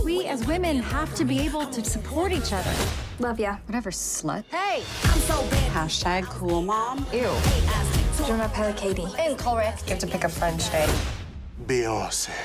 We as women have to be able to support each other. Love ya. Whatever, slut. Hey! Hashtag cool mom. Ew. Jonah Pella Katie. Incorrect. You have to pick a French name. Beyoncé.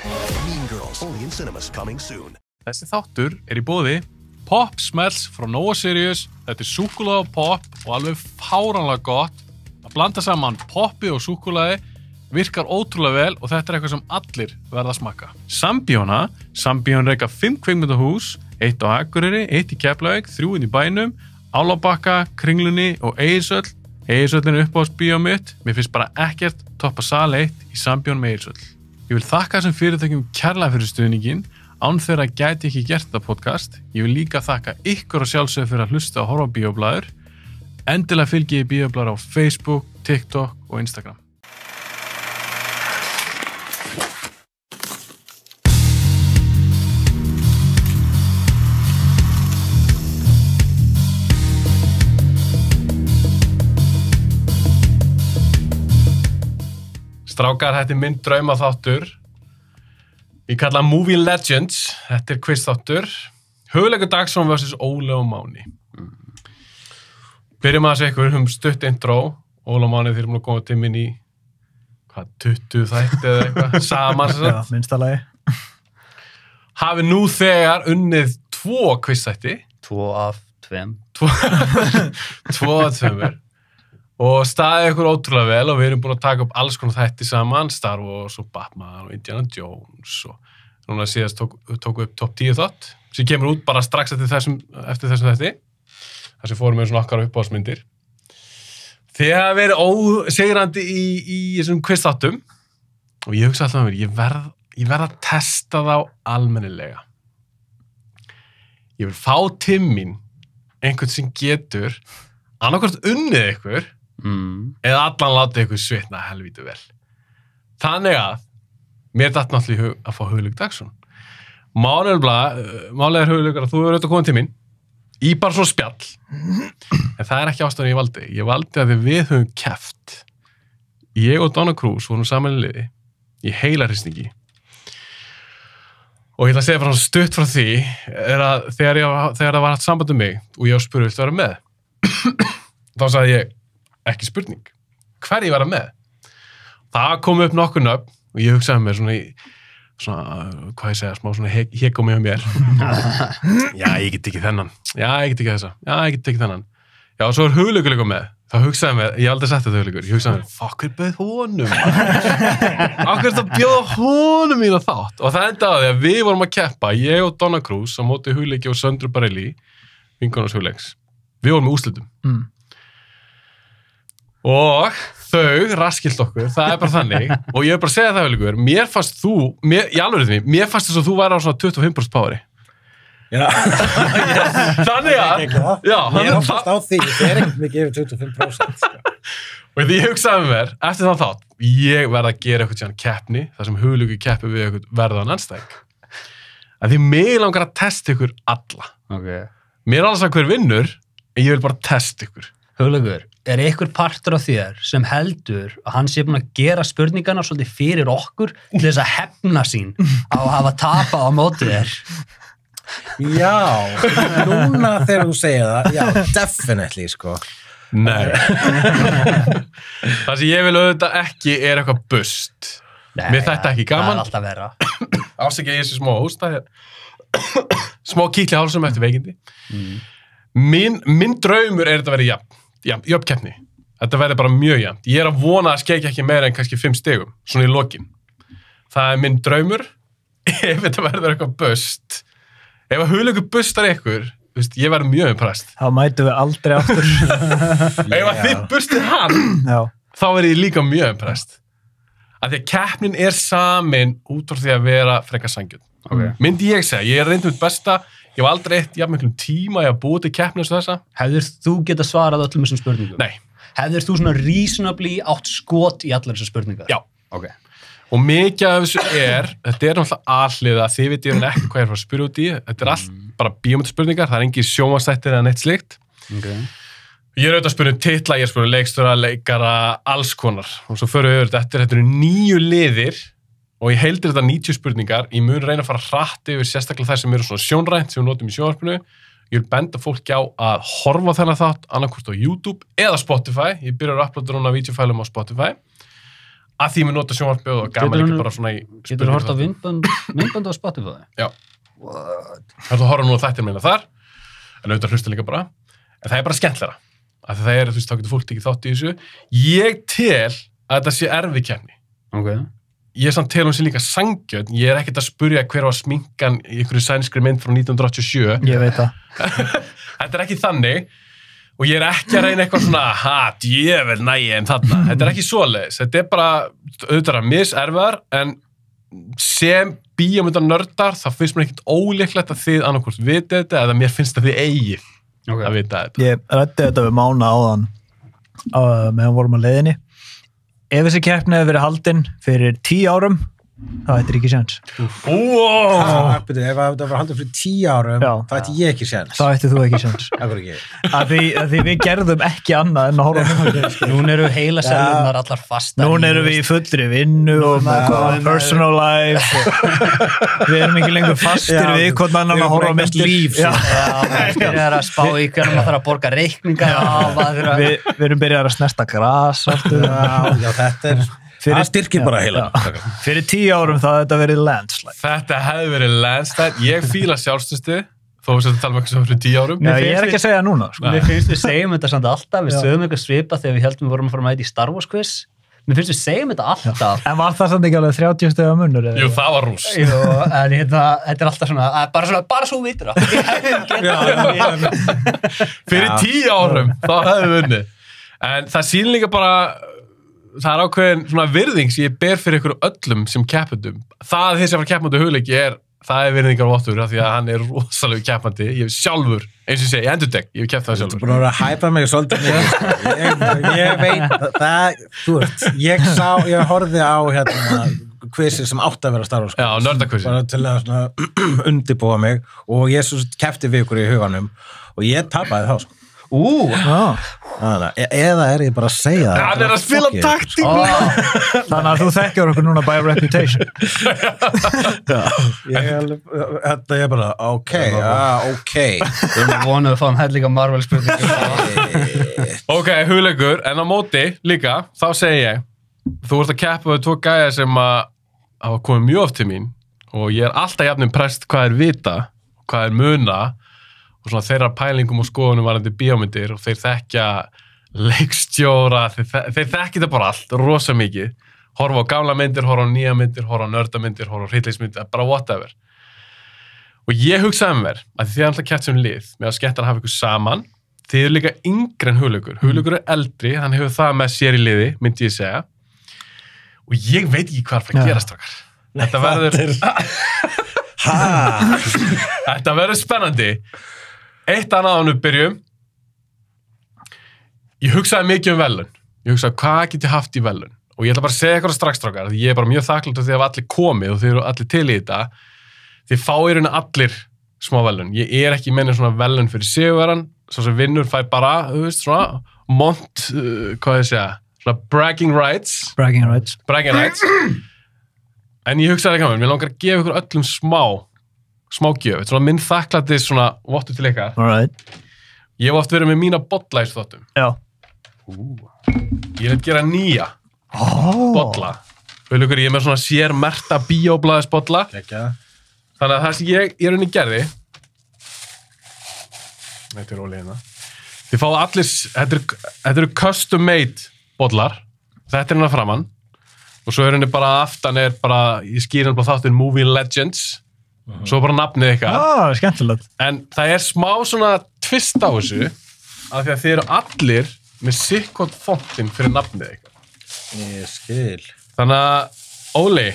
Mean Girls, only in cinemas, coming soon. Þessi þáttur í boði Pop Smells frá Nova Sirius. Þetta súkkulaði og pop og alveg fáránlega gott. Að blanda saman poppi og súkkulaði virkar ótrúlega vel og þetta eitthvað sem allir verða að smakka. Sambíón reka 5 kvikmyndahús, 1 á Akureyri, 1 í Keflavík, 3 í bænum, Álabakka, Kringlunni og Egilshöll. Egilshöllin er uppáhaldsbíó mitt. Mér finnst bara ekkert toppa sal 1 í Sambíón með Egilshöll. Ég vil þakka þessum fyrirtækjum kærlega fyrir stuðninginn. Án þeirra gæti ekki gert þetta podcast. Ég vil líka þakka ykkur og sjálfsögðu fyrir að hlusta og horfa á bíóblaður. Endilega fylgi ég bíóblaður á Facebook, TikTok og Instagram. Strákar, þetta er minn draumaþáttur. Ég kalla Movie Legends. Þetta er quiz-þáttur. Hugleikur Dagsson vs. Óli og Máni. Byrjum að segja stutt intro. Óli og Máni, þeir eru að koma til minn í 20 þætti eða eitthvað. Saman. Já, minnsta lagi. Hafi nú þegar unnið 2 quiz-þætti. 2 af 2. 2 af 2. Og staðið ykkur ótrúlega vel og við erum búin að taka upp alls konar þætti saman, Star Wars og Batman og Indiana Jones og núna síðast tóku upp top 10 þátt sem kemur út bara strax eftir þessum þætti þar sem fórum við svona okkar uppáhaldsmyndir. Þið hafa verið ósigrandi í þessum quiz-þáttum og ég hugsa alltaf með mér, ég verð að testa þá almennilega. Ég vil fá til mín einhvern sem getur annarkvort unnið ykkur eða allan látið ykkur svitna helvítu vel. Þannig að mér datt náttúrulega að fá Hugleik Dagsson. Málið er Hugleikar að þú hefur auðvitað komið til mín í bara svona spjall. En það er ekki ástæðan ég valdi. Ég valdi að við höfum keppt. Ég og Donna Cruz vorum saman í liði í heilarhristingi. Og ég ætla að segja bara stutt frá því er að þegar það var haft samband um mig og ég spurði, viltu vera með? Þá sagði ég, ekki spurning. Hverju vera með? Það kom upp nokkur nöfn og ég hugsaði mér svona hvað ég segja, smá svona hek á mig og mér. Já, ég get ekki þennan. Já, ég get ekki þessa. Já, ég get ekki þennan. Já, og svo er Hugleikur líka með. Þá hugsaði mér, ég hef aldrei sett þetta Hugleikur. Ég hugsaði mér, hver bauð honum? Akkur þetta bjóða honum mína þátt? Og það endaði að við vorum að keppa, ég og Donna Cruz á móti Hugleiki og Söndru Bareilly, vinkonans Hugleiks. Við vorum með úrslitum. Og þau raskilt okkur, það er bara þannig. Og ég vil bara segja það, Hugleikur, mér fannst þess að þú væri á svona 25% poweri. Já. Þannig að ég áfast á því, það er ekkert mikið yfir 25%. Og því ég hugsaði með mér, eftir þann þátt, ég verð að gera eitthvað síðan keppni, þar sem Hugleikur keppir við eitthvað verðan anstæðing. Að því mig langar að testa ykkur alla. Okay. Mér er alls að hver vinnur, en ég vil bara testa ykkur. Hugleikur, er einhver partur á þér sem heldur að hann sé búin að gera spurningarna svolítið fyrir okkur til þess að hefna sín á að hafa tapað á móti þér? Já, núna þegar þú segir það, já, definitely, sko. Nei. Það sem ég vil auðvitað ekki er eitthvað bust. Mér þetta ekki gaman. Það er alltaf vera. Ásækja ég sé smá hósta hér. Smá kýtli hálsum eftir veikindi. Minn draumur er þetta að vera jöfn keppni. Þetta verður bara mjög jafnt. Ég er að vona að skeikja ekki meira en kannski 5 stigum, svona í lokin. Það er minn draumur. Ef þetta verður eitthvað bust. Ef að Hugleikur bustar ykkur, ég verður mjög impressed. Þá mætum við aldrei aftur. Ef að þið bustir hann, þá verður ég líka mjög impressed. Af því að keppnin er samin út frá því að vera frekar sanngjörn. Okay. Myndi ég segja, ég er reyndum mitt besta, ég hef aldrei eitt jafn miklum tíma ég að búið til keppni eins og þessa. Hefðir þú geta svarað öllum þessum spurningum? Nei. Hefðir þú svona reasonably átt skot í allar þessar spurningar? Já. Ok. Og mikið af þessu þetta er náttúrulega alliða, þið veit ég ekki hvað ég er að spyrja út í, þetta er allt bara bíómyndaspurningar, það er engin sjónvarpsþættir eða neitt slíkt. Okay. Ég er auðvitað að spyrja titla, ég er spyrja leikstjóra, leikara, alls konar. Og svo förum við yfir þetta eru 9 liðir og ég heildir þetta 90 spurningar, ég mun reyna að fara hratt yfir sérstaklega þær sem eru svona sjónrænt sem við notum í sjónvarpinu. Ég vil benda fólki á að horfa þennan þátt annarkvort á YouTube eða Spotify. Ég byrjar að uploada núna vídeofælum á Spotify að því ég mun nota sjónvarpið og gaman ekki bara svona í spurningar. Getur þú hort á myndband á Spotify? Já. Það er að horfa nú á þættir meina þar, en auðvitað hlusta líka bara. En það er bara skemmtlegra. Af því það er, þú veist, þá getur fólk ekki þátt í þessu. Ég tel að þetta sé erfið keppni. Ok. Ég samt tel hún sé líka sanngjörn. Ég er ekkert að spurja hver var sminkan í einhverju sænskri mynd frá 1987. Ég veit það. Þetta er ekki þannig. Og ég er ekki að reyna eitthvað svona, djövel nægi en þarna. Þetta er ekki svoleiðis. Þetta er bara, auðvitað miserfiðar, en sem bíómynda nördar, þá finnst mér ekkert ólíklegt að þið annarkvort vitið þetta, eða mér finnst að þið eigið að vita þetta. Ég ræddi þetta við Mána áðan meðan vorum á leiðinni. Ef þessi keppni hefur verið haldin fyrir 10 árum, þá ættir ekki séns. Ef það var haldið fyrir 10 árum, Já. þá ætti ég ekki séns. Þá ættir þú ekki séns. Akkur ekki. Að því við gerðum ekki annað en að horfa á myndbandið. Núna eru heila selurnar allar fastar. Núna erum við í fullri vinnu og personal life. Við erum ekki lengur fastir við hvort annan að horfa á myndbandið. Það er að spá í hvernig maður þarf að borga reikninga. Við erum byrjað að snerta gras aftur. Já, þetta er... Það styrkir bara heila. Fyrir 10 árum þá þetta verið landslide. Þetta hefði verið landslide. Ég fíla sjálfstöðstu, þó að tala um eitthvað sem fyrir 10 árum. Já, ég er ekki að segja núna. Sko. Mér finnst við segjum þetta samt alltaf, við sögum eitthvað svipa þegar við heldum við vorum að fara með þetta í Star Wars quiz. Mér finnst við segjum þetta alltaf. En var það samt ekki alveg 30 stiga munur? Jú, það var rúst. Jú, en þetta er alltaf svona, bara svo vitur það. Fyrir 10 árum, þá hefði við unnið. En það sýnir líka bara, það er ákveðin svona virðing sem ég ber fyrir ykkur öllum sem keppendum. Það að þessi að fara keppandi hugleiki það er virðingar vottur af því að hann er rosalega keppandi. Ég hef sjálfur, eins og ég segi, ég endurtek, ég hef keppt það sjálfur. Þú er búin að vera að hæpa mig svolítið mikið. Ég veit, þú veist, ég horfði á quizið sem átti að vera Star Wars. Já, nördakvizið. Bara til að svona undirbúa mig og ég svo keppti við ykkur í huganum og ég tapaði þá, sko. Eða er ég bara að segja það? Hann er að spila taktík. Þannig að þú þekkjar okkur núna by reputation. Þetta er bara, ok. Við erum vonuð að fá hellinga Marvel spurningu. Ok, hugleikur, en á móti líka, þá segi ég, þú ert að keppa við 2 gæja sem að hafa komið mjög oft til mín og ég er alltaf jafn impressed hvað er vita, hvað er muna og svona þeirra pælingum og skoðunum varandi bíómyndir og þeir þekkja leikstjóra, þeir þekkja þetta bara allt, rosa mikið. Horfa á gamla myndir, horfa á nýja myndir, horfa á nördamyndir, horfa á hryllingsmyndir, bara whatever. Og ég hugsaði mér, að þið er alltaf keppt sem lið, með að skemmta að hafa ykkur saman, þið eru líka yngri en Hugleikur. Hugleikur er eldri, hann hefur það með sér í liði, myndi ég segja. Og ég veit ekki hvað það gerast okkar. Þetta verður... Þetta verður spennandi. Eitt annað ánum byrjum. Ég hugsaði mikið um velun. Ég hugsaði hvað get ég haft í velun. Og ég ætla bara að segja eitthvað strax strákar, því ég er bara mjög þakklátur því að allir komið og þið eru allir til í þetta. Þið fá í rauninni allir smá velun. Ég er ekki meina svona velun fyrir sigurvegarann, svo sem vinnur fær bara, þú veist, svona hvað ég segja, svona bragging rights. Bragging rights. En ég hugsaði ekki að mér langar að gefa ykkur öllum smá gjöf, svona minn þakklæti svona vottu til ykkar. Ég hef oft verið með mína bolla í þáttum. Já. Ég vil gera nýja bolla. Hugleikur, ég er með svona sérmerta bíóblaðis bolla. Þannig að það sem ég í rauninni gerði, þetta er rólega hérna, þið fáðu allir, þetta eru custom made bollar, þetta er hérna framann, og svo er henni bara aftan er bara, ég skýr henni bara þáttinn Movie Legends, svo bara nafnið ykkar. Skemmtilegt. En það er smá svona twist á þessu, af því að þið eru allir með sikkot fontinn fyrir nafnið ykkar. Ég skil. Þannig að, Óli,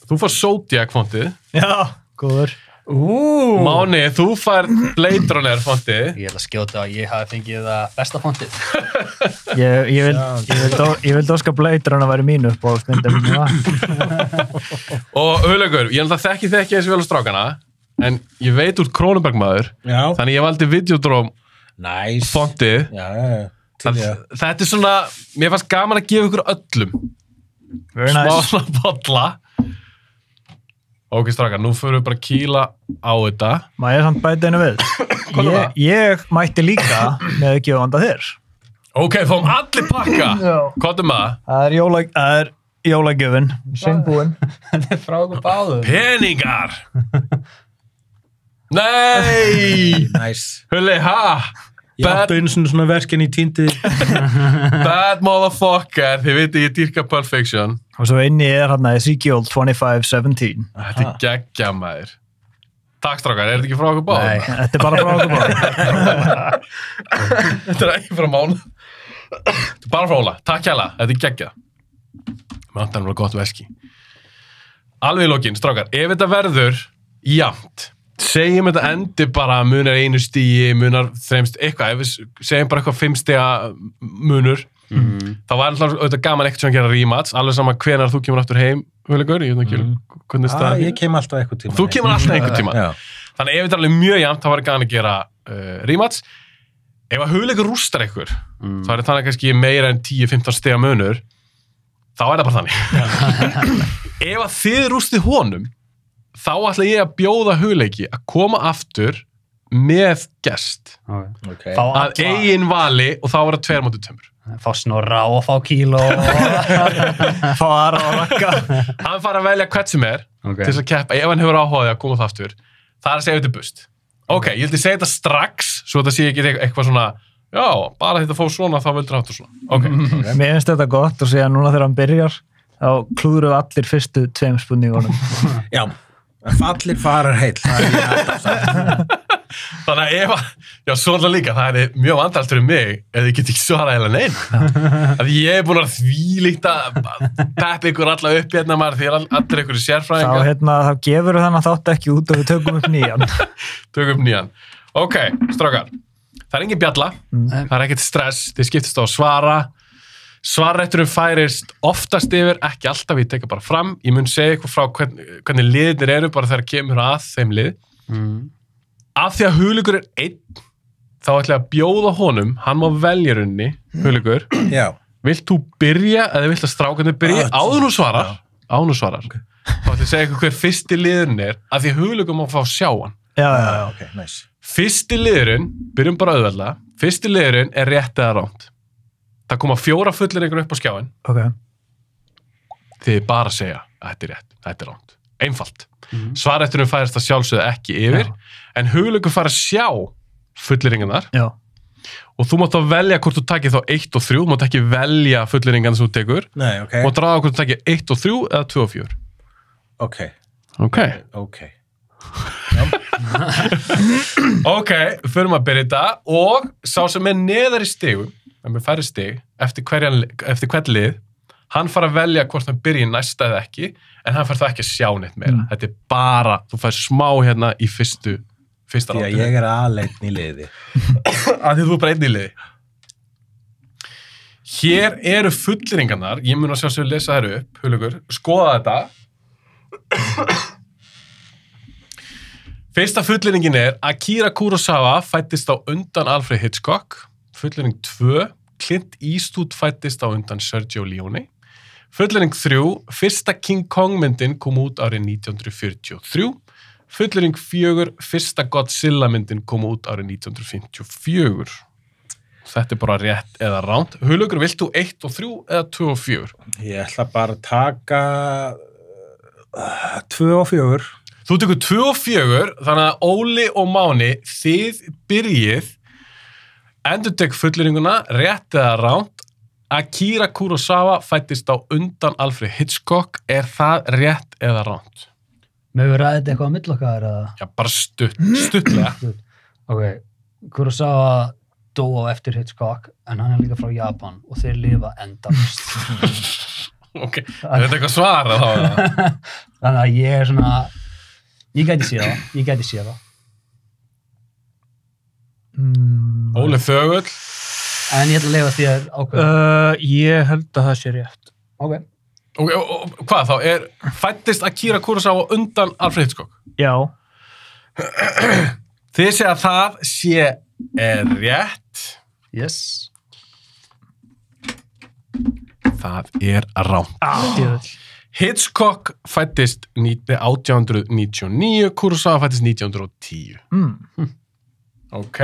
þú fær Zodiac fontið. Já, góður. Máni, þú fær Blade Runner fontið. Ég ætla að skjóta að ég hafi fengið það besta fontið. Ég vildi óska Blade Runner að vera mínu upp á stundum. Og Hugleikur, ég þekki þessi vel á strákana, en ég veit úr Kronenberg maður, þannig ég valdi Videodrome fontið. Þetta er svona, mér fannst gaman að gefa ykkur öllum smá svona bolla. Ok, strákar, nú fyrir við bara að kýla á þetta. Má ég samt bæta einu við? Ég mætti líka með gefanda þér. Ok, fáum allir pakka. Hvað maður? Það er jólagjöfin. Sengbúin. Þetta frá okkur báðum. Peningar! Nei! Nice. Hulli, ha? Ég áttu einu svona verkin í týndi. Bad motherfucker. Þið viti ég dýrka Pulp Fiction. Og svo inni hérna Ezekiel 25:17. Þetta geggja maður. Takk strákar, þetta ekki frá okkur báðum? Nei, þetta bara frá okkur báðum. Þetta ekki frá Mána. Þetta bara frá Óla. Takk hjá þetta geggja. Mér vantar náttúrulega gott veski. Alveg í lokin, strákar, ef þetta verður jafnt, segjum þetta endi bara munar 1 stigi, munar 3 eitthvað, ef við segjum bara eitthvað 5 stiga munur, þá var alltaf gaman ekkert sem að gera rematch, alveg sama hvenær þú kemur aftur heim, Huligur, ég veit ekki hvernig staðan. Ég kem alltaf eitthvað tíma. Þú kemur alltaf einhvern tíma. Þannig ef þetta er alveg mjög jafnt, þá var gaman að gera rematch. Ef að Huligur rústar ykkur, þá er það kannski meira en 10-15 stiga munur, þá er það bara þannig. Ef að þið rústið honum, þá ætla ég að bjóða Hugleiki að koma aftur með gest. Okay. Að eigin vali og þá var það 2 móti 2. Fá Snorra og fá Kíló. Fá Ara og Ragga. Hann fara að velja hvert sem er til þess að keppa. Ef hann hefur áhugaði að koma það aftur, það er að segja þetta bust. Ok, ég vildi segja þetta strax, svo þetta sé ekki eitthvað svona, já, bara þetta fóð svona, þá vildur hann aftur svona. Okay. Mér finnst þetta gott og segja núna þegar hann byrjar, þá klúðurum við allir fyrstu 2 spurningunum. Já. Fallir farar heill. Þannig að ef að, já, svona líka, það er mjög vandræðalt fyrir mig ef þið get ekki svarað heila neinn. Að ég er búin að þvílíkt að peppa ykkur alla upp hérna maður því allir ykkur sérfræðingar. Þá gefur þannig þátt ekki út og við tökum upp nýjan. Tökum upp nýjan. Ok, strákar, það er engin bjalla, það er ekkert stress, þið skiptist á að svara. Svarrétturinn færist oftast yfir, ekki alltaf, ég teka bara fram. Ég mun segja eitthvað frá hvernig liðnir eru bara þegar kemur að þeim lið. Af því að Huligur er 1, þá ætla ég að bjóða honum, hann má velja runni, Huligur. Já. Vilt þú byrja, eða vilt að strákarnir byrja? Áður nú svarar. Okay. Þá ætla ég að segja eitthvað hver fyrsti liðurinn er, af því að Huligur má fá að sjá hann. Já, ok, nice. Fyrsti liðurinn, byrjum bara auðveldlega, fyrsti liðurinn er rétt eða ránt. Það koma 4 fulleringar upp á skjáin. Ok. Þið bara segja að þetta er rétt, þetta er ránt. Einfalt. Svarrétturinn færist að sjálfsögðu ekki yfir, en Huligur fær að sjá fulleringarnar. Já. Og þú mátt þá velja hvort þú takir þá 1 og 3, þú mátt ekki velja fulleringarnar sem þú tekur. Nei, ok. Þú mátt ráða hvort þú takir 1 og 3 eða 2 og 4. Ok. Ok. Ok. Ok, förum að byrja þetta og sá sem er neðar í stigum, með færri stig, eftir hvern lið, hann fara að velja hvort hann byrji næsta eða ekki, en hann fær það ekki að sjá neitt meira. Þetta er bara, þú fær smá hérna í fyrsta rátinu. Já, ég er aðleitn í liði. Að því þú er bara einn í liði. Hér eru fulleringarnar, ég mun að sjá sem við lesa þær upp, Huligur, skoða þetta. Fyrsta fulleringin er Akira Kurosawa fættist á undan Alfred Hitchcock. Fullering 2, Clint Eastwood fættist á undan Sergio Leone. Fullering 3, fyrsta King Kong myndin kom út árið 1943. Fullering 4, fyrsta Godzilla myndin kom út árið 1954. Þetta er bara rétt eða ránt. Huligur, vilt þú 1 og 3 eða 2 og 4? Ég ætla bara að taka 2 og 4. Þú tekur 2 og 4, þannig að Óli og Máni, þið byrjið, endurtek fulleringuna, rétt eða ránt. Akira Kurosawa fættist á undan Alfred Hitchcock, er það rétt eða ránt? Mögur ræðið eitthvað á millokkar eða? Já, bara stuttlega. Ok, Kurosawa dó á eftir Hitchcock, en hann er líka frá Japan og þeir lifa endalaust. Ok, er þetta eitthvað svar að þá? Þannig að ég er svona, ég gæti séð það. Óli þögull. En ég ætla að leifa því að ákveða. Ég held að það sé rétt. Ok. Og hvað þá? Fættist Akira Kurosawa undan Alfred Hitchcock? Já. Þið segja að það sé rétt. Yes. Það er ránt. Hitchcock fættist 1899, Kurosawa fættist 1910. Ok,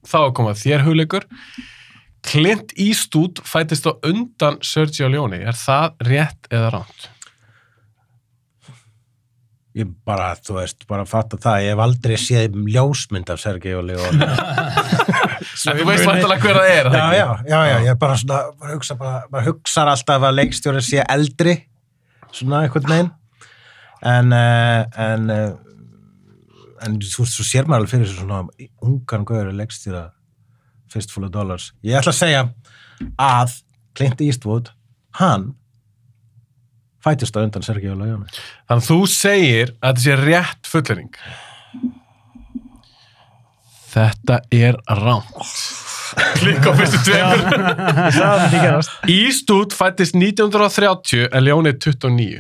þá komað þér hugleikur. Clint Eastwood fættist á undan Sergio Leone. Er það rétt eða rangt? Ég bara, þú veist, bara fatta það. Ég hef aldrei séð ljósmynd af Sergio Leone. Þú veist væntanlega hver það er. Já, ég bara svona, bara hugsar alltaf að leikstjóri sé eldri, svona einhvern veginn. En þú veist, svo sér maður alveg fyrir svona ungan gauður leikstjóra Fistful of Dollars. Ég ætla að segja að Clint Eastwood, hann fættist á undan Sergio Leone. Þannig að þú segir að þetta sé rétt fullering. Þetta er rangt. Klikk á fyrstu tveimur. Eastwood fættist 1930 en Leone 29.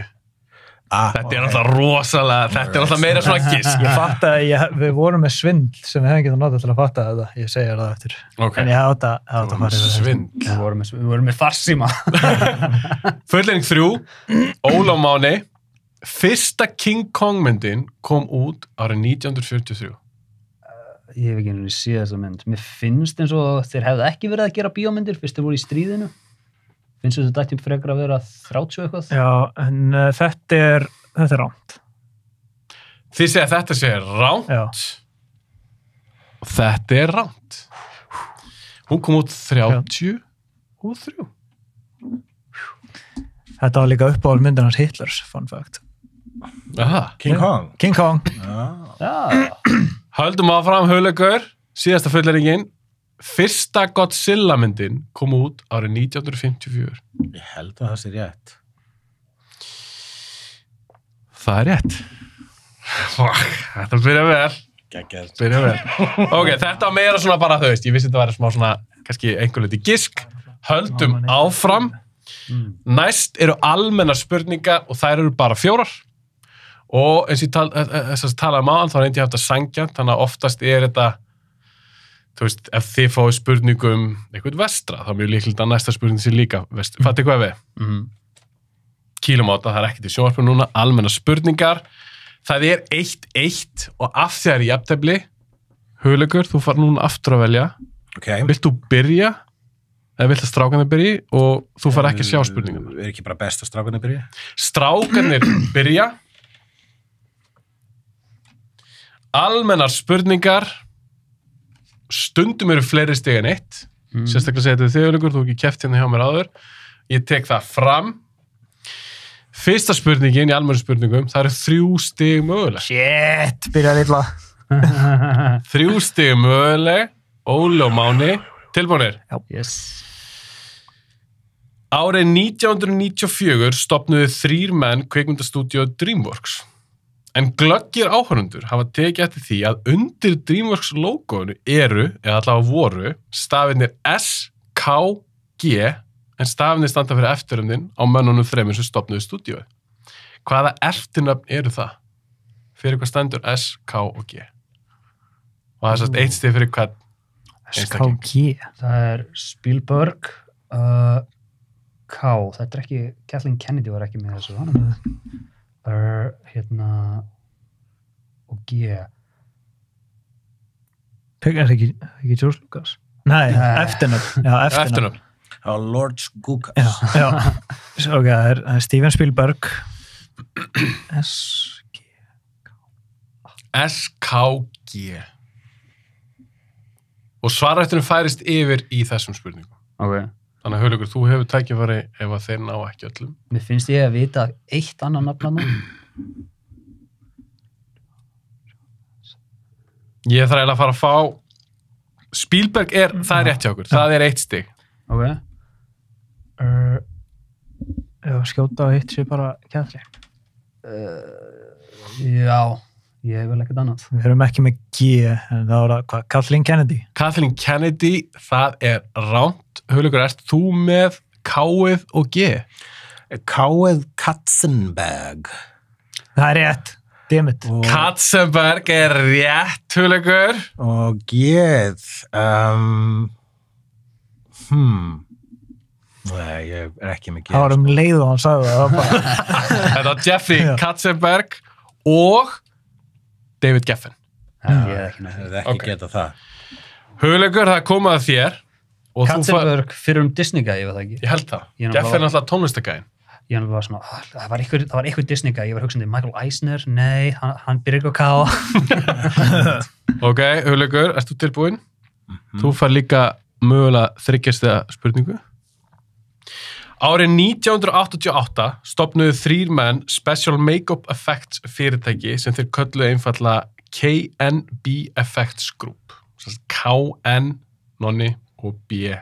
Þetta er alltaf rosalega, þetta er alltaf meira svona gisk. Ég fatt að við vorum með svindl sem við hefum getað notað til að fatta þetta. Ég segja það eftir. Okay. En ég hafði þetta farið. Svindl. Við vorum með farsíma. Fullering 3, Ólaf Máni. Fyrsta King Kong myndin kom út árið 1943. Ég hef ekki einhvern veginn séð þessa mynd. Mér finnst eins og þeir hefðu ekki verið að gera bíómyndir fyrst þeir voru í stríðinu. Finnst þú þetta dættum frekar að vera 30 eitthvað? Já, en þetta er rangt. Þið segja að þetta sé rangt. Já. Og þetta er rangt. Hún kom út 33. Þetta var líka uppáhald myndin hans Hitlers, fun fact. Aha. King Kong. King Kong. Já. Höldum áfram hugleikur, síðasta fulleringin. Fyrsta Godzilla myndin kom út árið 1954. Ég held að það sé rétt. Það er rétt. Þetta byrja vel. Byrja vel. Ok, þetta var meira svona bara þau veist. Ég vissi þetta væri smá svona, kannski einhver liti gisk. Höldum áfram. Næst eru almennar spurningar og þær eru bara 4. Og eins og ég talaði maður, þá reyndi ég haft að sangja, þannig að oftast er þetta þú veist, ef þið fáið spurningum eitthvað vestra, þá er mjög líklega að næsta spurning sé líka vestra. Fattu hvað við? Kýlum á þetta, það er ekkert í sjónvarpinu núna, almennar spurningar. Það er 1-1 og af því að er jafntefli, hugleikur, þú far núna aftur að velja. Okay. Vilt þú byrja, eða vilt að strákarnir byrji og þú far ekki að sjá spurninguna? Er ekki bara best að strákarnir byrja? Strákarnir byrja. Almennar spurningar. Stundum eru fleiri stig en 1. Sérstaklega segja þetta þjóðleikur, þú ekki keppt hérna hjá mér áður. Ég tek það fram. Fyrsta spurningin í almennu spurningum, það eru 3 stig möguleg. Shit, byrjaði illa. 3 stig möguleg, Óli og Máni. Tilbúinir? Já. Yes. Árið 1994 stofnuðu 3 menn kvikmyndastúdíó DreamWorks. En glöggir áhorfundur hafa tekið eftir því að undir DreamWorks logoinu eru, eða allavega voru, stafirnir S-K-G, en stafirnir standa fyrir eftirnöfnin á mönnunum 3 sem stofnuðu stúdíóið. Hvaða eftirnöfn eru það? Fyrir hvað stendur S, K og G? Og það er sérst 1 stig fyrir hvern einstakling. SKG. Það er Spielberg, K, þetta er ekki, Kathleen Kennedy var ekki með þessu, og G. Er ekki George Lucas? Nei, eftirnöfn. Já, eftirnöfn. Lord Lucas. Já. Ok, það er Steven Spielberg. S-K-G. Og svarættunum færist yfir í þessum spurningum. Ok. Þannig að Hugleikur, þú hefur tækifæri ef að þeir ná ekki öllum. Mér finnst ég að vita eitt annan nafn. Ég þarf eiginlega að fara að fá Spielberg það er rétt hjá okkur. Það er 1 stig. Ok. Skjóta á hitt sé bara Kathleen. Já, ég hef vel ekkert annað. Við erum ekki með G, en það var hvað, Kathleen Kennedy. Kathleen Kennedy, það er ránt. Hugleikur, ert þú með K-ið og G? K-ið Katzenberg. Það er rétt. Dammit. Katzenberg er rétt, Hugleikur. Og G-ið Nei, ég er ekki með Það var leið og hann sagði það bara. Þetta var Jeffrey Katzenberg og David Geffen. Ég er ekki með Það er ekki geta það. Hugleikur, það er komið að þér. Og Katzenberg fyrir Disney-gæði, ég veit það ekki. Ég held það. Geffen er alltaf tónlistakæðin. Ég var svona, það var eitthvað Disney-gæði, ég var hugsandi Michael Eisner, nei, hann byrjar ekki á K. Ok, Hugleikur, ert þú tilbúin? Þú fær líka mögulega þryggjastega spurningu. Árið 1988 stofnuðu 3 menn Special Makeup Effects fyrirtæki sem þeir kölluðu einfallega KNB Effects Group. KN, Nonni og B,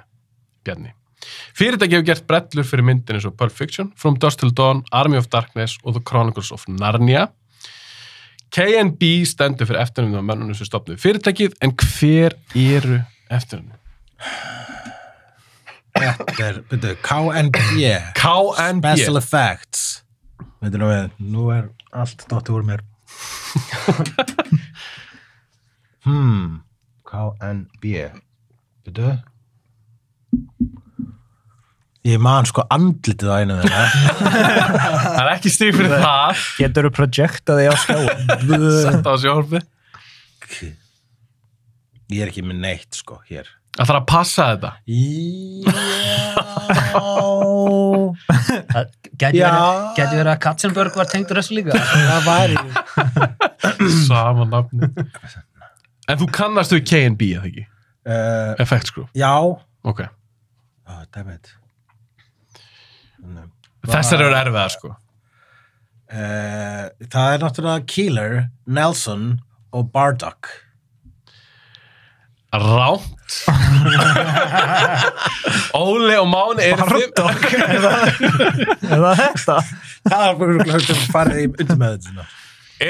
Bjarni. Fyrirtæki hefur gert brellur fyrir myndin eins og Pulp Fiction, From Dusk Till Dawn, Army of Darkness og The Chronicles of Narnia. KNB stendur fyrir eftirnöfnum af mönnunum sem stofnuðu fyrirtækið, en hver eru eftirnöfnum? Þetta er, byrju, KNB. KNB. Special Effects. Veitum við, nú er allt dottið úr mér. KNB. Byrju. Ég man sko andlitið á einu þeirra. Það er ekki stig fyrir það. Getur þú projektaði á skjáin? Sett á sjónvarpið. Ég er ekki með neitt sko hér. Það þarf að passa þetta. Gæti verið að Katzenberg var tengdur þessu líka. Það var Sama nafni. En þú kannast við KNB, eða ekki? Effects Group. Já. Ok. Damn it. Þessar eru erfiðar, sko. Það er náttúrulega Keeler, Nelson og Bardock. Ránt. Óli og Máni eru Bardock, er það þetta? Það er bara farið í undir með þetta.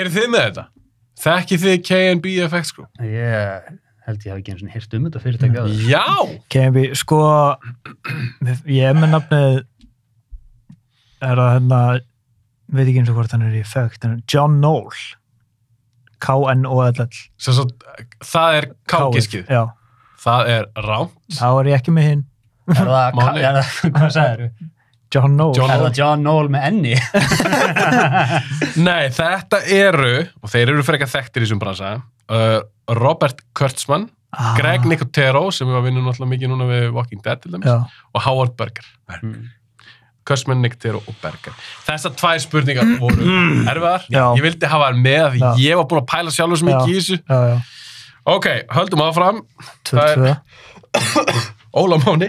Eru þið með þetta? Þekkið þið KNB Effects Group? Ég held ég hafi ekki eins og hýrt þetta fyrirtæki á það. Já! KNB, sko, ég er með nafnið, er það hérna, veit ekki eins og hvort hann er í effekt, John Knoll, K-N-O-L-L. Það er K-giskið. Já. Það er ránt. Þá er ég ekki með hinn. Máni. Hvað sagðir þú? John Knoll. Er það John Knoll með enni? Nei, þetta eru, og þeir eru frekar þekktir í þessum bransa, Robert Kurtzman, Greg Nicotero, sem við var vinnum náttúrulega mikið núna við Walking Dead til dæmis, og Howard Berger. Kurtzman, Nicotero og Berger. Þessar 2 spurningar voru erfiðar. Ég vildi hafa þær með því ég var búin að pæla sjálfur sem ekki í þessu. Ok, höldum áfram. 2-2. Óla Máni.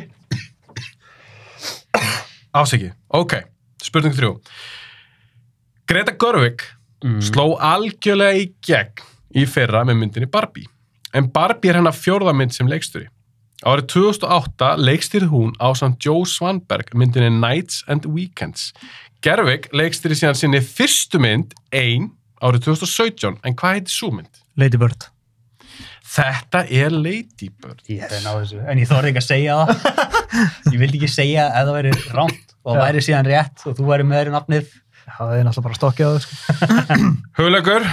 Ásækið. Ok, spurning 3. Greta Gerwig sló algjörlega í gegn í fyrra með myndinni Barbie. En Barbie er hennar 4. mynd sem leikstjóri. Árið 2008 leikstýrði hún ásamt Joe Swanberg myndinni Nights and Weekends. Gerwig leikstýrði síðan sinni fyrstu mynd, árið 2017. En hvað heitir sú mynd? Lady Bird. Þetta er Lady Bird. Ég hefði náðu þessu, en ég þorði ekki að segja það. Ég vildi ekki segja ef það væri rámt og væri síðan rétt og þú væri með þeirri nafnið. Það er náttúrulega bara stokkið á það, sko. Hugleikur,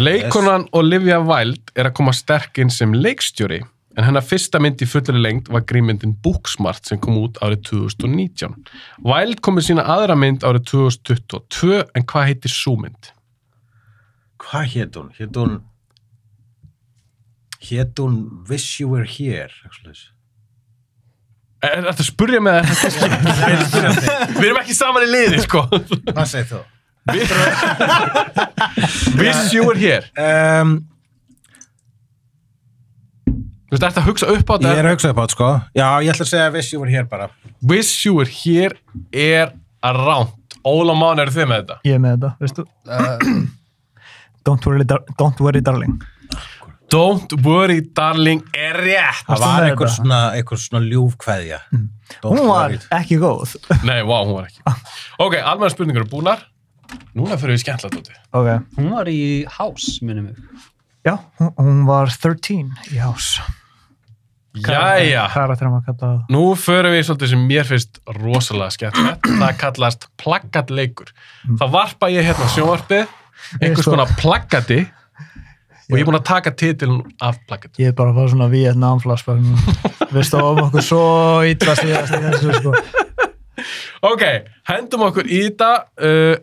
leikonan Olivia Wilde er að koma sterk inn sem leikstjóri, en hennar fyrsta mynd í fullri lengd var grímyndin Booksmart sem kom út árið 2019. Wilde kom með sína aðra mynd árið 2022, en hvað heitir sú mynd? Hvað hét hún? Hét hún Wish You Were Here, actually. Er þetta að spurja með það? Við erum ekki saman í liði, sko. Hvað segir þú? Wish You Were Here. Þú veist, þetta að hugsa upp á þetta? Ég er að hugsa upp á þetta, sko. Já, ég ætla að segja Wish You Were Here bara. Wish You Were Here er að ránt. Óla Máni, eru þið með þetta? Ég er með þetta, veistu? Don't worry, darling. Don't worry, darling er rétt. Það var einhver svona ljúfkveðja. Hún var ekki góð. Nei, vá, hún var ekki. Ok, almenna spurningar eru búnar. Núna fyrir við skemmtilegt úti. Ok. Hún var í House, minnum við. Já, hún var 13 í House. Jæja. Karakter maður kalla það. Nú förum við svolítið sem mér finnst rosalega skemmtilegt. Það kallast plakatleikur. Það varpa ég hérna sjónvarpið, einhvers konar plakati og ég er búin að taka titilin af plakatið. Ég er bara að fá svona Vietnam flashback. Við stóðum okkur svo illa síðast í þessu, sko. Ok, hendum okkur í þetta.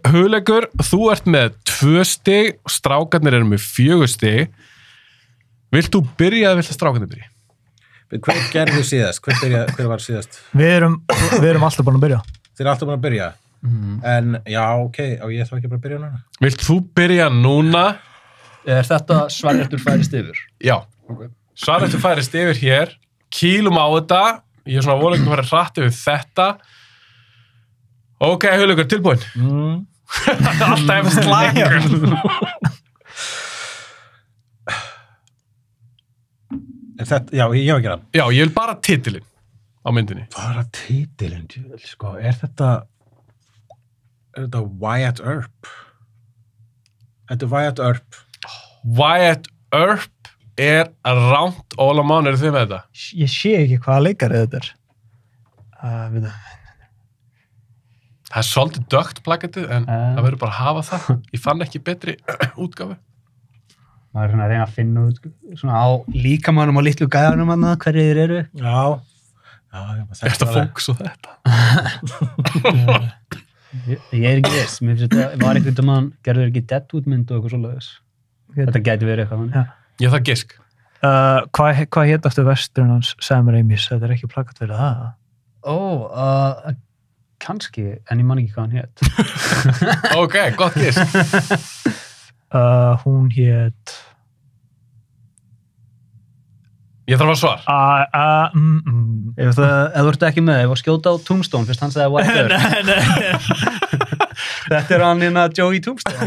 Hugleikur, þú ert með 2 stig og strákarnir eru með 4 stig. Vilt þú byrja eða vilt það strákarnir byrja? Hver gerði síðast? Hver var síðast? Við erum alltaf búin að byrja. Þið alltaf búin að byrja? En, já, ok, og ég þá ekki bara að byrja núna? Vilt þú byrja núna? Er þetta svarréttur færist yfir? Já, svarréttur færist yfir hér, kýlum á þetta, ég er svona volið að fara hratt yfir þetta. Ok, Hugleikur, tilbúin. Alltaf eftir slagur. Þetta, já, ég hef ekki hann. Já, ég vil bara titilin á myndinni. Bara titilin, sko, er þetta Wyatt Earp? Þetta Wyatt Earp. Wyatt Earp er rámt. Óla Mán, eru þið með þetta? Ég sé ekki hvaða leikari þetta er. Það er svolítið dögt plakatið, en það verður bara að hafa það. Ég fann ekki betri útgáfu. Maður er svona að reyna að finna út svona á líkamannum og litlu gæðanum hann hverju þeir eru. Já, Þetta fókus og þetta. Ég er ekki viss. Mér finnst þetta var einhvern veginn mann gerður ekki Deadwood mynd og eitthvað svoleiðis. Þetta gæti verið eitthvað hann. Ég það gisk. Hvað hét aftur vesturinn hans Sam Raimis? Þetta er ekki plakat fyrir það. Kannski, en ég man ekki hvað hann hét. Ok, gott gisk. Hún hét... Ég þarf að svar. Ef þú ert ekki með, ef þú skjóta á Tombstone, fyrst hann segði White Earth. Nei. Þetta er hann hérna Joey Tombstone.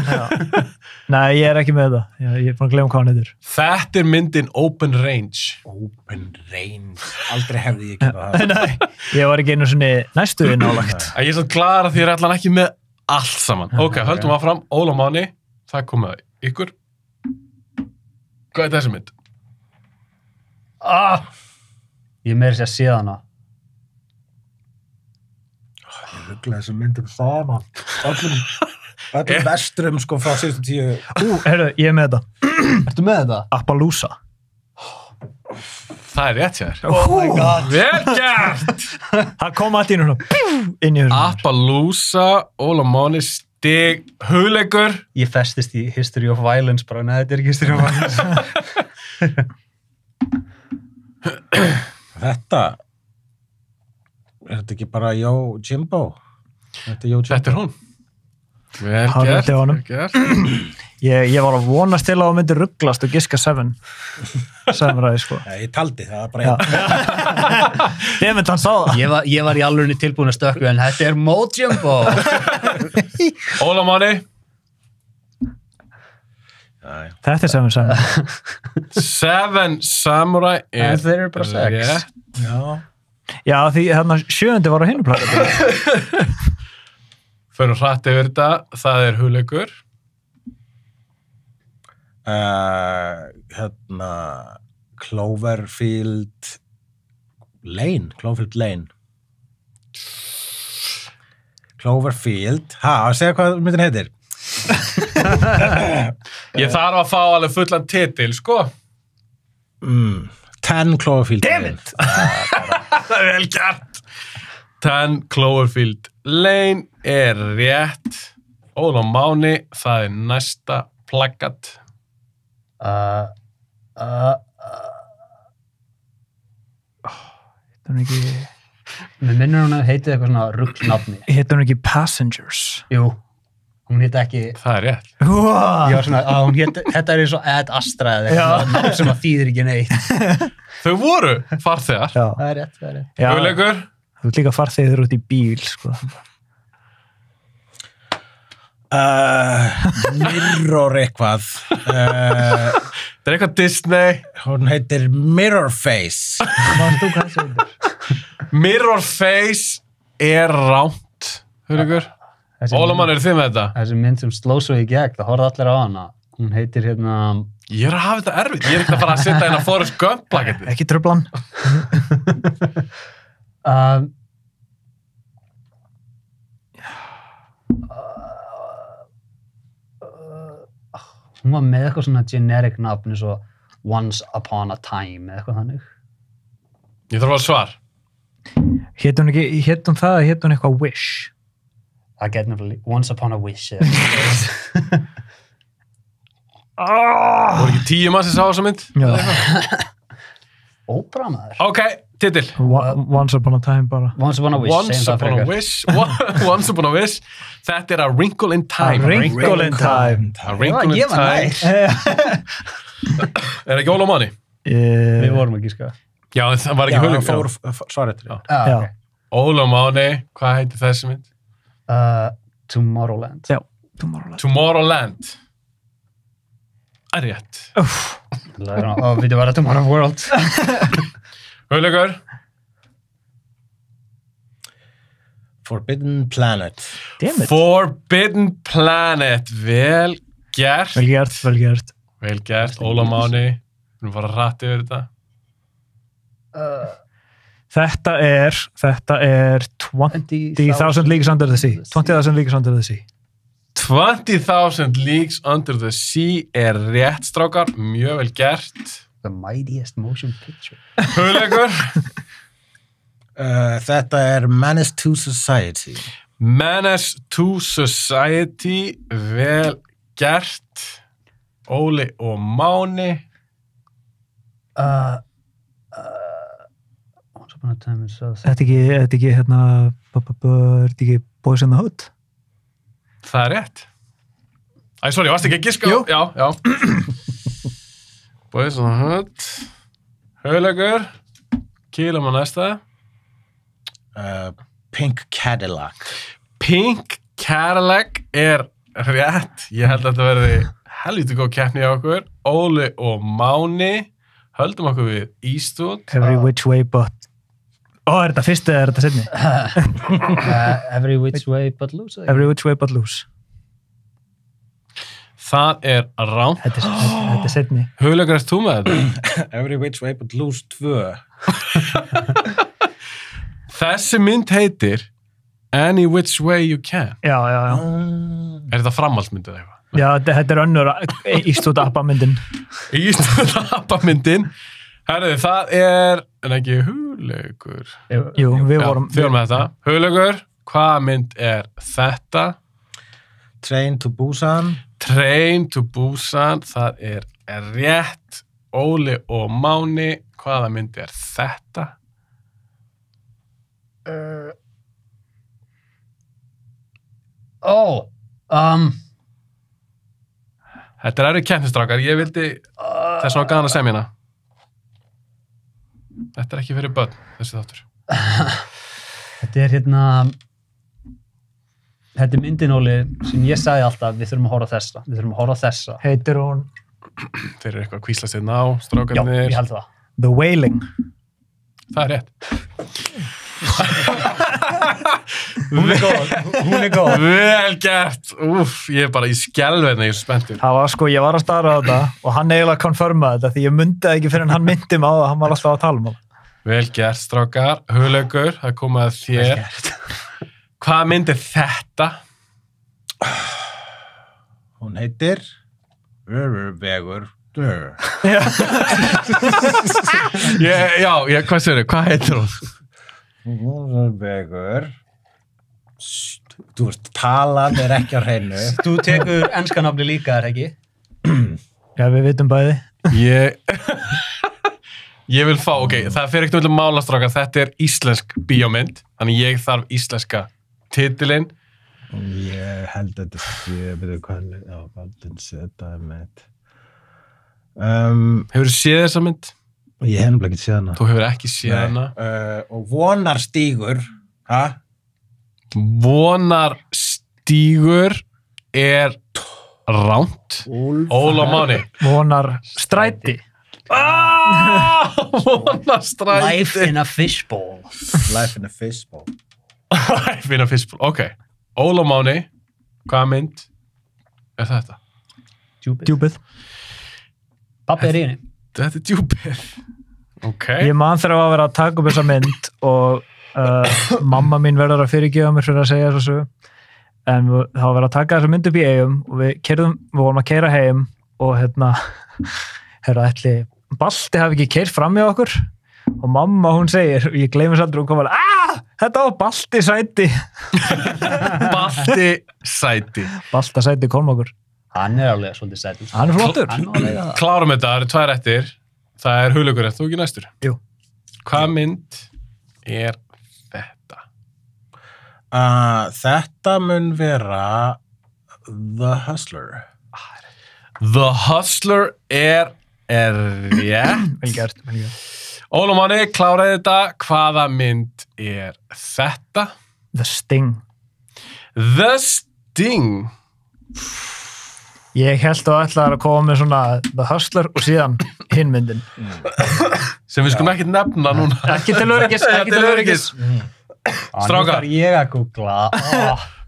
Nei, ég er ekki með það. Ég er bara að glemja hvað hann heitir. Þetta er myndin Open Range. Open Range. Aldrei hefði ég ekki það. Nei, ég var ekki einu svona næstuði nálagt. Ég er svo klar að því ég er allan ekki með allt saman. Ok, höldum áfram. Óla Máni, það komið ykkur. Hvað er þessi mynd? Ég meiri sér að sé hana. Ég ruggla þessum myndum saman. Öllum vesturum sko frá síðustu 10. Heyrðu, ég er með þetta. Ertu með þetta? Appaloosa. Það er rétt hér. Oh my god. Vel gert! Það kom allt í nú inn í þessum. Appaloosa, Óla Máni, stig, Hugleikur. Ég festist í History of Violence bara, nei, þetta er ekki History of Violence. Þetta er þetta ekki bara Jimbo? Þetta er hún. Vel Hárrétt gert, hjá honum. vel gert. Ég var að vonast til að það myndi rugglast og giska 7. Ræði, sko. Nei, ég taldi, það var bara Demint, hann sá það. Ég var í alvörunni tilbúin að stökku, en þetta er Mo Jimbo. Óla Máni. Þetta er 7 Samurai. 7 Samurai er En þeir eru bara 6. rétt. Já, því þarna 7. var á hinu plakatinu. Förum hratt yfir þetta. Það er Hugleikur. Cloverfield Lane. Cloverfield. Segja hvað myndin heitir. Ég þarf að fá alveg fullan titil, sko. 10 Cloverfield Lane. Það er vel gert. 10 Cloverfield Lane er rétt. Óla Máni, það er næsta plakat. Hún ekki... Mér minnur hún að heitið eitthvað svona rugglnafni. Heitir hún ekki Passengers? Jú, hún heiti ekki... Það er rétt. Ég var svona, hún heiti, þetta er eins og Ad Astra eða eitthvað sem að þýðir ekki neitt. Þau voru farþegar. Já. Það er rétt, það er rétt. Já. Hugleikur. Þú ert líka farþegar út í bíl, sko. Mirror eitthvað. Það er eitthvað Disney. Hún heitir Mirrorface. Mástu hvað það heitir? Mirrorface er rámt. Hugleikur. Óla Máni, eru þið með þetta? Þessi mynd sem sló svo í gegn, það horfði allir á hana. Hún heitir hérna... Ég er að hafa þetta erfitt. Ég er ekki að fara að setja hérna Forrest Gump plaketið. Ekki tröflan. Hún var með eitthvað svona generic nafn eins og Once Upon a Time eða eitthvað þannig. Ég þarf að svar. Hét hún eitthvað Wish? Það get nefnilega Once Upon a Wish. Voru ekki 10 mann sem sá þessa mynd? Já. Óbra maður. Ok, titil. Once Upon a Time bara. Once Upon a Wish. Once Upon a Wish. Once Upon a Wish. Þetta er A Wrinkle in Time. A Wrinkle in Time. A Wrinkle in Time. Er ekki Óla Máni? Við vorum ekki sko. Já, það var ekki hulug. Já, fór svaret. Já. Óla Máni, hvað heitir þessi mynd? Tomorrowland. Já, Tomorrowland. Tomorrowland. Rétt. Og við varum Tomorrow World. Hugleikur. Forbidden Planet. Damn it. Forbidden Planet. Vel gert. Vel gert. Vel gert. Óla Máni. Við erum bara rætt yfir þetta. Þetta er 20,000 Leagues Under the Sea. 20,000 Leagues Under the Sea. 20,000 Leagues Under the Sea er rétt, strákar. Mjög vel gert. The mightiest motion picture. Hugleikur. Þetta er Menace to Society. Menace to Society. Vel gert. Óli og Máni. Once Upon a Time in South. Þetta er ekki Boys in the Hood? Það er rétt. Æ, sorry, varst ekki að giska? Jú. Já. Boys on the Hood. Hugleikur. Kýlum á næsta. Pink Cadillac. Pink Cadillac er rétt. Ég held að þetta verði helviti góð keppni á okkur. Óli og Máni. Höldum okkur við Eastwood. Every Which Way But... er þetta fyrst eða er þetta seinni? Every Which Way But Loose. Every Which Way But Loose. Það er ránt. Þetta er seinni. Hugleikur, erst þú með þetta? Every Which Way But Loose 2. Þessi mynd heitir Any Which Way You Can. Já. Er þetta framhaldsmyndið eitthvað? Já, þetta er önnur Eastwood Abba-myndin. Eastwood Abba-myndin. Herðu, það er en ekki Hugleikur. Jú, við vorum... Þið vorum með þetta. Hugleikur, hvaða mynd er þetta? Train to Busan. Train to Busan, það er rétt. Óli og Máni, hvaða mynd er þetta? Þetta er keppnistrákar, ég vildi þess að gana semjana. Þetta er ekki fyrir börn, þessi þáttur. Þetta er þetta er myndin, Óli, sem ég sagði alltaf, við þurfum að horfa á þessa. Heitir hún... Þeir eru eitthvað að kvísla sér ná, Já, strákarnir. ég held það. The Wailing. Það er rétt. Hún er góð. Vel gert. Úff, ég er bara í skelveðna, ég er spenntur. Það var ég var að stara á þetta og hann eiginlega konfirmaði þetta því ég myndi ekki fyrir hann myndi mig á það, hann var alltaf að tala um það. Vel gert, strákar. Hugleikur, það er komið að þér. Hvað mynd er þetta? Hún heitir Vegur. Hvað sér þau? Hvað heitir hún? Vegur. Þú veist, talan er ekki á hreinu. Þú tekur enskanafni líka, er ekki? Já, við vitum bæði. Ég vil fá, það fer ekkert um málastrákar, þetta er íslensk bíómynd, þannig ég þarf íslenska titilinn. Ég held að þetta Hefurðu séð þessa mynd? Ég hef nefnilega ekki séð hana. Þú hefur ekki séð hana. Og Vonarstígur. Vonarstígur er ránt. Óla Máni. Vonarstræti. Vonarstræti. Life in a Fishbowl. Life in a Fishbowl. Life in a Fishbowl, ok. Óla Máni, hvaða mynd er þetta? Djúpið. Pappi er í henni. Þetta er Djúpið. Ok. Ég man þegar að vera að taka upp þessa mynd og mamma mín verður að fyrirgefa mér fyrir að segja þessu. En það var verið að taka þessa mynd upp í Eyjum og við vorum að keyra heim og ætli Balti hafi ekki keyrt fram hjá okkur og mamma hún segir, og ég gleymi aldrei, hún kom alveg, þetta var Balti sæti. Balti sæti. Balta sæti kom okkur. Hann alveg svolítið sætur. Hann flottur. Klárum þetta, það eru 2 eftir. Það er Hugleikur, þú ekki næstur? Jú. Hvað mynd er þetta? Þetta mun vera The Hustler. The Hustler er rétt. Vel gert, vel gert. Ólumanni, kláraði þetta. Hvaða mynd er þetta? The Sting. The Sting. Ég held að ætla að koma með svona The Hustler og síðan hinn myndin. Sem við skulum ekki nefna núna. Ekki til öryggis. Strákar. Ég að googla.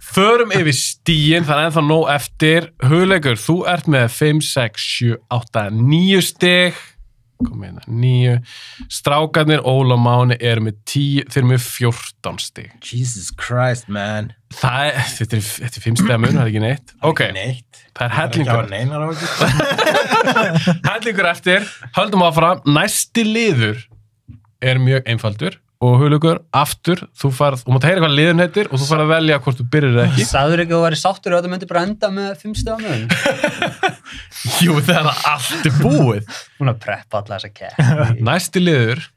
Förum yfir stíin, það er ennþá nóg eftir. Hugleikur, þú ert með 5, 6, 7, 8, 9 stig. Kom hérna, 9. Strákarnir, Óla og Máni eru með 10, þeir eru með 14 stig. Jesus Christ, man. Þetta er 5 stiga mun, það er ekki neitt. Ok, Neitt. það er hellingur. Neinar á ekki. Hellingur eftir, höldum áfram. Næsti liður er mjög einfaldur. Og Hugleikur, aftur, þú mátt heyra hvað liðun heitir og þú fær að velja hvort þú byrjar eða ekki. Sagður ekki að þú væri sáttur og þetta myndi bara enda með 5 stiga mun? Jú, það er allt búið. Hún að preppa alla þessa keppni. Næsti liður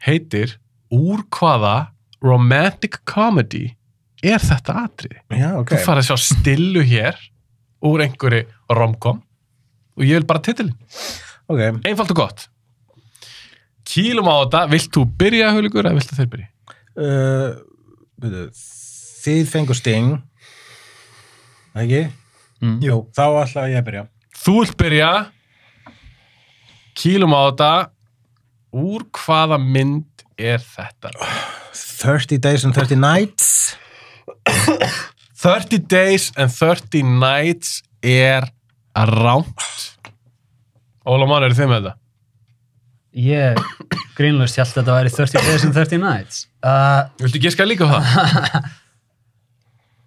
heitir Úr hvaða romantic comedy er þetta atriði? Já, ok. Þú fær að sjá stillu hér úr einhverju romcom og ég vil bara titilin. Ok. Einfalt og gott. Kýlum á þetta, vilt þú byrja, Hugleikur, eða vilt þeir byrja? Þið fengu Sting. Ekki? Jú, þá ætla ég að byrja. Þú vilt byrja. Kýlum á þetta. Úr hvaða mynd er þetta? 30 Days and 30 Nights. 30 Days and 30 Nights er rangt. Óla og Máni, eru þið með þetta? Ég grínlaust held að þetta væri 30 Days and 30 Nights. Viltu giska líka á það?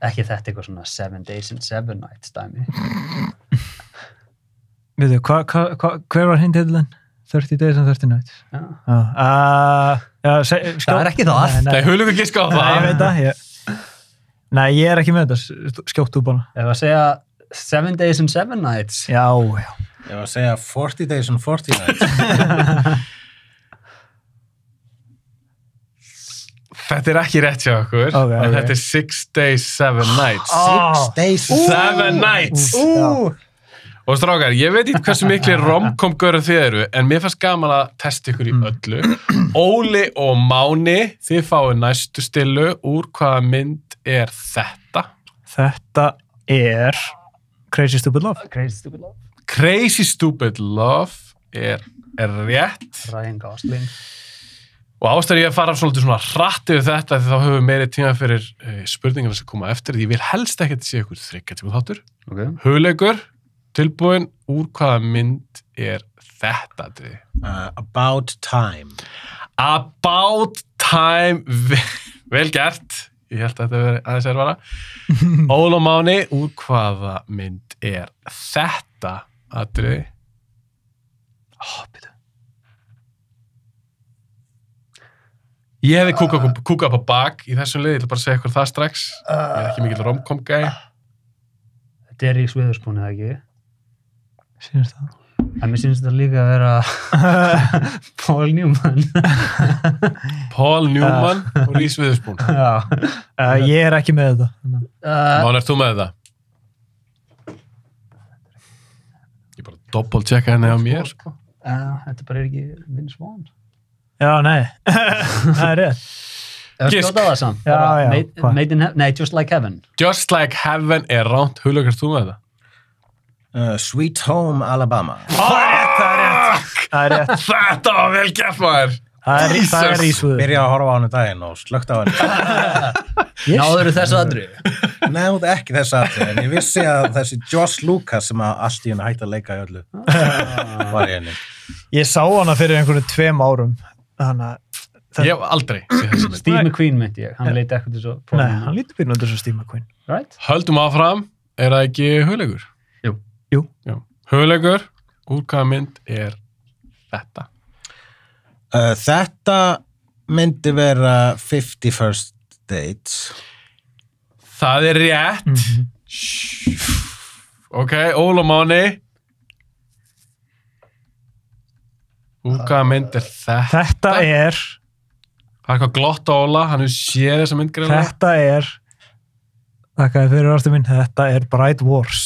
Ekki þetta eitthvað svona 7 Days and 7 Nights dæmi. Veitu, hver var hinn titilin? 30 Days and 30 Nights. Það er ekki það. Nei, Hugleikur giska á það. Nei, ég veit það. Nei, ég er ekki með þetta. Skjóttu bara. Ef að segja 7 Days and 7 Nights. Já, já. Ég var að segja 40 Days and 40 Nights. Þetta er ekki rétt hjá okkur. Okay. Þetta er 6 Days, 7 Nights. 6 Days, 7 Nights. Og strákar, ég veit ekki hversu mikli romcom-görur þið eru, en mér fannst gaman að testa ykkur í öllu. Óli og Máni, þið fáið næstu stillu. Úr hvaða mynd er þetta? Þetta er Crazy Stupid Love. Crazy Stupid Love. Crazy Stupid Love er rétt. Ryan Gosling. Og ástæður ég að fara svolítið svona hratt yfir þetta því þá höfum við meiri tíma fyrir spurningarna sem koma eftir. Ég vil helst ekki að sé ykkur 3 tíma þáttur. Okay. Hugleikur, tilbúin, úr hvaða mynd er þetta? About Time. About Time. Vel gert. Ég held að þetta veri aðeins erfara. Óla og Máni, úr hvaða mynd er þetta? Atriði. Býtu. Ég hefði kúkað upp á bak í þessum lið, ég ætla bara að segja ykkur það strax. Ég er ekki mikill romcom-gæi. Þetta er Reese Witherspoon, eða ekki? Sýnist það? En mér sýnist þetta líka að vera Paul Newman. Paul Newman og Reese Witherspoon. Já. Ég er ekki með þetta. Máni, ert þú með þetta? Ég bara doppelchecka henni á mér. Þetta bara er ekki Vince Vaughn. Já, nei. Það er rétt. Ef við skjóta það samt. Já, já. Made in Heaven. Nei, Just Like Heaven. Just Like Heaven er ránt. Hugleikur, ert þú með þetta? Sweet Home Alabama. Það er rétt. Þetta var vel gert, maður. Það er Reese Witherspoon. Byrja að horfa á hann daginn og slökta á hann. Náður þessu aðri? Náðu ekki þessu aðri, en ég vissi að þessi Josh Lucas sem að allt í henni hætti að leika í öllu var í henni. Ég sá hana fyrir einhverju 2 árum. Þannig að Ég hef aldrei séð þessi mynd. Steve McQueen myndi ég. Hann leiti ekkert þessu. Nei, hann lítur býrnum þessu Steve McQueen. Right? Höldum áfram, er það ekki Hugleikur? Jú. Jú. Já. Hugleikur, úr hvaða mynd er þetta? Þetta myndi vera 50 First Dates. Það er rétt. Ok, Óla Máni. Úr hvaða mynd er þetta? Þetta er Það er eitthvað glott á Óla, hann hefur séð þessa mynd greinilega. Þetta er þakkaði fyrir ástu mín, þetta er Bride Wars.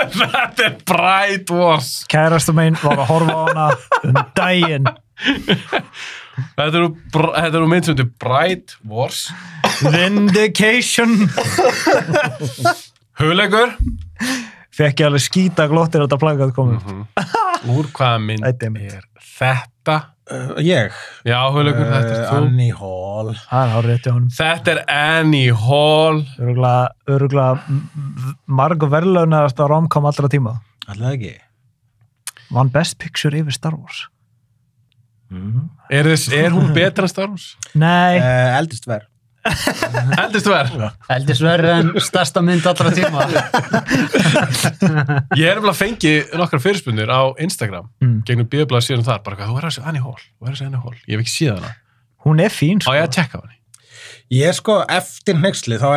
Þetta er Bride Wars. Kærasta mín var að horfa á hana daginn. Þetta er mynd sem heitir Bride Wars. Vindication. Hugleikur. Fekk ég alveg skýta glottir á þetta plaggat komið. Úr hvaða mynd er þetta? Ég? Já, Hugleikur, þetta er þú. Annie Hall. Það er rétt hjá honum. Þetta er Annie Hall. Öruglega marg og verðlaunaðast á romcom allra tíma. Alltaf ekki. Vann Best Picture yfir Star Wars. Er hún betra en Star Wars? Nei. Eldist verð. Eldist verð en stærsta mynd allra tíma. Ég er nefnilega fengið nokkra fyrirspunir á Instagram gegnum bíðablaða síðan þar, bara hvað, þú er þessi Annie Hall, ég hef ekki séð hana. Hún er fín, Á ég að tjekka á henni. Ég sko, eftir hneyksli, þá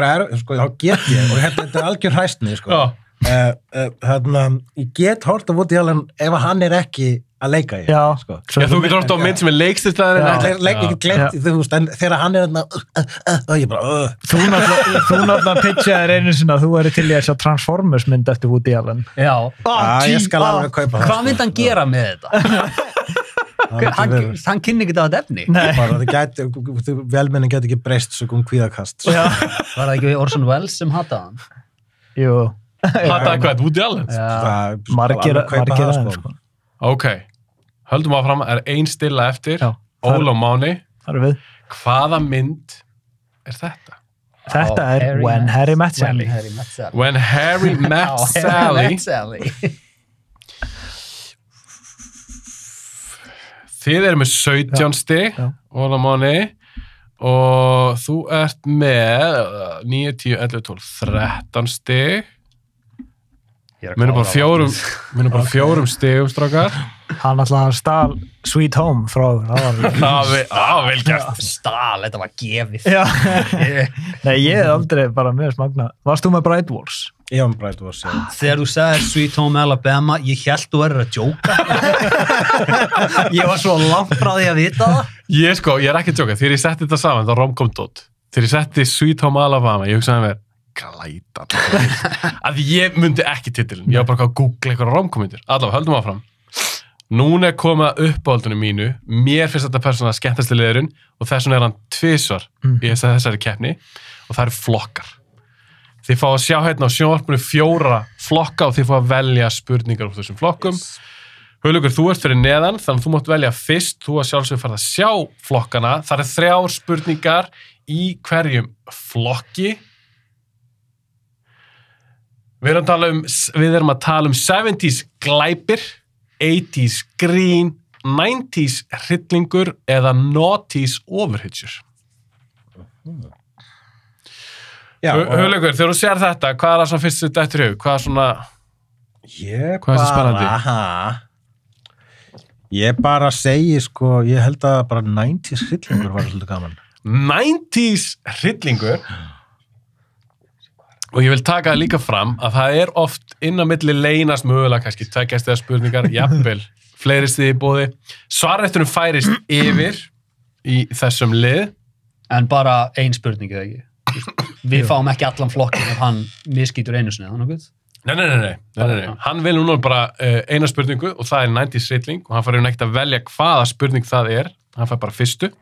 get ég, og þetta er algjör hræstni, sko. Ég get hort að Woody Allen ef hann er ekki að leika í. Já. Sko. Já, þú getur hort á mynd sem er leikstýrstaðar Ég glemt, þú veist, en þegar hann er ég bara, Þú náttúrulega pitchaðir einu sinna að þú væri til í að sjá Transformers mynd eftir Woody Allen. Já. ég skal alveg kaupa það. Hvað myndi hann gera með þetta? Hann kynni ekki það efni. Velmennin geti ekki breyst svo kvíðakast. Var það ekki Orson Welles sem hataði hann? Jú. Hataði hvað, Woody Allen? Margir aðeins, sko. Ok, höldum áfram, er ein stilla eftir. Óla Máni. Það er við. Hvaða mynd er þetta? Þetta er When Harry Met Sally. When Harry Met Sally. Þið eru með 17 stig, Óla Máni, og þú ert með 9, 10, 11, 12, 13 stig. Minnum bara fjórum stigum, strákar. Hann alltaf stál Sweet Home frá vel gert. Stál, þetta var gefið. Nei, ég hef aldrei bara með smagna. Varst þú með Bride Wars? Ég var með Bride Wars, já. Þegar þú sagði Sweet Home Alabama, ég held þú verður að djóka. Ég var svo langt frá því að vita það. Ég er ekki að djóka. Þegar ég setti þetta saman, það romcom-dot. Þegar ég setti Sweet Home Alabama, ég hugsaði mér, glæta. Að ég myndi ekki titilin. Ég var bara að googla eitthvað romcom-myndir. Allavega, höldum áfram. Núna er komið uppáhaldunum mínu. Mér finnst þetta persóna skemmtasti liðurinn og þess vegna er hann tvisvar í þessari keppni og það eru flokkar. Þið fá að sjá hérna á sjónvarpinu 4 flokka og þið fá að velja spurningar úr þessum flokkum. Hugleikur, þú ert fyrir neðan, þannig að þú mátt velja fyrst, þú að sjálfsög farið að sjá flokkana. Það eru 3 spurningar í hverjum flokki. Við erum að tala um 70s glæpir, 80s grín, 90s hryllingur eða noughties overhitchur. Hugleikur, þegar þú sér þetta, hvað er það svona fyrst þetta eftir hug? Hvað er svona... Hvað er það spennandi? Ég bara segi, sko, ég held að bara 90s hryllingur var svolítið gaman. 90s hryllingur? Og ég vil taka það líka fram að það er oft inn á milli leynast mögulega kannski 2 gestiða spurningar, jafnvel fleiri stiði í boði. Svarrétturinn færist yfir í þessum lið. En bara ein spurning eða ekki? Við fáum ekki allan flokkin ef hann miskýtur einu sinni, þannig að Nei. Hann vil núna bara eina spurningu og það er 90s hrylling og hann fær ekkert að velja hvaða spurning það er. Hann fær bara fyrstu.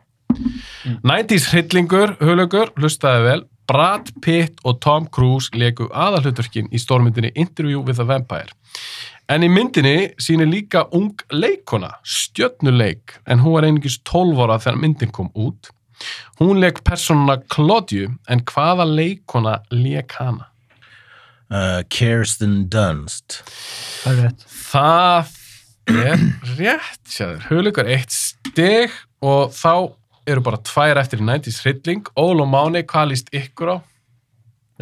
90s hryllingur, Hugleikur, hlustaði vel. Brad Pitt og Tom Cruise leiku aðalhlutverkin í stórmyndinni Interview with a Vampire. En í myndinni sýnir líka ung leikona, stjörnuleik, en hún var einungis 12 ára þegar myndin kom út. Hún leik persónuna Claudiu, en hvaða leikona leik hana? Kirsten Dunst. Það er rétt. Það er rétt, sjáður. Hugleikur 1 stig og þá eru bara 2 eftir í 90s hrylling. Óla og Máni, hvað líst ykkur á?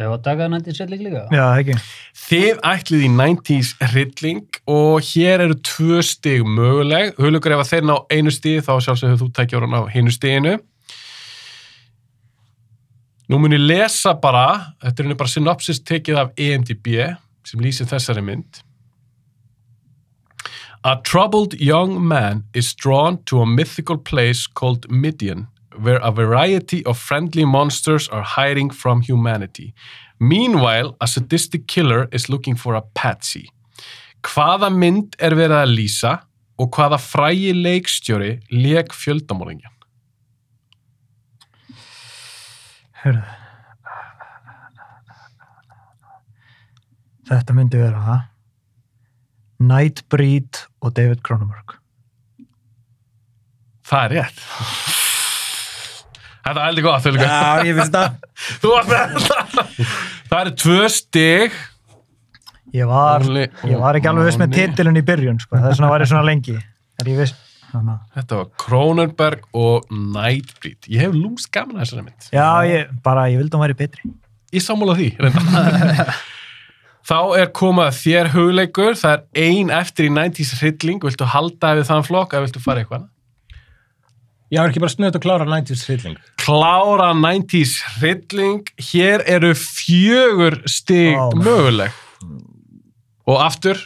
Það var að taka 90s hrylling líka? Já, ekki. Þið ætlið í 90s hrylling og hér eru 2 stig möguleg. Hugleikur, ef að þeir ná einu stigi þá sjálfsögðu þú tækja orðan á hinu stiginu. Nú mun ég lesa bara, þetta er bara synopsis tekið af IMDb sem lýsir þessari mynd. A troubled young man is drawn to a mythical place called Midian, where a variety of friendly monsters are hiding from humanity. Meanwhile, a sadistic killer is looking for a patsy. Hvaða mynd er verið að lýsa og hvaða frægi leikstjóri lék fjöldamorðingjan? Hörðu. Þetta myndi vera það. Nightbreed og David Cronenberg. Það er rétt. Þetta er heldur gott, Hugleikur. Já, ég finnst það. Þú varst með þetta. Það eru 2 stig. Ég var ekki alveg viss með titilin í byrjun, sko. Það er svona, var ég svona lengi. Er ég viss? Þetta var Cronenberg og Nightbreed. Ég hef lúmst gaman að þessari mynd. Já, ég vildi hún væri betri. Ég sammála því, reynda. Þá er komið að þér, Hugleikur. Það er 1 eftir í 90s hrylling. Viltu halda við þann flokk eða viltu fara eitthvað? Já, er ekki bara snuðt að klára 90s hrylling? Klára 90s hrylling. Hér eru 4 stig möguleg. Og aftur,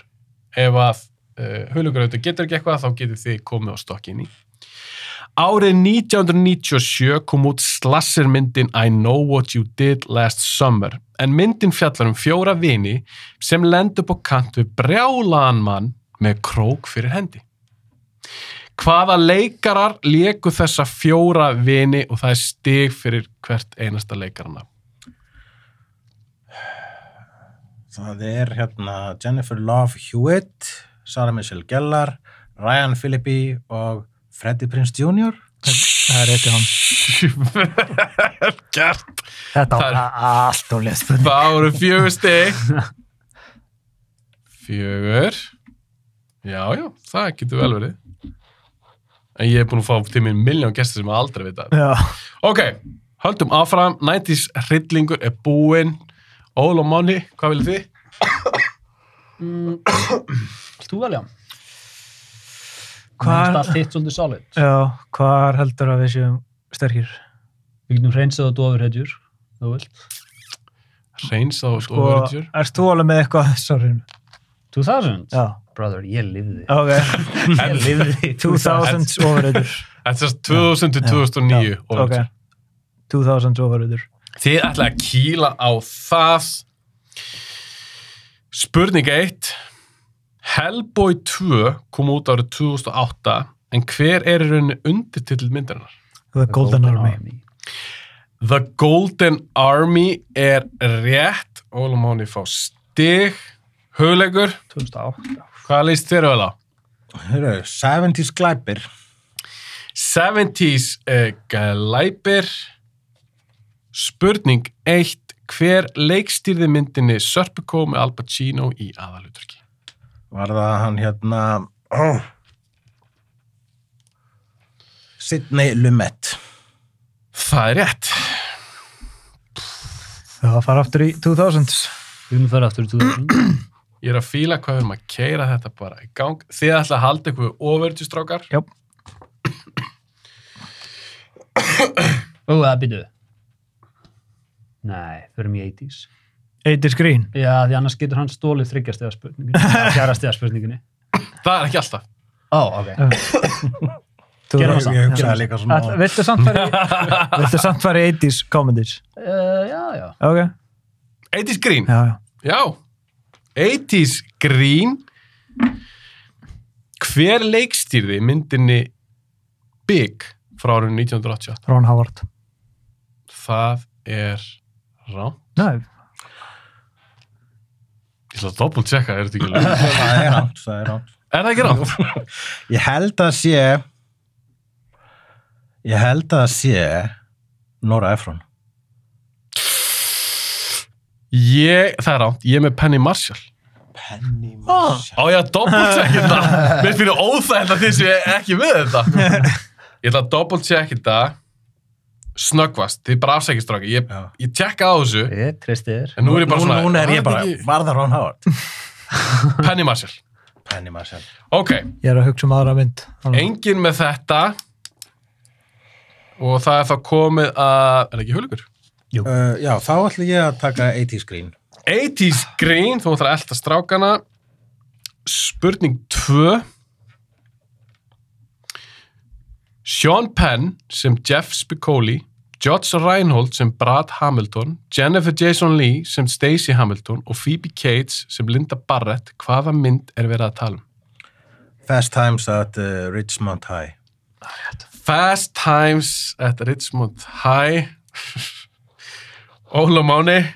ef að Hugleikur auðvitað getur ekki eitthvað, þá getur þið komið á stokkin í. Árið 1997 kom út slashermyndin I Know What You Did Last Summer, en myndin fjallar 4 vini sem lenda upp á kant við brjálaðan mann með krók fyrir hendi. Hvaða leikarar léku þessa 4 vini og það er stig fyrir hvert einasta leikarana? Það er Jennifer Love Hewitt, Sarah Michelle Gellar, Ryan Phillippe og Freddie Prinze Jr. Það er rétt í hann. Gert. Þetta var allt og lesbunni. Það voru 4 stig. 4. Já, það getur vel verið. En ég er búin að fá til mér 1.000.000 gestir sem aldrei vita. Já. Ok, höldum áfram. 90s hryllingur er búinn. Ól og Manni, hvað viljið þið? Þú velja? Hvar... Allt hitt svolítið solid. Já, hvar heldur að við séum sterkir? Við getum hreinsað á dofurhetjur, þú vilt. Hreinsað á dofurhetjur? Erst þú alveg með eitthvað sorry? 2000? Já. Brother, ég lifði. Ok. Ég lifði 2000s ofurhetjur. Þetta er 2000 til 2009 ofurhetjur. Ok. 2000s ofurhetjur. Þið ætla að kýla á það. Spurning 1. Hellboy 2 kom út árið 2008, en hver er í rauninni undirtitill myndarinnar? The Golden Army. The Golden Army er rétt. Óla Máni fá stig. Hugleikur. 2008. Hvað líst þér vel á? 70s glæpir. 70s glæpir. Spurning 1. Hver leikstýrði myndinni Serpico með Al Pacino í aðalhlutverki? Var það hann Sidney Lumet. Það er rétt. Það fara aftur í 2000s. Við erum að fara aftur í 2000. Ég er að fíla hvað við erum að keyra þetta bara í gang. Þið ætla að halda eitthvað ofurhetjustrákar? Jáp. Það býtu. Nei, förum í 80s. 80s green? Já, því annars getur hann stólið 3 stiga spurningunni. 4 stiga spurningunni. Það er ekki alltaf. Ok. Gerum það samt. Ég hugsaði líka svona... Viltu samt fara í 80s comedies? Já. Ok. 80s green? Já. 80s green. Hver leikstýrði myndinni Big frá árinu 1988? Ron Howard. Það er ránt. Nei. Ég ætla að doppeltjekka, er þetta ekki lög? Það er ránt. Er það ekki ránt? Ég held að sé Nora Ephron. Það er ránt. Ég er með Penny Marshall. Penny Marshall. Á ég að doppeltjekka þetta? Mér finnir óþægilega því sem ég er ekki með þetta. Ég ætla að doppeltjekka þetta. snöggvast, þið bara afsækist stráki, ég tjekka á þessu Ég treysti þér. en nú er ég bara svona Núna er ég bara, var það Ron Howard? Penny Marshall. Penny Marshall. Ok, Ég er að hugsa aðra mynd. engin með þetta og það er þá komið að, er ekki Hugleikur? Já, þá ætlum ég að taka 80's Green. 80's Green, þú ætlar að elta strákana. Spurning 2. Sean Penn sem Jeff Spicoli, George Reinhold sem Brad Hamilton, Jennifer Jason Leigh sem Stacey Hamilton og Phoebe Cates sem Linda Barrett. Hvaða mynd er verið að tala um? Fast Times at Richmond High. Fast Times at Richmond High. Óla Máni.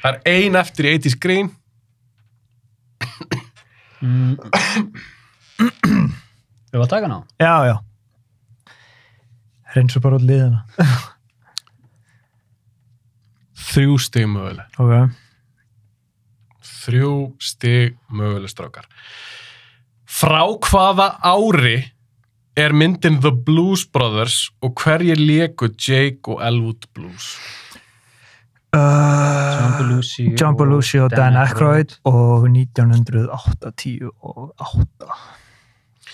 Það er ein eftir í 80's Green. Við varum að taka ná? Já. Hreinsur bara út liðina. 3 stig möguleg. Ok. 3 stig möguleg, strákar. Frá hvaða ári er myndin The Blues Brothers og hverjir léku Jake og Elwood Blues? John Belushi og Dan Aykroyd og 1988.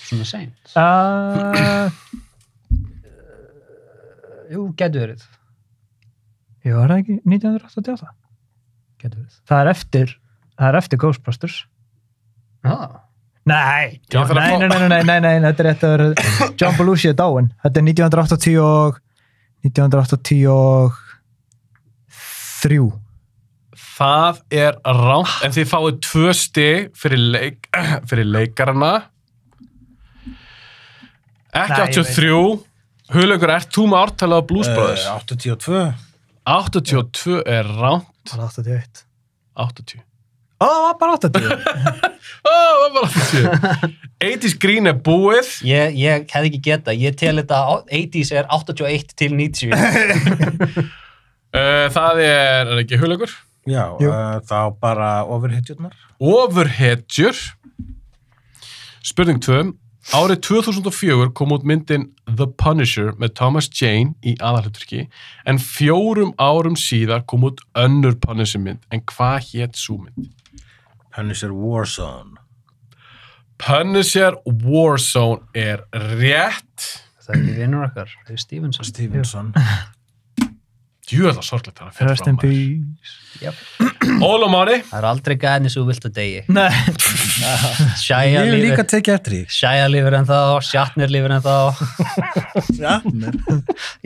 Svona seint. Jú, getur verið. Jú, er það ekki 1988? Getur verið. Það er eftir Ghostbusters. Já. Nei, þetta er rétt að vera John Belushi er dáinn. Þetta er 1983. Það er rangt, en þið fáið 2 stig fyrir leikarana. Ekki 83. Hugleikur, ert þú með ártalið á Blues Brothers? 82. 82 er rangt. Það er 81. 80. Það var bara 80. Það var bara 80. 80's Green er búið. Ég hefði ekki getað. Ég tel þetta 80's er 81 til 90. Það er ekki Hugleikur? Já, þá bara Overhedjurnar. Overhedjur. Spurning 2. Árið 2004 kom út myndin The Punisher með Thomas Jane í aðalhlutverki, en 4 árum síðar kom út önnur Punisher mynd, en hvað hét sú mynd? Punisher Warzone. Punisher Warzone er rétt. Það er ekki vinnur okkar. Það er Stevenson. Jú, það er sorglegt að það Rest in peace. Yep. Óla Máni. Það er aldrei gæðni svo vilt að degi. Nei. Ég vil líka tekið eftir því. Shia lifir en þá, Shatner lifir en þá. Shatner?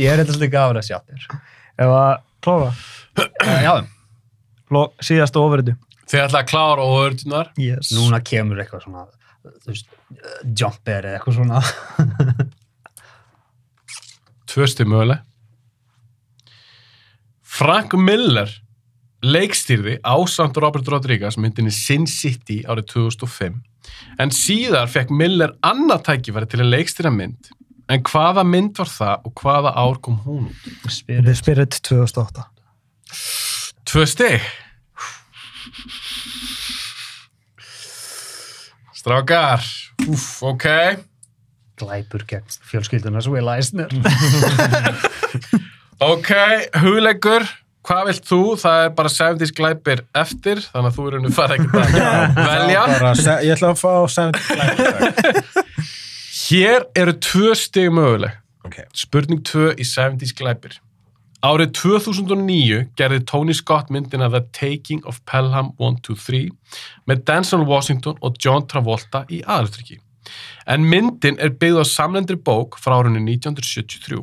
Ég er eitthvað svolítið gafur að Shatner. Ef að klára. Já. Síðast ofurðu. Þið ætla að klára ofurðunar. Yes. Núna kemur eitthvað svona, þú veist, jumper eða eitthvað svona. 2 stig möguleg. Frank Miller leikstýrði ásamt Robert Rodriguez myndinni Sin City árið 2005, en síðar fekk Miller annað tækifæri til að leikstýra mynd, en hvaða mynd var það og hvaða ár kom hún út? The Spirit 2008. 2 stig. Strákar. Ok. Glæpur gegn fjölskylduna svo ég læsnir. Ok, Hugleikur, hvað vilt þú? Það er bara 70's glæpir eftir, þannig að þú eru farið ekki að velja. Ég ætla að fá 70's glæpir. Hér eru 2 stig möguleg. Okay. Spurning 2 í 70's glæpir. Árið 2009 gerði Tony Scott myndina The Taking of Pelham 1, 2, 3 með Denzel Washington og John Travolta í aðalhlutverki. En myndin er byggð á samlendri bók frá árinu 1973.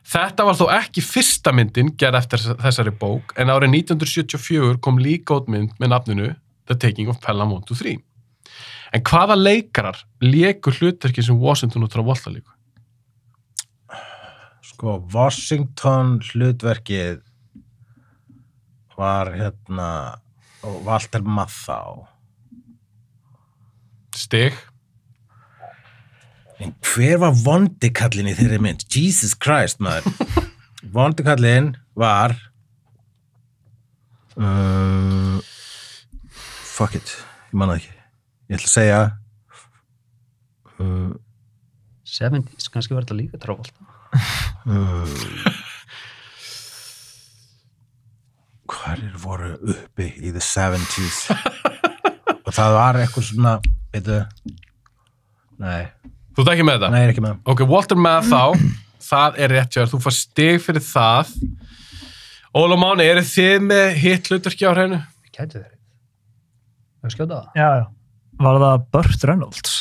Þetta var þó ekki fyrsta myndin gerð eftir þessari bók, en árið 1974 kom líka út mynd með nafninu The Taking of Pelham 1, 2, 3. En hvaða leikarar léku hlutverki sem Washington og Travolta líku? Sko, Washington hlutverkið var Walter Matthau. Stig. En hver var vondikallin í þeirri mynd? Jesus Christ, maður. Vondikallin var fuck it, ég manna ekki. Ég ætla að segja 70's, kannski var þetta líka Travolta. Hverjir voru uppi í the 70s? Og það var eitthvað svona, veitu, nei, Þú ert ekki með þetta? nei, ég er ekki með. Ok, Walter Matthau, það er rétt hjá þér. Þú fær stig fyrir það. Óla Máni, eru þið með hitt hlutverki á hreinu? Gætu þeir. Það er skjóta það. Já. Var það Burt Reynolds?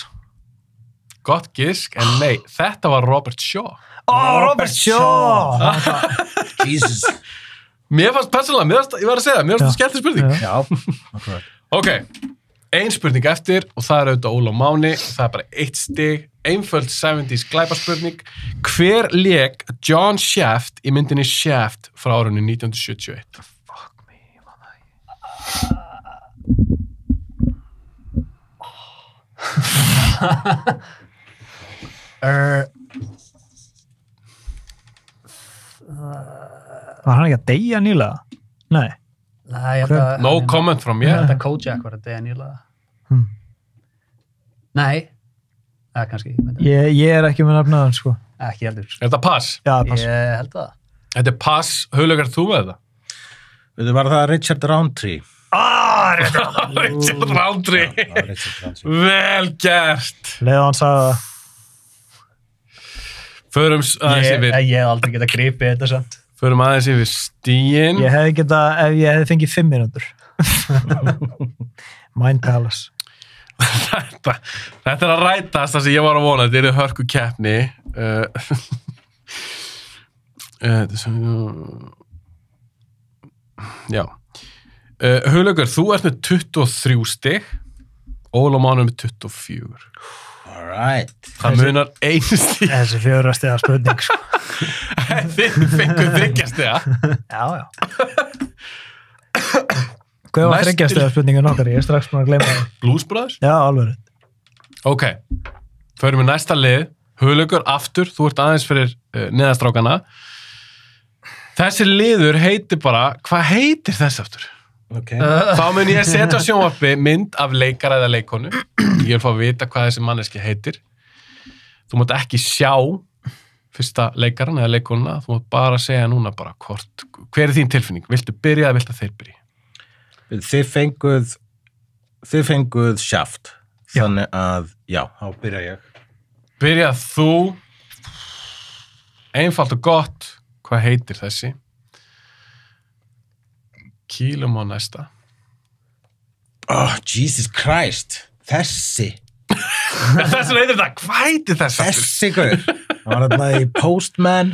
Gott gisk, en nei, þetta var Robert Shaw. Robert Shaw! Jesus. Mér fannst persónulega, ég var að segja það, mér fannst það skemmtileg spurning. Já, akkurat. Ok, ein spurning eftir og það er auðvitað Óla Máni, það er bara 1 stig, einföld 70s glæpaspurning. Hver lék John Shaft í myndinni Shaft frá árinu 1971? Fuck me, mann Var hann ekki að deyja nýlega? Nei. Nei, ég held að... No comment from Ég mér. held að Kojak var að deyja nýlega. Nei. Það kannski. Ég er ekki með nafnaðan, sko. Ekki heldur. Er þetta pass? Já, pass. Ég held það. Þetta er pass, Hugleikur, þú með þetta? Veitu, var það Richard Roundtree? Richard Roundtree. Já, Richard Roundtree. Vel gert. Leða hann sagði það. Förum aðeins yfir. Ég hef aldrei getað gripið þetta samt. Förum aðeins yfir stíin. Ég hefði getað, ef ég hefði fengið 5 mínútur. Mind Palace. Þetta er að rætast það sem ég var að vona. Þetta er hörku keppni. Já. Hugleikur, þú ert með 23 stig. Óla Máni með 24. All right. Það munar 1 stig. Þessi 4 stiga spurning, sko. Þið fenguð 3 stiga. Já. Hvað var 3 stiga spurningin okkar? Ég er strax búin að gleyma það. Blues Brothers? Já, alveg. Ok, förum við næsta lið. Hugleikur, aftur, þú ert aðeins fyrir neðastrákana. Þessi liður heitir bara, hvað heitir þess aftur? Okay. Þá mun ég setja á sjónvarpi mynd af leikara eða leikonu. Ég vil fá að vita hvað þessi manneski heitir. Þú mátt ekki sjá fyrsta leikaran eða leikonuna. Þú mátt bara segja núna bara hvort. Hver er þín tilfinning? Viltu byrja eða viltu þeir byrja? Þið fenguð Shaft. Þannig að, já, þá byrja ég. Byrjað þú. Einfalt og gott. Hvað heitir þessi? Kýlum á næsta. Oh, Jesus Christ. Þessi. Þessi heitir það. Hvað heitir þessi? Þessi, gaur. Það var þarna í Postman.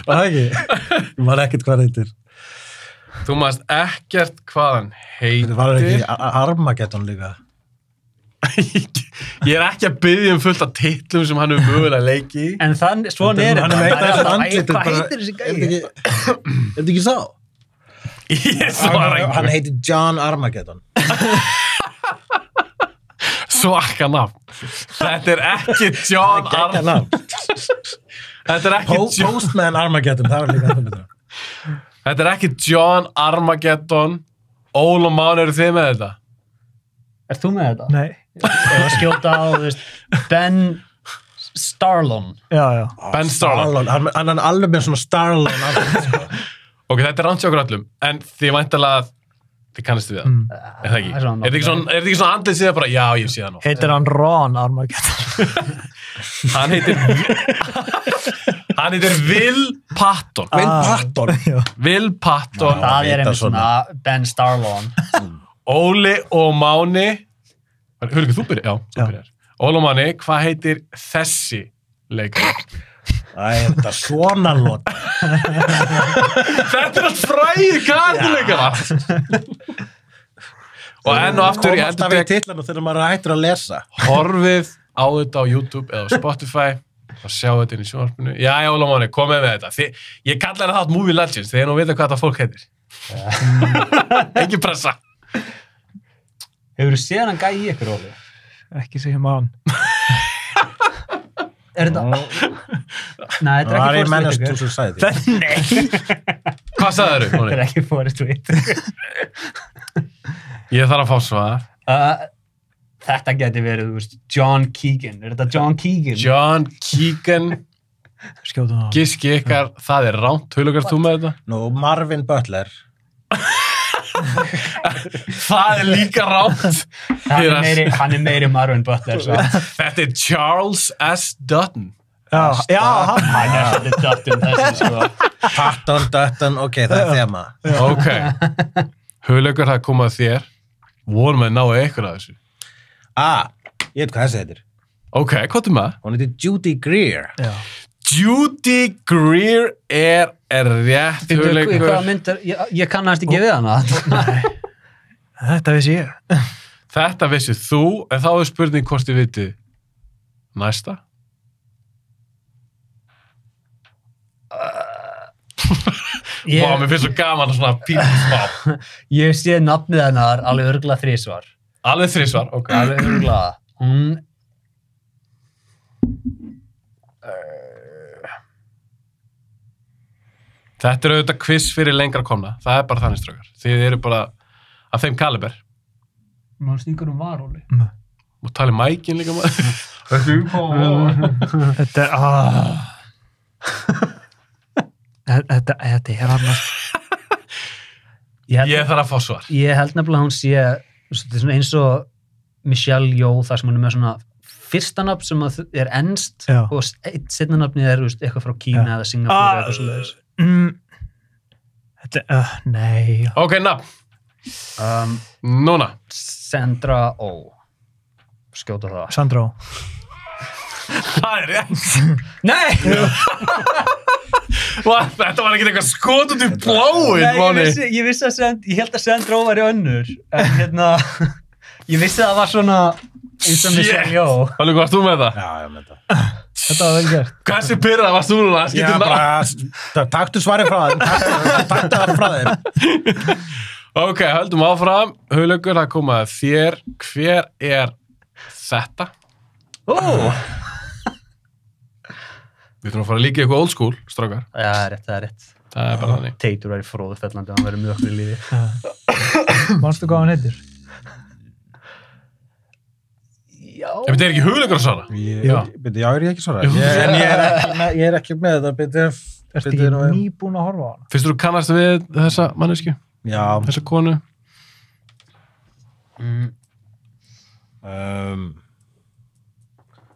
Var það ekki? Ég var ekkert hvað heitir. Þú maður ekkert hvað hann heitir. Það var ekki Armageddon líka. Ég er ekki að biðja fullt af titlum sem hann hefur mögulega leiki í. En þannig, svona er Hann er með þetta. eitthvað andlitið Hvað bara- heitir þessi gæi? Er þetta ekki svo? Ég svara Hann einhver. heitir John Armageddon. Svaka nafn. Þetta er ekki John Armageddon. Þetta er ekki Postman Armageddon, það var líka þetta betra. Þetta er ekki John Armageddon. Óla Máni, eru þið með þetta? Ert þú með þetta? Nei. Eða skjóta á, þú veist, Ben Starlon. Já. Ben Starlon. Hann er alveg með svona Starlon. Ok, þetta er rangt hjá okkur öllum. En þið væntanlega að þið kannistu við það. Er það ekki? Er þetta ekki svona andlið síðan bara, já, ég sé það nú. Heitir hann Ron Armageddon? Hann heitir Will Patton. Will Patton. Will Patton. Það er veit einmitt það svona Ben Starlon. Óli og Máni. Hörðu ekki, þú byrjar? Já, þú byrjar. Óli og Máni, hvað heitir þessi leikari? Þetta er svona lót. Þetta er allt fræði kardileikara. Og enn og aftur, ég Komast af í endur titlanu þegar maður hættur að lesa. horfið á þetta á YouTube eða á Spotify og sjá þetta inn í sjónvarpinu. Já, Óli og Máni, komið með þetta. Ég kalla þetta þátt Movie Legends, þegar nú vita hvað þetta fólk heitir. Ekki pressa. Hefur þú séð hann gæi í ykkur, Óli? Ekki segja mann. Er þetta... Nei, þetta Það er er í ekki Menace Forrest to Whitaker. Society. Nei. Hvað sagðirðu, Þetta Máni? er ekki Forrest Whitaker. Ég þarf að fá svar. Þetta geti verið, þú veist, John Keegan. Er þetta John Keegan? John Keegan. Skjótum það. Giski ykkar, það er ránt. Hulugast þú með þetta? Nú, Marvin Butler. Það er líka ránt. Hann er meiri Marvin Butler. Þetta er Charles S. Dutton. Já, Hann er svolítið Dutton þessi, sko. Dutton, ok, það er þema. Ok. Hulugur, það kom að þér. Vorum við að ná eitthvað af þessu? Ég veit hvað þessi heitir. Ok, hvað er maður? Hún heitir Judy Greer. Já. Judy Greer er rétt, Hulugur. Hvaða myndir, ég kannast ekki við hana. Þetta vissi ég. Þetta vissið þú, en þá er spurning hvort þið vitið næsta. Vá, mér finnst svo gaman að svona pínu smá. Ég sé nafnið hennar alveg örgulega 3 svar. Alveg 3 svar, ok. Alveg örgulega. Hún... Þetta er auðvitað quiz fyrir lengra komna. Það er bara þannig strákar. Þið eru bara af þeim kaliber. Má stingur varóli. Og tala í mækin líka maður. Þetta er... Þetta er annars. Ég þarf að fá svar. Ég held nefnilega að hún sé þetta er svona eins og Michelle Yeoh þar sem hún er með svona fyrstanafn sem er enskt og setnanafnið er eitthvað frá Kína eða Singapúr eða eitthvað Þetta nei. Ok, nafn. Núna. Sandra Oh. Skjóta það. Sandra Oh. Það er rétt. Nei! Þetta var ekki eitthvað skot út í bláin, Máni. Ég vissi að ég held að Sandra Oh væri önnur en ég vissi að það var svona eins og Michelle Yeoh. Hallur, varst þú með það? Já, ég með það. Þetta var vel gert. Hversu pyrrað varst þú núna? Já, bara, taktu svarið frá þeim. Taktu það frá þeim. Ok, höldum áfram. Hulugur, það kom að þér. Hver er þetta? Við þurfum að fara líka í eitthvað old school, strákar. Já, það er rétt. Það er bara þannig. Teitur væri fróðufellandi, hann verður mjög okkur í lífi. Manstu hvað hann heitir? Já. Ef þetta er ekki Hulugur að svara? Já, er ég ekki svara? Ég er ekki með þetta, byrju. Ertu ekki nýbúin að horfa á hana? Fyrst þú kannast við þessa mannesku? Já. Þessa konu?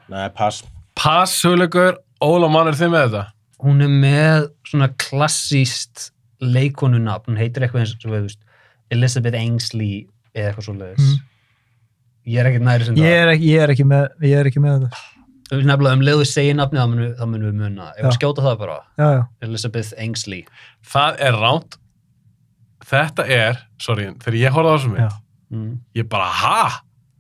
Nei, pass. Pass, Hulugur. Óla mann, er þið með þetta? Hún er með svona klassíst leikonunafn, hún heitir eitthvað eins og við Elizabeth Ainsley eða eitthvað svo leiðis. Ég er ekkert næri sem það. Ég er ekki með þetta. Nefnilega leiðu segja nafnið, þá munum við muna. Ég var að skjóta það bara. Já. Elizabeth Ainsley. Það er ránt. Þetta er, þegar ég horfði á þessu mynd, ég bara,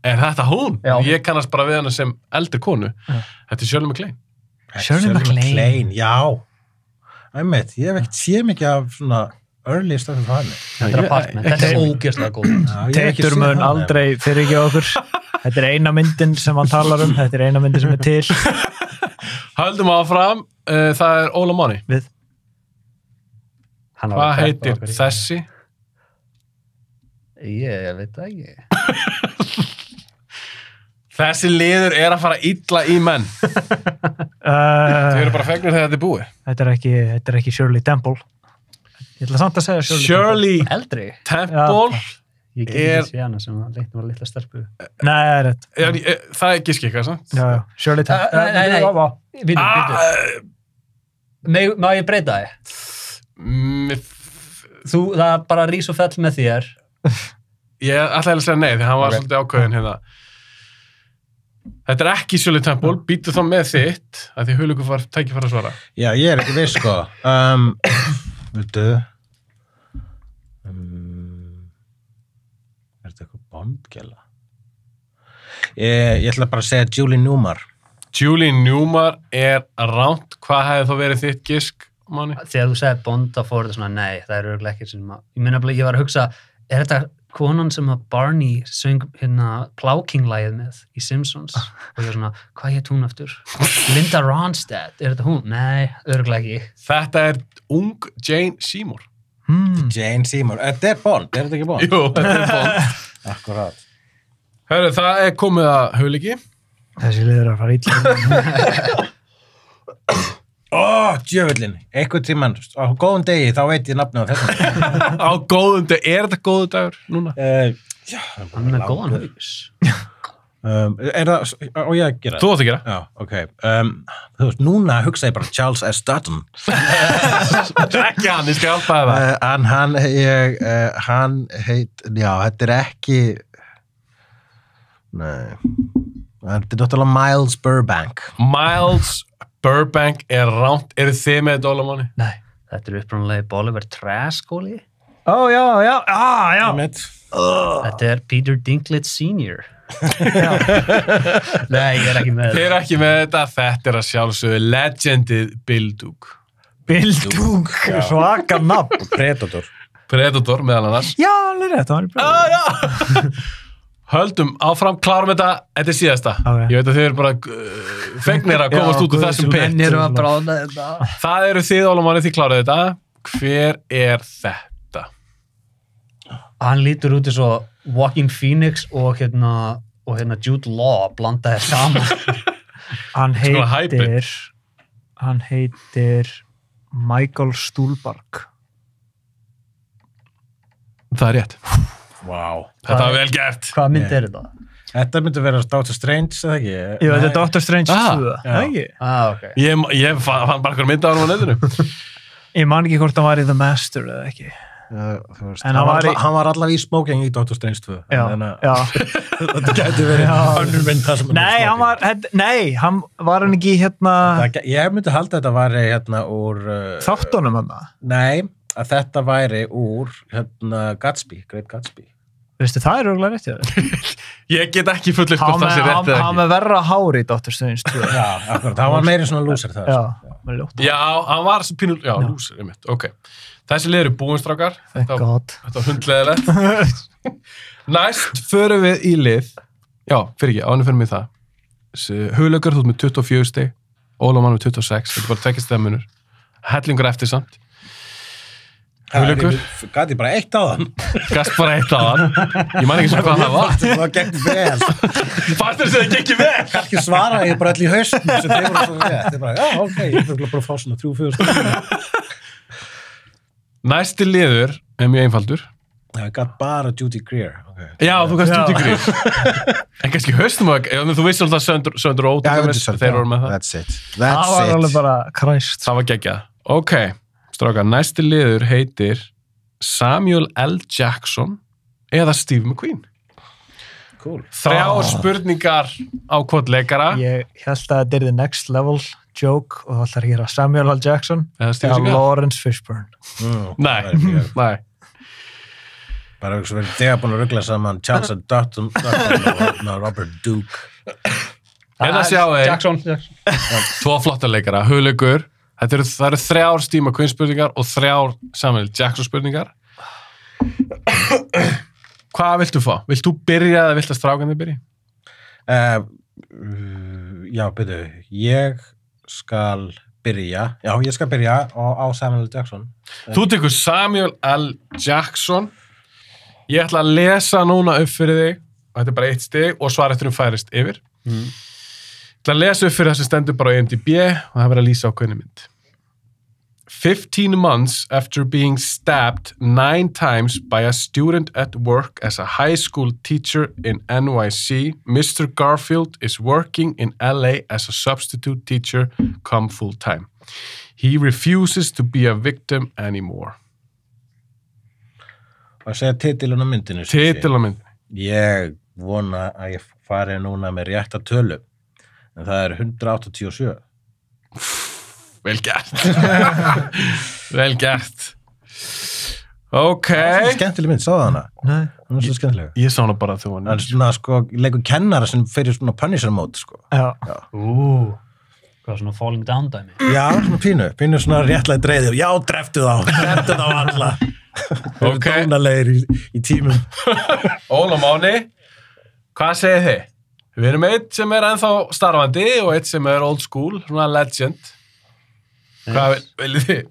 er þetta hún? Já. Ég kannast bara við hana sem eldri konu. Þetta er Shirley MacLaine. Shirley MacLaine. Já. Æmitt, ég hef ekkert séð mikið af svona early stuff af hann. Þetta er ógeðslega góð. Teitur mun aldrei fyrir ekki okkur. Þetta er eina myndin sem hann talar um. Þetta er eina myndin sem er til. Höldum áfram. Það er Óla Máni. Við. Hvað heitir þessi? Ég veit það ekki. Þessi liður er að fara illa í menn. Þau eru bara fegnir þegar þetta er búið. Þetta er ekki Shirley Temple. Ég ætla samt að segja Shirley Eldri? Temple. Ég get ekki hana sem var litla stelpu. Nei, það er rétt. Það er giski eitthvað, sant? Já, Shirley Temple. Nei. Býtu. Má ég breyta þig? Það er bara rís og fell með þér. Ég ætla að segja nei, því hann var svolítið ákveðin hérna. Þetta er ekki Shirley Temple, býtu þá með þitt, að því Hulugur var tækifæri að svara. Já, ég er ekki viss, sko. Viltu? Er þetta eitthvað Bond-gela? Ég ætla bara að segja Julie Newmar. Julie Newmar er ránt. Hvað hefði þá verið þitt gisk, Máni? Þegar þú segir Bond, þá fór þetta svona, nei, það er örugglega ekki sem að... Ég meina bara, ég var að hugsa, er þetta konan sem að Barney söng Pláking-lagið með í Simpsons? Og ég var svona, hvað hétt hún aftur? Linda Ronstadt, er þetta hún? Nei, örugglega ekki. Þetta er ung Jane Seymour. Jane Seymour. Þetta er Bond, er þetta ekki Bond? Jú, þetta er Bond. Akkurát. Hörru, það er komið að Huligi. Þessi liður að fara illa. Djöfullin, einhvern tímann á góðum degi, þá veit ég nafnið á þessum. Á góðum dag, er þetta góðu dagur núna? Já, Hann er með góðan haus. er það, á ég að gera það? Þú átt að gera. Já, ok. Þú veist, núna hugsa ég bara Charles S. Dutton. Ekki hann, ég skal hjálpa það. En hann já, þetta er ekki, nei, þetta er náttúrulega Miles Burbank. Miles Burbank er ránt. Eru þið með þetta, Ólamáni? Nei. Þetta er upprunalegi Bolivar Trask skóli. Já. Þetta er Peter Dinklage Sr. Nei, ég er ekki með Þið eru ekki með þetta. Þetta er að sjálfsögðu legendið Bill Duke. Bill Duke, svaka nafn. Predator meðal annars. Já, alveg rétt, það var í bröðu. Já. Höldum áfram, klárum þetta. Þetta er síðasta. Okay. Ég veit að þið eru bara fegnir að komast út úr þessum pitt. Menn eru að bráða þetta. Það eru þið, Ólamáni, þið kláruðu þetta. Hver er þetta? Hann lítur út eins og Joaquin Phoenix og Jude Law blandaði saman. Hann heitir Michael Stuhlbarg. Það er rétt. Wow. Þetta var vel gert. Hvað mynd er þetta? Þetta myndi vera Doctor Strange, eða ekki? Jú, þetta er Doctor Strange 2, eða ekki? Ok. Ég fann bara hver mynda á hann á netinu. Ég man ekki hvort hann var í The Master eða ekki. En hann var allavega í smoking í Doctor Strange 2. Já. Þetta gæti verið önnur mynd það sem hann var hann ekki Ég myndi halda þetta væri úr þáttunum hann. Nei, að þetta væri úr Gatsby, Great Gatsby. Veistu, það er örugglega rétt hjá þér. Ég get ekki fullir hvort það sé rétt eða ekki. Hann með verra hári í Doctor Strange 2. Já, akkurat, hann var meiri svona lúser það. Já, hann var pínu, lúser, einmitt, ok. Þessi lið eru búinstrákar. Thank God. Þetta var hundleðilegt. Næst förum við í lið. Já, fyrir ekki, ánum fyrir mig það. Hugleikur, þú ert með 24 stig. Ólamann með 26. Þetta er bara tveggjast munur. Hellingur eftir samt. Hugleikur. Gæti bara eitt á þann. Gæti bara eitt á þann. Ég man ekki svo hvað það var. Það gekk vel. Fastur sem það gekk vel. Kannski svara ég bara allir í haustum sem þeir voru svo vel. Þetta er bara, já, ok, ég fyrir bara að fá svona 3-4 stig. Næsti liður er mjög einfaldur. Ég gæti bara Judy Greer. Okay. Já, þú gæti Judy Greer. En kannski haustum þú vissi alltaf Söndur og Ótúrumist þeir voru með það. That's it. Það var alveg bara kræst. Það var geggjað. Ok, strákar, næsti liður heitir Samuel L. Jackson eða Steve McQueen. Cool. 3 spurningar á hvort leikara. Ég held að þetta er the next level joke og það ætlar að gera Samuel L. Jackson eða Lawrence Fishburne. Nei. Bara þegar búin að ruggla saman Charles Dutton og Robert Duke. Hérna sjáu þið Jackson. 2 flotta leikara, Hugleikur. Það eru 3 Steve McQueen spurningar og 3 Samuel Jackson spurningar. Hvað viltu fá? Vilt þú byrja eða vilt að strákandi byrja? Já, byrju. Ég skal byrja. Já, ég skal byrja á Samuel L. Jackson. Þú tekur Samuel L. Jackson. Ég ætla að lesa núna upp fyrir þig. Þetta er bara 1 stig og svarefturum færist yfir. Ég ætla að lesa upp fyrir það sem stendur bara á IMDb og það verður að lýsa á hvernig mynd. 15 months after being stabbed 9 times by a student at work as a high school teacher in NYC, Mr. Garfield is working in LA as a substitute teacher come full time. He refuses to be a victim anymore. Og segja titilun á myndinu. Titil á myndinu. Ég vona að ég fari núna með rétta tölu. En það er 187. Vel gert. Vel gert. Ok. Það er skemmtileg mynd, sáðu hana? Nei. Hún er svo skemmtileg. Ég sá hana bara þegar hún. Það er svona, sko, leikur kennara sem fyrir svona Punisher mode, sko. Já. Hvað svona falling down dæmi? Já, svona pínu svona réttlega dreifði. Já, dreftu þá alla. Ok. Dónalegir í tímum. Óla Máni, hvað segir þið? Við erum eitt sem er ennþá starfandi og eitt sem er old school, svona legend. Hvað viljið þið?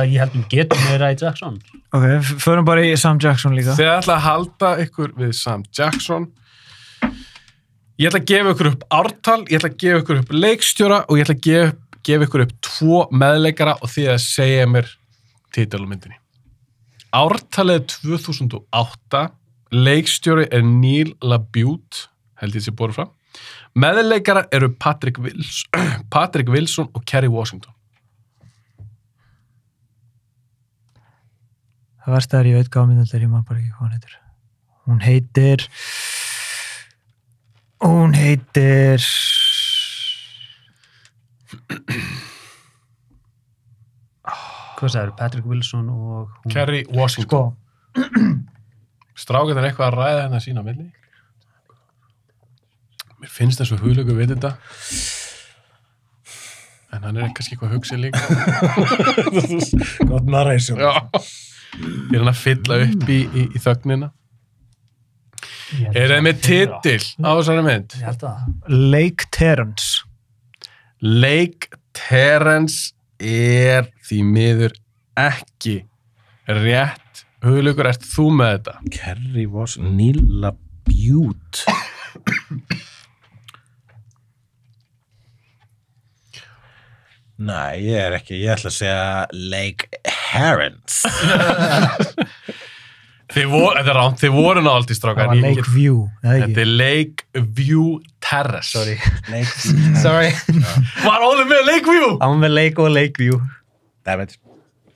Ég held getum meira í Jackson. Ok, förum bara í Sam Jackson líka. Þið ætla að halda ykkur við Sam Jackson. Ég ætla að gefa ykkur upp ártal, ég ætla að gefa ykkur upp leikstjóra og ég ætla að gefa ykkur upp 2 meðleikara og þið að segja mér titil á myndinni. Ártalið 2008, leikstjóri er Neil LaBute, held ég sé borið fram. Meðleikara eru Patrick Wilson og Kerry Washington. Það versta ég veit hvað myndin ég maður bara ekki hvað hún heitir. Hún heitir Hvað sagður? Patrick Wilson og hún... Kerry Washington. Strákan eitthvað að ræða hérna sína á milli. Mér finnst þess að hugleikur við þetta. En hann kannski eitthvað hugsið líka. Gott narration. Já. Ég hann að fylla upp í þögnina. Er það með titil á þessari mynd? Ég held að. Lake Terrence. Lake Terrence því miður ekki rétt. Hugleikur, ert þú með þetta? Kerry Washington, Neil LaBute. Nei, ég ekki. Ég ætla að segja Lake Herons. Þetta er rámt, þið voru nált í strákar. Það var Lake View. Þetta er Lake View Terrace. Sorry. Var Óli með Lake View? Það var með Lake og Lake View. Damn it.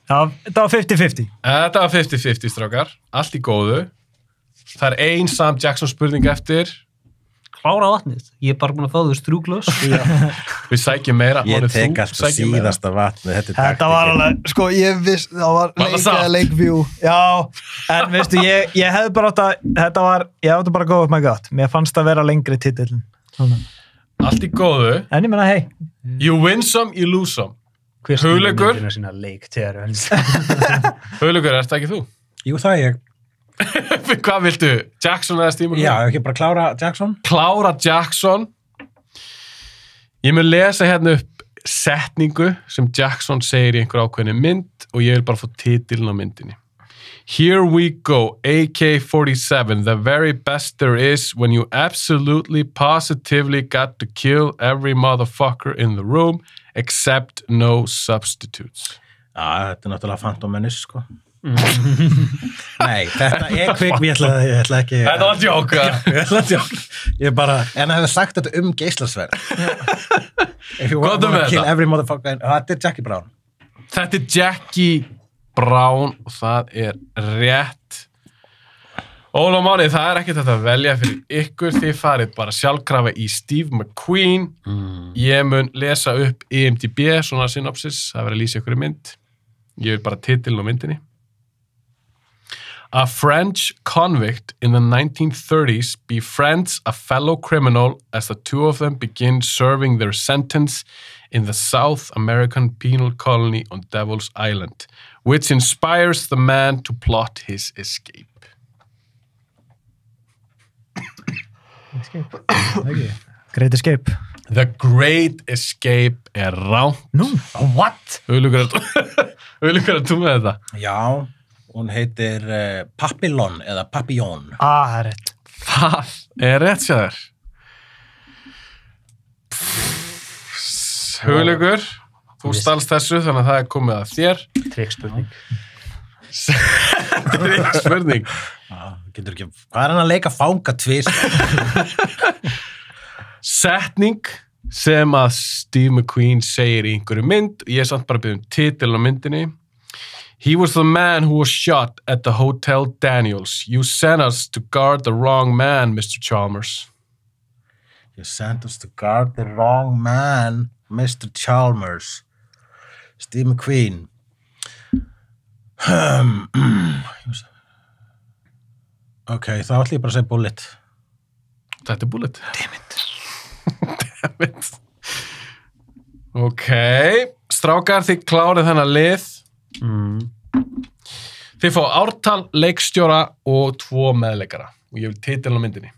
Það var 50-50. Þetta var 50-50 strákar. Allt í góðu. Það er ein Sam Jackson spurning eftir. Klára vatnið. Ég er bara búin að fá þau strúglós. Við sækjum meira. Ég tek alltaf síðasta vatnið. Þetta var alveg, sko, ég viss, það var Lake View. Já, en veistu, ég hefði bara átt að, ég átti bara að go with my gut. Mér fannst það vera lengri titillin. Allt í góðu. En ég menna, hey. You win some, you lose some. Hugleikur. Lake Terrence. Hugleikur, ert það ekki þú? Jú, það er ég. Hvað viltu? Jackson eða Steve McQueen? Já, ekki bara klára Jackson? Klára Jackson. Ég mun lesa hérna upp setningu sem Jackson segir í einhver ákveðinni mynd og ég vil bara fá titilin á myndinni. Here we go, AK-47, the very best there is when you absolutely, positively got to kill every motherfucker in the room except no substitutes. Já, þetta er náttúrulega Phantom Menace, sko. Nei, þetta er kvikk, ég ætla ekki... Þetta var djóka. Ég ætla að djóka. Ég bara, en það hefði sagt þetta geislasverð. If you want to kill every motherfucker, þetta er Jackie Brown. Þetta er Jackie Brown og það er rétt. Óla Máni, það er ekki þetta að velja fyrir ykkur, þið farið bara sjálfkrafa í Steve McQueen. Ég mun lesa upp IMDb, svona synopsis, það verður að lýsa ykkur í mynd. Ég vil bara titilin á myndinni. A French convict in the 1930s befriends a fellow criminal as the two of them begin serving their sentence in the South American penal colony on Devil's Island, which inspires the man to plot his escape. Great Escape. The Great Escape er ránt. Nú, what? Hugleikur að þú með þetta? Já, hún heitir Papillon eða Papillon. Það er rétt. Það er rétt sér þér. Hugleikur, þú stalst þessu þannig að það er komið að þér. Trikkspurning. Trikkspurning. Getur ekki, hvað er hann að leika fanga tvist? Setning sem að Steve McQueen segir í einhverju mynd, ég er samt bara að byrja titil á myndinni. He was the man who was shot at the Hotel Daniels. You sent us to guard the wrong man, Mr. Chalmers. You sent us to guard the wrong man, Mr. Chalmers. Steve McQueen. Ok, þá ætlum ég bara að segja Bullet. Þetta er Bullet. Damn it. Ok, strákar, þið klárið þennan lið. Þið fá ártal, leikstjóra og 2 meðleikara og ég vil titilin á myndinni.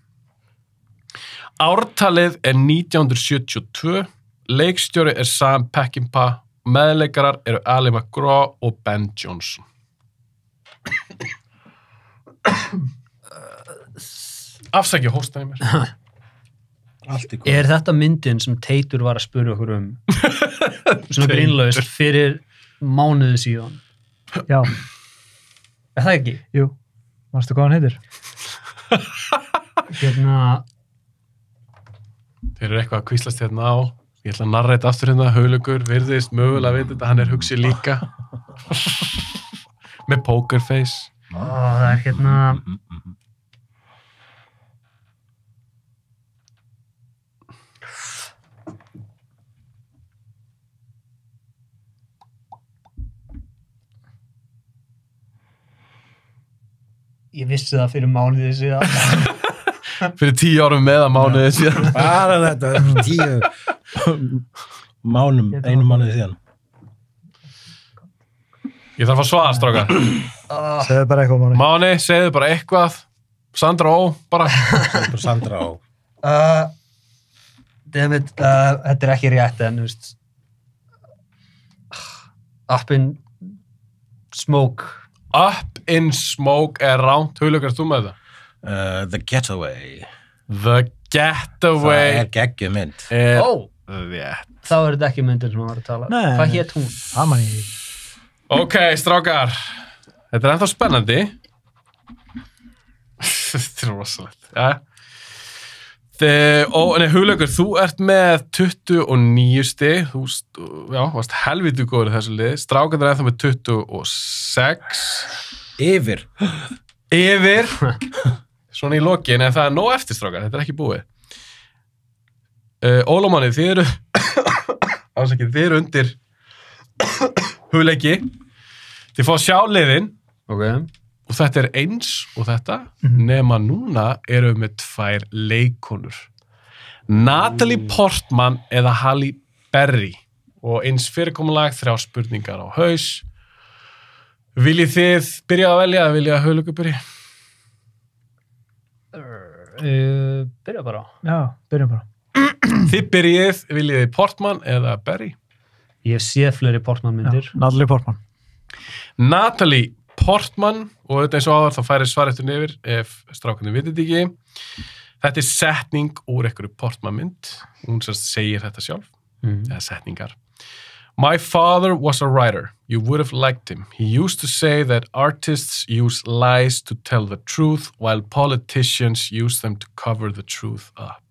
Ártalið er 1972, leikstjóri er Sam Peckinpah, meðleikarar eru Ali McGraw og Ben Johnson. Afsækja hóstan í mér. Allt í góð. þetta myndin sem Teitur var að spura okkur svona grínlaust fyrir mánuði síðan? Já, Það ekki? jú. Varstu hvað hann heitir? Þeir eru eitthvað að kvíslast hérna á. Ég ætla að narrita aftur hérna, Hugleikur virðist mögulega að vita þetta, hann er hugsið líka. Með pokerface. Það er Ég vissi það fyrir mánuði síðan. Fyrir 10 árum með að mánuði síðan. Bara þetta, 10 mánum, einu mánuði síðan. Ég þarf að svara, strákar. Segðu bara eitthvað, Máni. Máni, segðu bara eitthvað. Sandra Ó, bara. Segðu Sandra Ó. David, þetta er ekki rétt en, þú veist, Up in Smoke. Up in Smoke er ránt. Hugleikur, erst þú með það? The Getaway. The Getaway. Það er geggjum mynd. Rétt. Þá er þetta ekki myndin sem hún var að tala. Nei. Hvað hét hún? Það man ég. Ok, strákar. Þetta er ennþá spennandi. Þetta er rosalegt. Ja. Hugleikur, þú ert með 29 stig. Þú varst helviti góður í þessu liði. Strákar er ennþá með 26. Yfir. Svona í lokin, en það er nóg eftir, strákar. Þetta er ekki búið. Ólamanni, þið eru undir Hugleiki. Þið fá sjá liðin. Ok. Og þetta er eins og þetta, nema núna eru við með 2 leikonur. Natalie Portman eða Halle Berry. Og eins fyrirkomulag 3 spurningar á haus. Viljið þið byrja að velja eða viljið að Hugleikur byrja? Byrja bara. Já, byrjum bara. Þið byrjið, viljið þið Portman eða Berry? Ég hef séð fleiri Portman myndir. Natalie Portman. Natalie Portman, og þetta eins og áður þá færi svar eftir nefnir ef strákunni vitið ekki. Þetta er setning úr einhverju Portman mynd. Hún segir þetta sjálf. Eða setningar. My father was a writer. You would have liked him. He used to say that artists use lies to tell the truth while politicians use them to cover the truth up.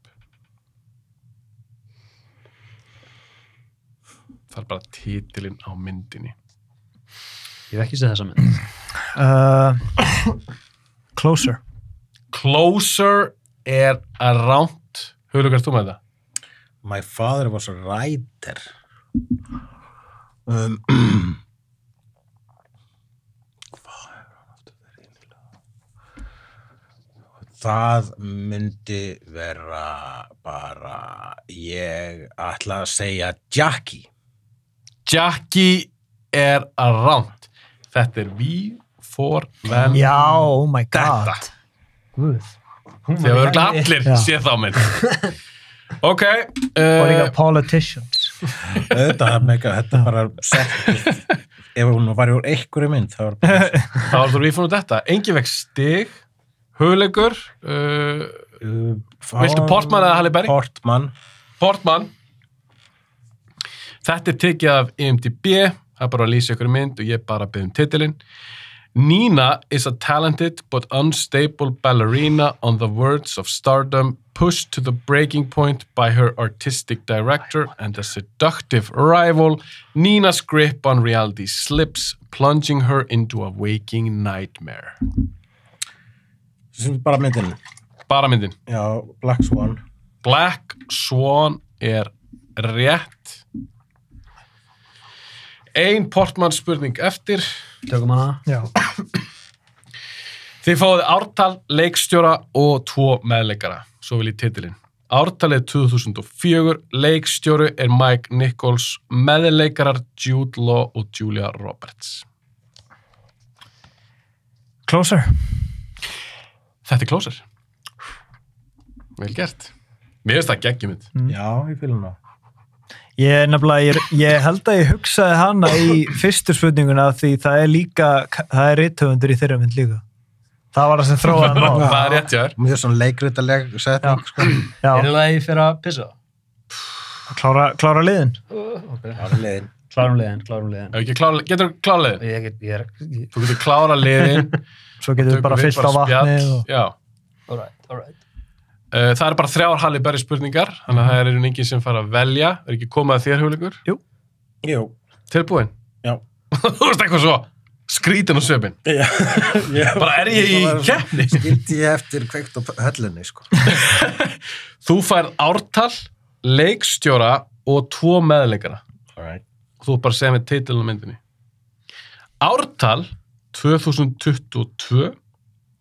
Það er bara titilinn á myndinni. Ég hef ekki séð þessa mynd. Closer. Closer er að ránt. Hugleikur, ert þú með það? My father was a writer. Hvað er hann aftur verið innilega? Það myndi vera bara, ég ætla að segja Jackie. Jackie er að ránt. Þetta er V for Vendetta. Já, oh my god. Guð. Þið hefur allir séð þá mynd. Ok. Og líka politicians. Þetta er bara sett. Ef hún var úr einhverju mynd, þá var bara... Þá var þú rífun úr þetta. Engin vekk stig. Hugleikur. Viltu Portman eða Halle Berry? Portman. Þetta er tekið af IMDb. Það er bara að lýsa ykkur mynd og ég bara byrð titilinn. Nina is a talented but unstable ballerina on the verge of stardom, pushed to the breaking point by her artistic director and a seductive rival. Nina's grip on reality slips, plunging her into a waking nightmare. Bara myndin. Bara myndin. Já, Black Swan. Black Swan er rétt. Ein Portman spurning eftir. Tökum hana. Já. Þið fáið ártal, leikstjóra og 2 meðleikara. Svo vil ég titilinn. Ártalið 2004, leikstjóri er Mike Nichols, meðleikarar Jude Law og Julia Roberts. Closer. Þetta er Closer. Vel gert. Mér finnst það geggjumynd. Já, ég fylgum það. Ég held að ég hugsaði hana í fyrstu spurninguna því það er rithöfundur í þeirra mynd líka. Það var það sem þróaði nóg. Það er rétt, já. Mjög svona leikritaleg setning, sko. Já, Er það að ég fyrir að pissa? klára liðin. Það er leiðin. Klárum liðin. Getur þú klára liðin? Ég Þú getur klára liðin. Svo getur við bara fyllt á vatnið. Já. alright. Það eru bara 3 Halle Berry spurningar, þannig að það eru enginn sem fara að velja. Er ekki komið að þér, Hugleikur? Jú. Tilbúin? Já. Þú veist eitthvað svo skrítin og svipin. Já. Bara er ég í keppni? Skildi ég eftir kveikt á höllinni, sko. Þú færð ártal, leikstjóra og 2 meðleikara. Alright. Þú bara segir með titilin á myndinni. Ártal 2022,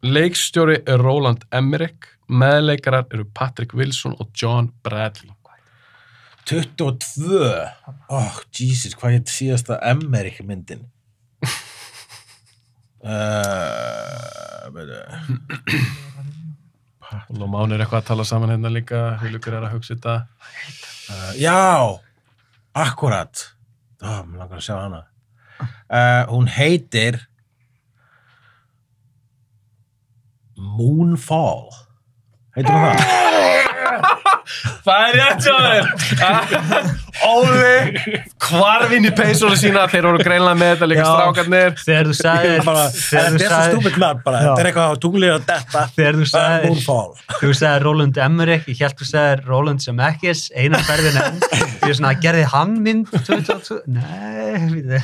leikstjóri er Roland Emmerich, meðleikarar eru Patrick Wilson og John Bradley. 22. Jesus, hvað heit síðasta Emmerich myndin? Og Máni er eitthvað að tala saman hérna líka, Hugleikur er að hugsa þetta. Já, akkurat. Mér langar að sjá hana. Hún heitir Moonfall. Heitir hún það? Það er rétt hjá þér. Óli hvarf inn í peysónu sína, þeir voru greinlega með þetta líka strákarnir. Þegar þú sagðir Það er svo stúpitt nafn bara. Þetta er eitthvað á tunglið að detta. Þegar þú sagðir Moonfall. Þú sagðir Roland Emmerich, ég held þú sagðir Roland Zemeckis, eina ferðin enn. Ég er svona, gerði hann mynd 2022? Nei,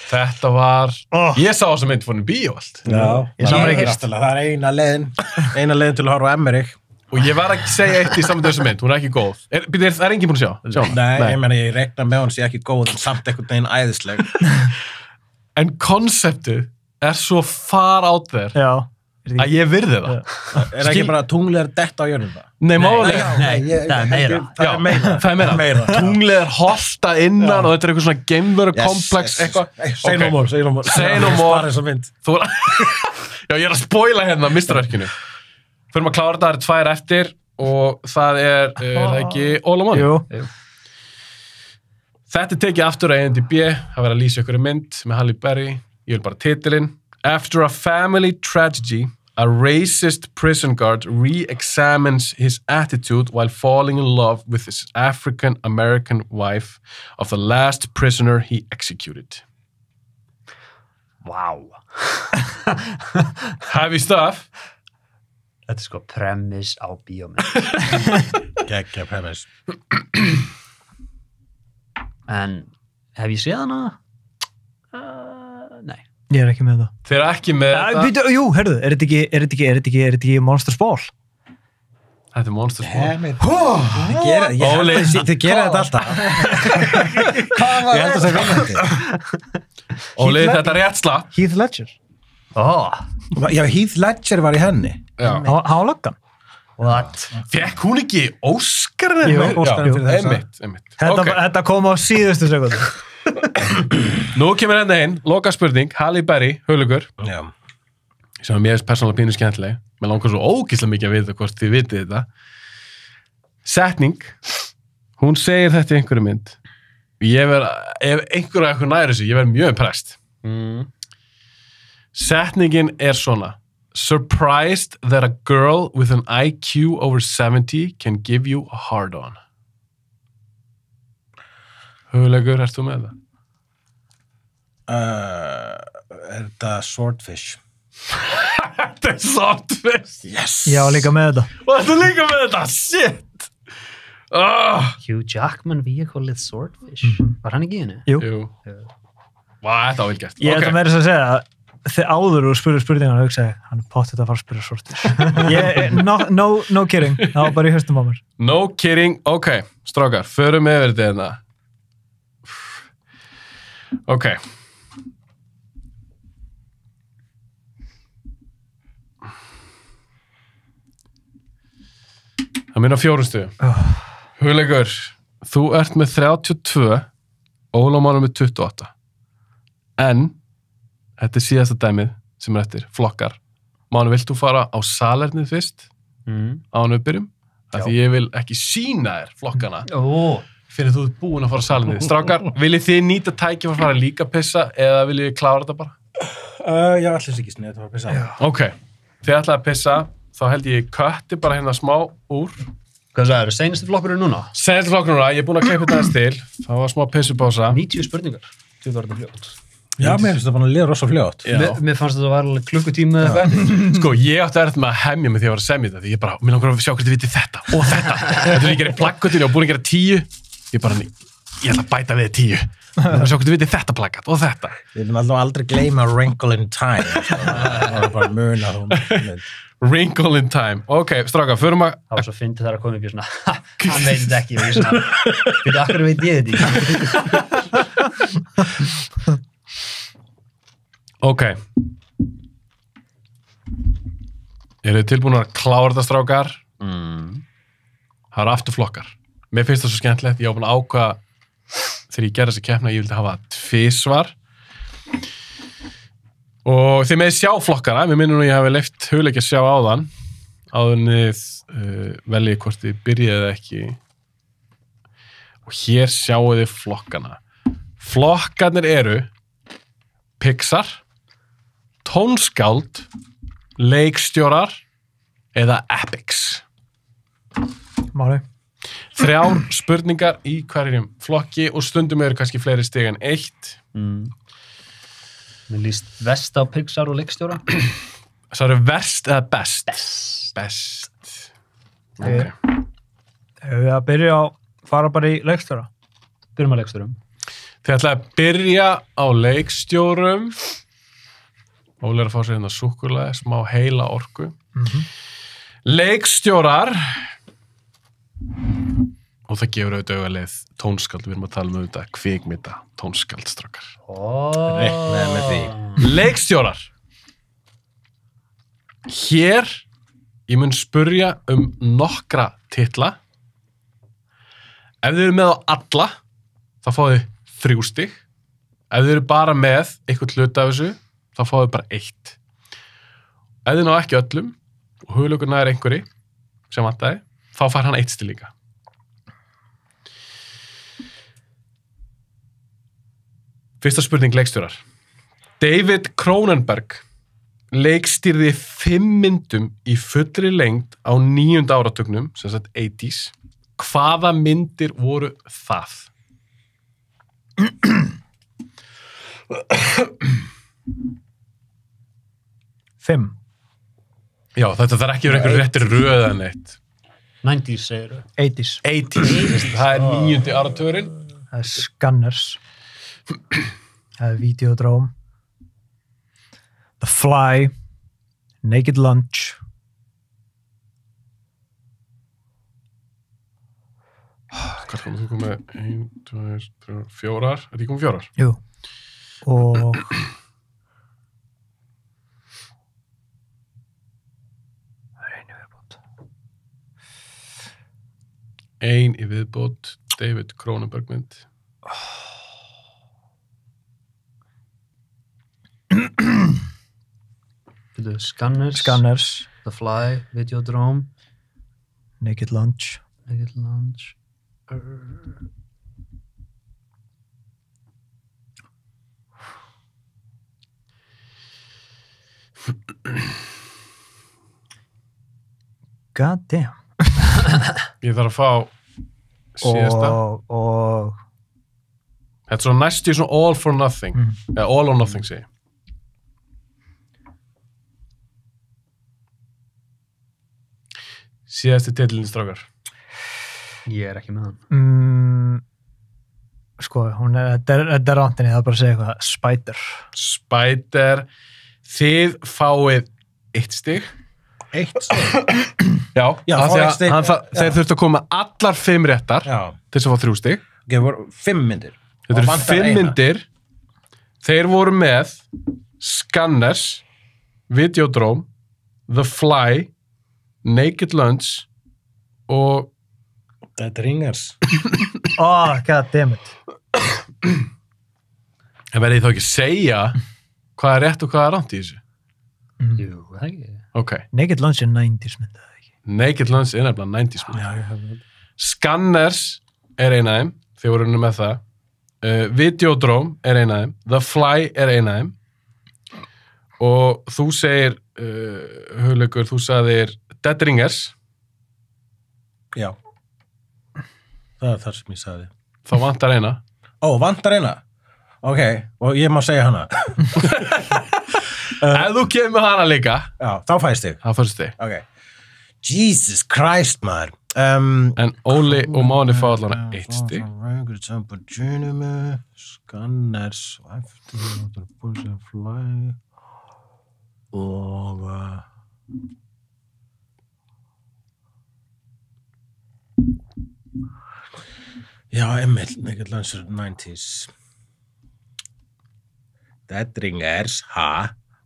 Þetta var, ég sá þessa mynd fórin í bíó allt. Það er eina leiðin til að horfa á Emmerich. Og ég var ekki að segja eitt í saman þessu mynd, hún er ekki góð. Það er enginn búin að sjá? Nei, ég reikna með hún sé ekki góð, en samt einhvern veginn æðisleg. En konseptið er svo far out there að ég virði það. Er ekki bara tunglið er detta á jörðum? Nei, málega. það er meira. Það er meira. Tunglið er holta innan og þetta er eitthvað svona geimverukomplex eitthvað. Say no more. Say no more. Já, ég er að spoila hérna misturverkinu. Fyrir maður að klára þetta, það eru 2 eftir og það er ekki All on One. Jú. Þetta er tekið aftur að IMDb, það verður að lýsa ykkur mynd með Halle Berry, ég vil bara titilinn. After a family tragedy, a racist prison guard re-examines his attitude while falling in love with his African-American wife of the last prisoner he executed. Wow. Heavy stuff. Þetta er sko premis á bíómynd. Gekkja premis. En hef ég séð hana? Nei. Ég er ekki með það. Þeir eru ekki með þetta. Jú, herðu, er þetta ekki Monsters Ball? Þetta er Monsters Ball. Þið gera þetta alltaf. Ég held að það vinna þetta. Óli, þetta er rétt slapp. Heath Ledger. Já, Heath Ledger var í henni. Hann var löggan. What? Fekk hún ekki Óskar? Jú, Óskar fyrir þessa. Einmitt. Þetta kom á síðustu sekundu. Nú kemur hérna inn, loka spurning, Halle Berry, Hugleikur, sem mér er persónulega pínu skemmtileg, mér langar svo ógeðslega mikið að vita hvort þið vitið þetta. Setning, hún segir þetta í einhverju mynd, ef einhverju eitthvað næri þessu, ég verð mjög impressed. Setningin er svona: surprised that a girl with an IQ over 70 can give you a hard-on. Hugleikur, ert þú með það? Er þetta Swordfish? Þetta er Swordfish! Yes! Já, líka með þetta. Og þetta er líka með þetta, shit! Hugh Jackman vehicle-ið Swordfish. Var hann ekki í henni? Jú. Vá, þetta var vel gert. Ég ætla meira að segja að þegar áður og spurði spurningan og hugsaði, hann er pottið að fara að spyrja Swordfish. No kidding, það var bara í höstum á mér. No kidding, ok, strákar, förum yfir þetta hérna. Ok. Það minna 4 stigum. Hugleikur, þú ert með 32, Óla Máni með 28. En, þetta er síðasta dæmið sem er eftir, flokkar. Máni, vilt þú fara á salernið fyrst? Án við byrjum? Því ég vil ekki sýna þér flokkana. Fyrir þú ert búin að fara á salernið. Strákar, viljið þið nýta tækifæri að fara líka að pissa eða viljið þið klára þetta bara? Já, allir ekki snið, þetta var að pissa. Ok, þið ætlaði að pissa, þá held ég kötti bara hérna smá úr. Hvað það eru? Seinustu flokkurinn núna? Seinasti flokkurinn núna, ég er búinn að klippa þetta aðeins til. Það var smá pissupása. 90 spurningar. Þið var þetta fljótt. Já, mér finnst það bara að liða rosa fljótt. Mér fannst þetta var alveg klukkutími eða eitthvað. Sko, ég átti erfitt með að hemja mig þegar ég var að semja þetta, því ég bara, mér langar að sjá hvernig þið vitið þetta og þetta. Þetta er ég gerði plakkutinu og búin að gera 10. Ég bara, ég ætla að bæta við 10. Ég ætla að sjá hvernig þið vitið þetta plakkat og þetta. Við erum alltaf aldrei gleyma Wrinkle in Time. Það var bara muna hún. Wrinkle in Time. Ok, stráka, förum að... Það var svo fyndið þar að koma upp í svona, hann veit þetta ekki, og ég svona, fyrir akkur veit ég þetta ekki. Ok. Eru þið tilbúin að klára þetta, strákar? Það eru afturflokkar. Mér finnst það svo skemmtilegt. Ég var búin að ákvaða þegar ég gerði þessa keppni að ég vildi hafa 2 svar. Og þið með sjá flokkana. Mér minnum nú ég hafi leyft hugleiki að sjá áðan. Áðunnið veljið hvort þið byrjaði eða ekki. Og hér sjáu þið flokkana. Flokkarnir eru Pixar, tónskáld, leikstjórar eða epics. Máli. 3 spurningar í hverjum flokki og stundum eru kannski fleiri stig en 1. Mér líst vest á Pixar og leikstjóra. Það eru verst eða best? Best. Okay. Hefur við að byrja á fara bara í leikstjóra? Byrjum á leikstjórum. Þið ætlaði að byrja á leikstjórum. Óli er að fá sér hérna súkkulaði, smá heila orku. Leikstjórar. Og það gefur auðvitað auðvitað tónskald. Við erum að tala um auðvitað kvikmynda tónskaldstrákar. Reiknaði með því. Leikstjórar. Hér ég mun spurja nokkra titla. Ef þið eru með á alla, þá fáið þið 3 stig. Ef þið eru bara með eitthvað hluta af þessu, þá fáið þið bara 1. Ef þið ná ekki öllum og hugleikurinn er einhverji sem vantaði, þá fær hann 1 stig líka. Fyrsta spurning leikstjórar. David Cronenberg leikstýrði 5 myndum í fullri lengd á 9. áratugnum, sem sagt 80s. Hvaða myndir voru það? Fimm. Já, þetta þarf ekki verið einhver réttir röð en eitt. 90s segir þau. 80s. 80s. Það er 9. áratugurinn. Það er Scanners. Það er Videodrome. The Fly. Naked Lunch. Hvað komið þú komið? 1, 2, 3, 4. Er það komið 4? Jú. Og... Ein í viðbót. David Cronenberg mynd. Scanners. The Fly. Videodrome. Naked Lunch. Naked Lunch. God damn. Ég þarf að fá síðasta. Og Þetta er svona næstu svona all for nothing. Eða all or nothing, segi. Síðasti titillinn, strákar. Ég er ekki með hann. Sko, þetta er rántinni, það er bara að segja eitthvað. Spider. Spider. Þið fáið 1 stig. 1 stig? Já, Já, fá 1 stig. Þeir þurftu að koma allar 5 réttar til þess að fá 3 stig. Það voru 5 myndir. Þetta eru 5 myndir. Þeir voru með Scanners, Videodrome, The Fly, Naked Lunch og The Ringers. Oh, god damn it. En verði ég þá ekki segja hvað er rétt og hvað er rangt í þessu? Jú, það ekki. Ok. Naked Lunch er 90s myndið, ekki? Naked Lunch er nefnilega 90s myndið. Já, ég hef það. Scanners er eina af þeim, þið voru unni með það. Videodrome er eina af þeim. The Fly er eina af þeim. Og þú segir Hugleikur, þú sagðir Dead Ringers. Já. Það er það sem ég sagði. Þá vantar eina. Vantar eina? Ok, og ég má segja hana. Ef þú kemur hana líka. Já, þá fæst þig. Það fyrst þig. Ok. Jesus Christ, maður. En Óli og Máni fá allan 1 stig. Scanners Fly og já, Emil Naked Lancer 90s Dead Ringers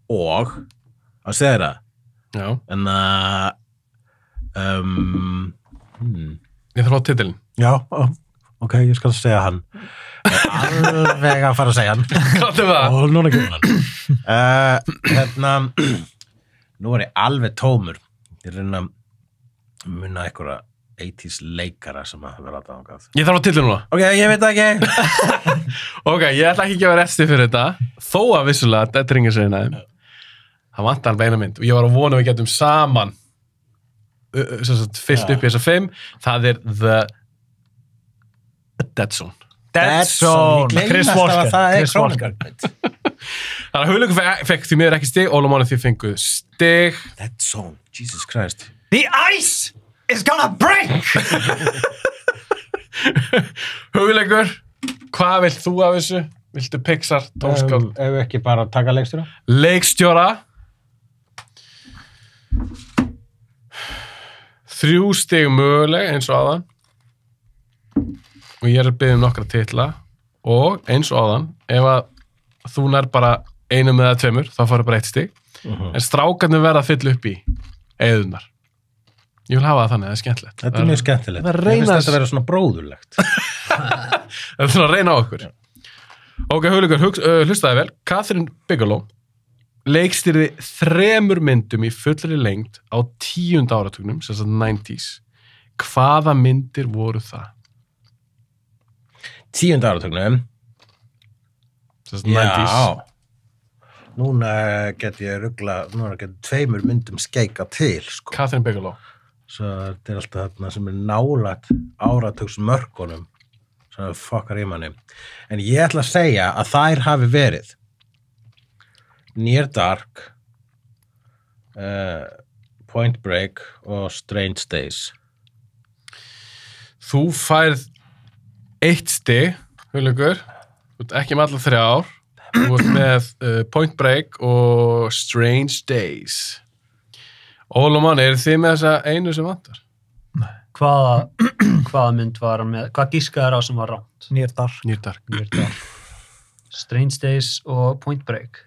og að segja það Já. en Ég þarf á titilin. já, ok, ég skal segja hann alveg að fara að segja hann Hvað er það? og núna kemur hann nú er ég alveg tómur ég reyna að munna einhverja 80s leikara sem að vera aðdáðangað. Ég þarf á titilin núna. Ok, ég veit það ekki. Ok, ég ætla ekki að gefa resti fyrir þetta, þó að vissulega Dead Ringers er einaðum. Það vantar alveg eina mynd og ég var að vona við getum saman fyllt upp í þessa 5. Það er The Dead Zone. Dead Zone, Chris Walker. Það er Chris Walker. krónikarmynd. Þannig að Hugleikur fekk því miður ekki stig, Óli og Máni þið fenguð stig. Dead Zone, Jesus Christ. The ice is gonna break! Hugleikur, hvað vilt þú af þessu? Viltu Pixar, tónskáld? Ef ekki bara taka leikstjóra? Leikstjóra. 3 stig möguleg eins og áðan. Og ég er að biðja nokkra titla. Og eins og áðan, ef að þú nær bara 1 eða 2, þá farið bara 1 stig. En strákarnir verða að fylla upp í eyðunar. Ég vil hafa það þannig, það er skemmtilegt. Þetta er mjög skemmtilegt. Það Mér finnst þetta að vera svona bróðurlegt. Það er svona að reyna á okkur. Ok, Hugleikur, hlustaði vel. Catherine Bigelow leikstýrði 3 myndum í fullri lengd á 10. áratugnum, sem sagt 90s. Hvaða myndir voru það? 10. áratugnum? Sem sagt 90s. Já. Núna get ég núna get 2 myndum skeika til, sko. Catherine Bigelow. Svo þetta er alltaf þarna sem er nálægt áratugsmörkunum sem fokkar í manni. En ég ætla að segja að þær hafi verið Near Dark, Point Break og Strange Days. Þú færð 1 stig, Hugleikur. Þú ert ekki með alla 3 ár. Þú ert með Point Break og Strange Days. Óli og Máni, eru þið með þessa einu sem vantar? Hvaða mynd var hann með? Hvað gískaði á sem var rámt? Near Dark. Near Dark. Strange Days og Point Break.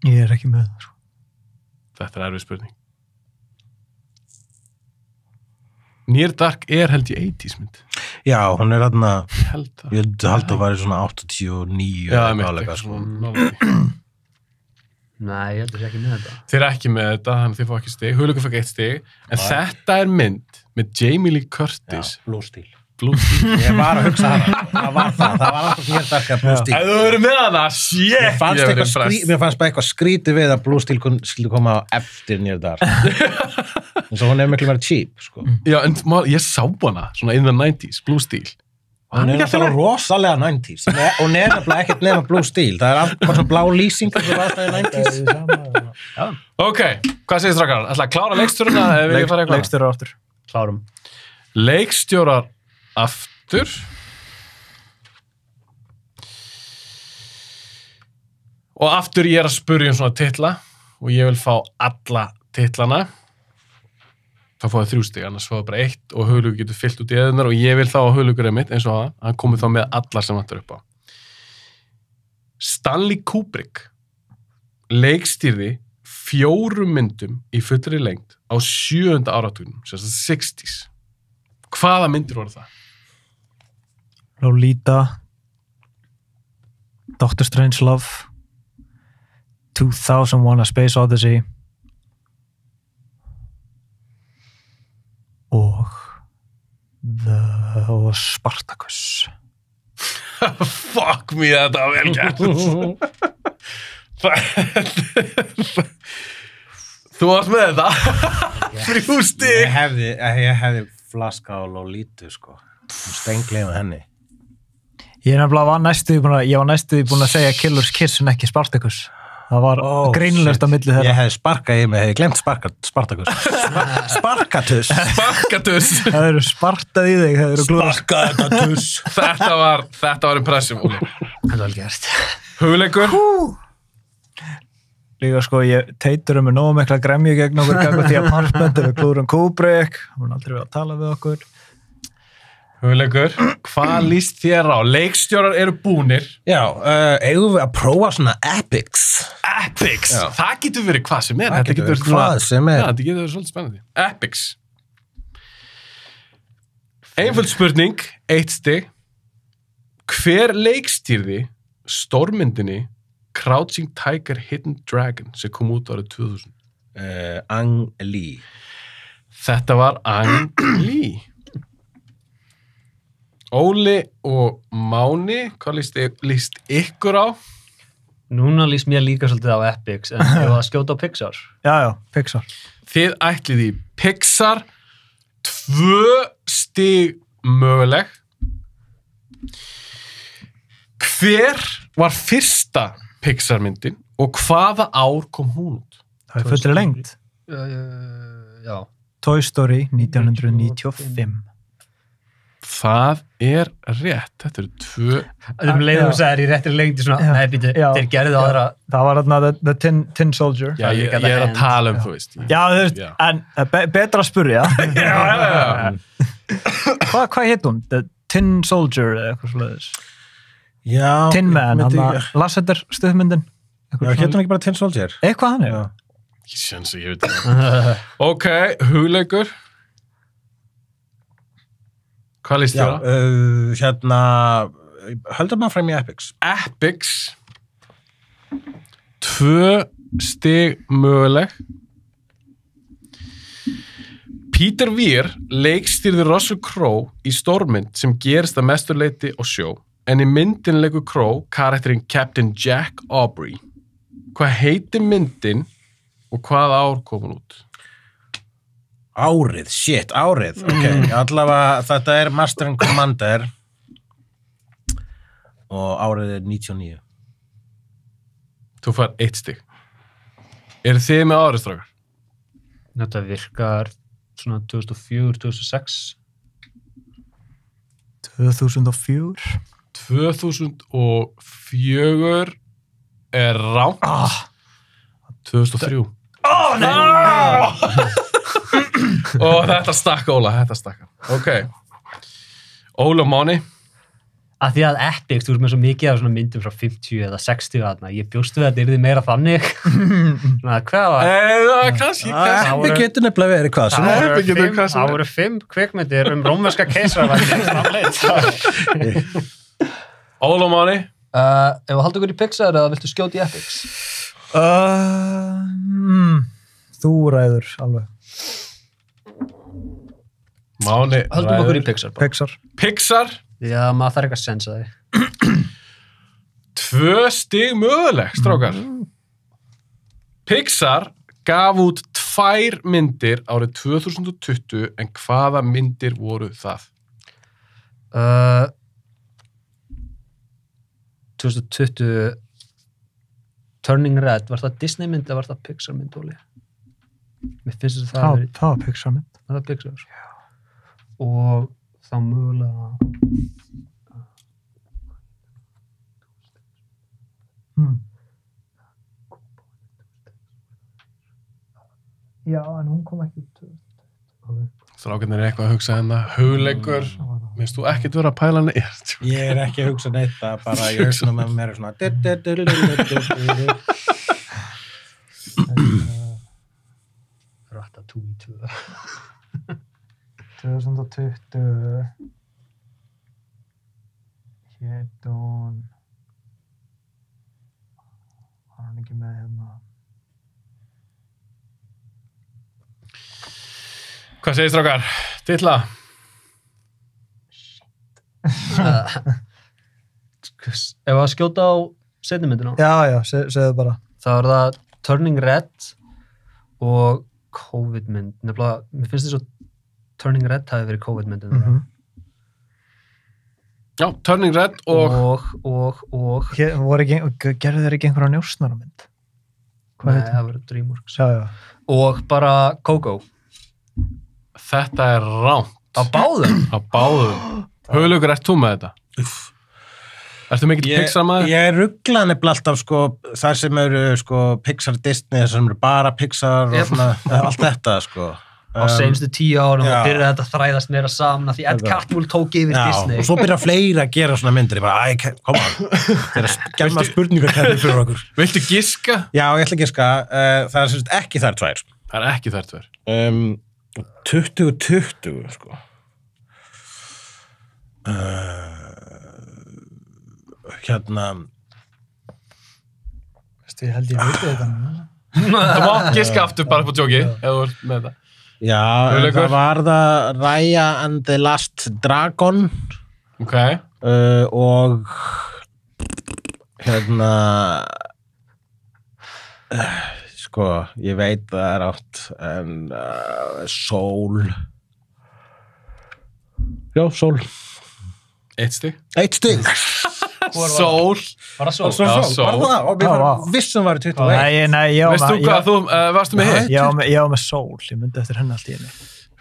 Ég er ekki með það. Þetta er erfið spurning. Near Dark er held ég 80s mynd. Já, hún er þarna, Ég held það. ég held að væri svona 89 Já, eða mitt, nálega, eitthvað sko. svona nálega. Nei, ég heldur ekki með þetta. Þið er ekki með þetta, þannig að þið fá ekki stig. Hugleikur fekk 1 stig. En þetta er mynd með Jamie Lee Curtis. Blue Steel. Blue Steel. Ég var að hugsa hana. Það var alltaf Near Dark að Blue Steel. Ef þú verður með hana, shit! Mér fannst bara eitthvað skrítið við að Blue Steel skulle koma á eftir Near Dark. En svo hún er miklu meira cheap, sko. Já, en ég sá hana, svona in the 90s, Blue Steel. Hún er alltaf rosalega 90s. Hún er nefnilega ekkert nema Blue Steel. Það er alltaf bara svona blá lýsing sem var alltaf í 90s. Ok, hvað segir strákar? Ætla að klára leikstjóruna eða vil ég fara eitthvað? Leikstjórar aftur. Klárum. Leikstjórar aftur. Og aftur ég er að spurja svona titla og ég vil fá alla titlana. Þá fáið 3 stig, annars fáið bara 1 og Hugleikur getur fyllt út í eðunar og ég vil þá að Hugleikur er mitt eins og hann komið þá með allar sem vantar upp á. Stanley Kubrick leikstýrði 4 myndum í fullri lengd á 7. áratugnum, sem sagt 60s. Hvaða myndir voru það? Lolita, Doctor Strangelove, 2001: A Space Odyssey og Spartacus. Fuck me, þetta var vel gert. Þú varst með þetta. 3 stig. Ég hefði flaska á Lolítu, sko. Steingleyma henni. Ég var næstuði búin að segja Killer's Kiss en ekki Spartacus. Það var greinlegast á milli þeirra. Ég hefði sparkað í mig, hefði glemt Spartacus. Sparkatus. Það eru spartað í þig. Sparkatus. Þetta var impressive, Óli. Það var gert. Hugleikur. Líka sko, ég teitur með nógu mikla gremju gegn okkur gagvað því að Parspend við klúrum Kubrick. Hún aldrei verið að tala við okkur. Hugleikur, hvað líst þér á? Leikstjórar eru búnir. Já, eigum við að prófa svona epics. Epics? Já. Það getur verið hvað sem er. Það getur verið hvað sem er. Já, þetta getur verið svolítið spennandi. Epics. Einföld spurning, 1 stig. Hver leikstýrði stórmyndinni Crouching Tiger, Hidden Dragon sem kom út árið 2000? Ang Lee. Þetta var Ang Lee. Óli og Máni, hvað líst ykkur á? Núna líst mér líka svolítið á Epics, en ég var að skjóta á Pixar. Já, Pixar. Þið ætlið í Pixar, 2 stig möguleg. Hver var fyrsta Pixar-myndin og hvaða ár kom hún út? Það er fullri lengt. Já. Toy Story 1995. Það er rétt. Þetta eru 2. Leiðum að segja í réttir lengdi svona, nei, býtu, þeir gerðu aðra. Það var þarna The Tin Soldier. Já, ég er að tala þú veist. Já, þú veist, en betra að spurja. Já. Hvað heit hún? The Tin Soldier eða eitthvað svoleiðis? Já. Tin Man, hann las þetta stuðmyndin. Já, hérna ekki bara Tin Soldier. Eitthvað hann er. Ég sjans að ég veit það. Ok, hugleikur. Hvað líst þér á? Hérna, höldum maður frem í Epics. Epics. 2 stig möguleg. Peter Weir leikstýrði Russell Crowe í stórmynd sem gerist að mesturleiti á sjó, en í myndin leikur Crowe karakterinn Captain Jack Aubrey. Hvað heitir myndin og hvað ár kom hún út? Árið. Ok, allavega þetta er Master and Commander og árið er 99. Þú fær 1 stig. Eru þið með árið, strákar? Þetta virkar svona 2004, 2006. 2004. 2004 er rátt. 2003. Og þetta stakk, Óla, Ok. Óla og Máni. Að því að Epics, þú veist með svo mikið af svona myndum frá 50 eða 60 aðna, ég bjóstu við að þetta yrði meira þannig. Svona, hvað var? Kannski. Epic getur nefnilega verið hvað sem er. Það voru 5 kvikmyndir rómverska keisaravætti framleitt. Óla og Máni. Ef við haldum ykkur í Pixar eða viltu skjóta í Epics? Þú ræður alveg. Máni Haldum okkur í Pixar. Pixar. Já, maður þarf ekki að sensa því. 2 stig möguleg, strákar. Pixar gaf út 2 myndir árið 2020, en hvaða myndir voru það? 2020 Turning Red, var það Disney mynd eða var það Pixar mynd, Óli? Mér finnst þess að það var Pixar mynd. Það var Pixar. Og þá mögulega Já, en hún kom ekki út. Strákarnir er eitthvað að hugsa hérna. Hugleikur. Minnst þú ekkert vera að pæla neitt? Ég er ekki að hugsa neitt, það bara ég hugsa með mér svona Ratatouille 2020 hét hún var hann ekki með hérna. Hvað segir strákar? Titla? Ef að skjóta á seinni myndina? Já, segðu bara. þá er það Turning Red og COVID-mynd. Nefnilega, mér finnst þess að Turning Red hafi verið COVID-myndin. Já, Turning Red og Gerðu þeir ekki einhverja njósnaramynd? Nei, það var DreamWorks. Já. Og bara Coco. þetta er ránt. Á báðum? Á báðum. Hugleikur, ert þú með þetta? Ertu mikill Pixar maður? Ég ruggla nefnilega alltaf sko, þar sem eru sko, Pixar Disney, þar sem eru bara Pixar og svona, allt þetta sko. Á seinustu 10 árum og byrjaði þetta að þræðast meira saman því Ed Catmull tók yfir Disney. Og svo byrja fleiri að gera svona myndir. Ég bara, koma á. Það er að skemma spurningarkerfi fyrir okkur. Viltu giska? Já, ég ætla að giska. Það er sem sagt ekki þær tvær. Það er ekki þær tvær. 2020, sko. Hérna... Veistu, ég held ég veit þetta núna. Það má giska aftur bara upp á djóki, ef þú ert með þetta. Já, það var það Raya and the Last Dragon. Ok. Og hérna sko, ég veit það er átt en Soul. Já, Soul. 1 stig. 1 stig. Soul. Var það Soul? Já, Soul. Var það? Og við varum vissum var 21. Nei, ég Veist þú hvað þú varstu með hitt? Ég var með Soul, ég myndi eftir henni allt í henni.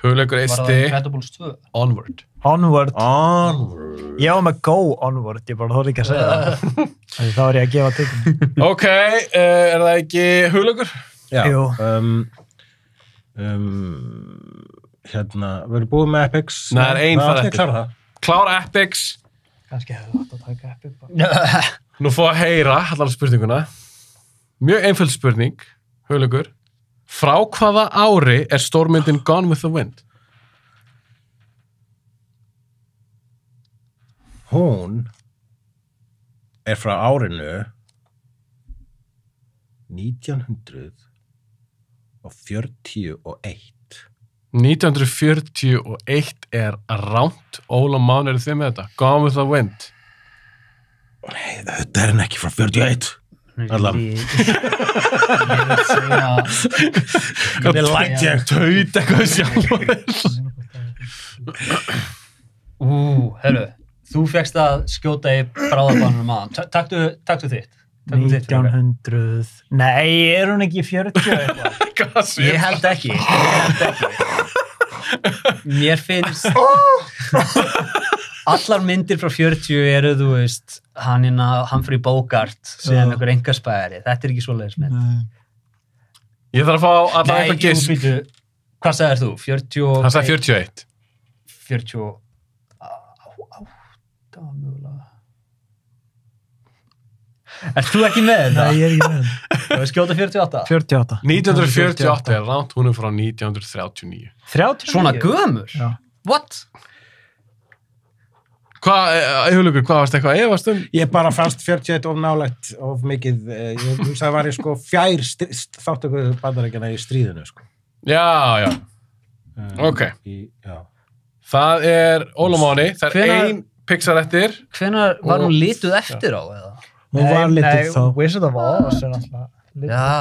Hugleikur 1 Var það stig. Incredibles 2? Onward. Onward. Ég var með Go Onward, ég bara þorði ekki að segja það. Þá er ég að gefa tökum. Ok, er það ekki hugleikur? Já. Jú. Hérna, við erum búið með Epics. Nei, það er ein það þar eftir. eftir. Klára það. Klára Epics. Kannski hefði átt að taka Epic bara. Nú fá að heyra allar spurninguna. Mjög einföld spurning, hugleikur. Frá hvaða ári er stórmyndin Gone with the Wind? Hún er frá árinu 1941. 1941 er ránt. Óla Mán, eru þið með þetta? Gone with the Wind. Nei, þetta er henni ekki frá 41. Allan. Ég vil segja... Hvernig lægt ég? Taut eitthvað sjálf. Herru, þú fékkst að skjóta í bráðabannum maður. Taktu þitt. 1900... Nei, er hún ekki 40 eitthvað? Ég held ekki. Mér finnst... Allar myndir frá 40 eru, þú veist, Humphrey Bogart sem einhver engaspæðari. Þetta er ekki svoleiðis mynd. Ég þarf að fá allar eitthvað gisk. Nei, hvað sagðir þú? 40... Hann sagði 41. 48 mögulega. Ert þú ekki með þetta? Nei, ég er ekki með þetta. Þú veist skjóta 48? 48. 1948 er ránt, hún er frá 1939. 39? Svona gömur? Já. What? Hugleikur, hvað varst eitthvað efast um? Ég bara fannst 41 of nálægt of mikið, ég hugsaði að var ég sko fjær þáttöku bandarækjana í stríðinu sko. Já. Ok. Já. Það er Óla Máni, það er ein Pixar eftir. Hvenær var hún lituð eftir á eða? Hún var lituð þá. Wizard of Oz er náttúrulega lituð. Já.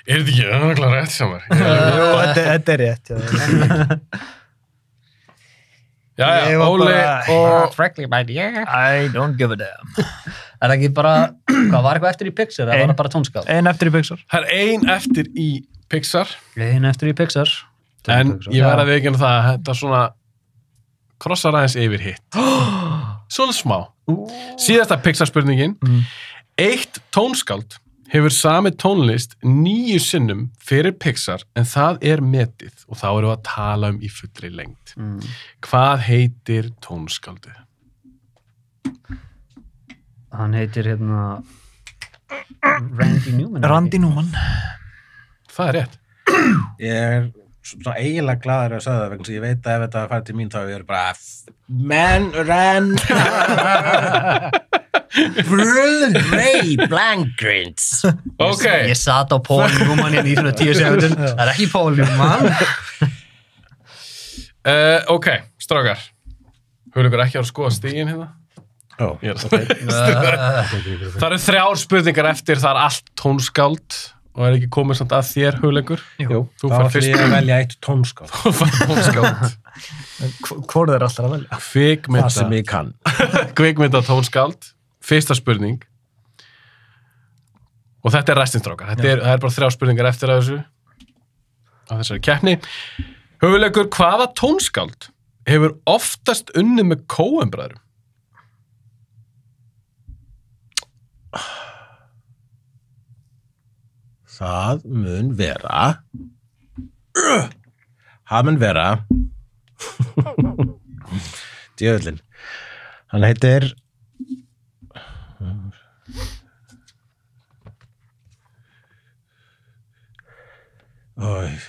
Er þetta ekki önnuglega rétt hjá mér? Jú, þetta er rétt. Já, Óli og... Frankly, my dear. I don't give a damn. Er það ekki bara, hvað var eitthvað eftir í Pixar? Það var það bara tónskap? Ein eftir í Pixar. Það er ein eftir í Pixar. Ein eftir í Pixar. En ég verð að viðurkenna það að þetta svona krossar aðeins yfir hitt. Svolítið smá. Síðasta Pixar spurningin. Eitt tónskáld hefur samið tónlist 9 sinnum fyrir Pixar en það er metið og þá erum við að tala um í fullri lengd. Hvað heitir tónskáldið? Hann heitir Randy Newman. Randy Newman. Það er rétt. Ég er svona eiginlega glaður að segja það vegna sem ég veit að ef þetta færi til mín þá ég er bara Ray Blankrins. Ok. Ég sat á Paul Newman í svona 10 sekundum. Það er ekki Paul Newman. Ok, strákar. Hugleikur ekki að skoða stigin hérna. Ó, Ég er það eru 3 spurningar eftir, það er allt tónskáld og er ekki komið samt að þér, Hugleikur. Jú, Þú þá fær ætlum ég að velja eitt tónskáld. Þú fær tónskáld. Hvor er alltaf að velja? Það sem ég kann. Kvikmynda tónskáld. Fyrsta spurning. Og þetta er restinstrákar. Það er bara 3 spurningar eftir að þessu. Á þessari keppni. Hugleikur, hvaða tónskáld hefur oftast unnið með Coen-bræðrum? Það mun vera djöfullinn. Hann heitir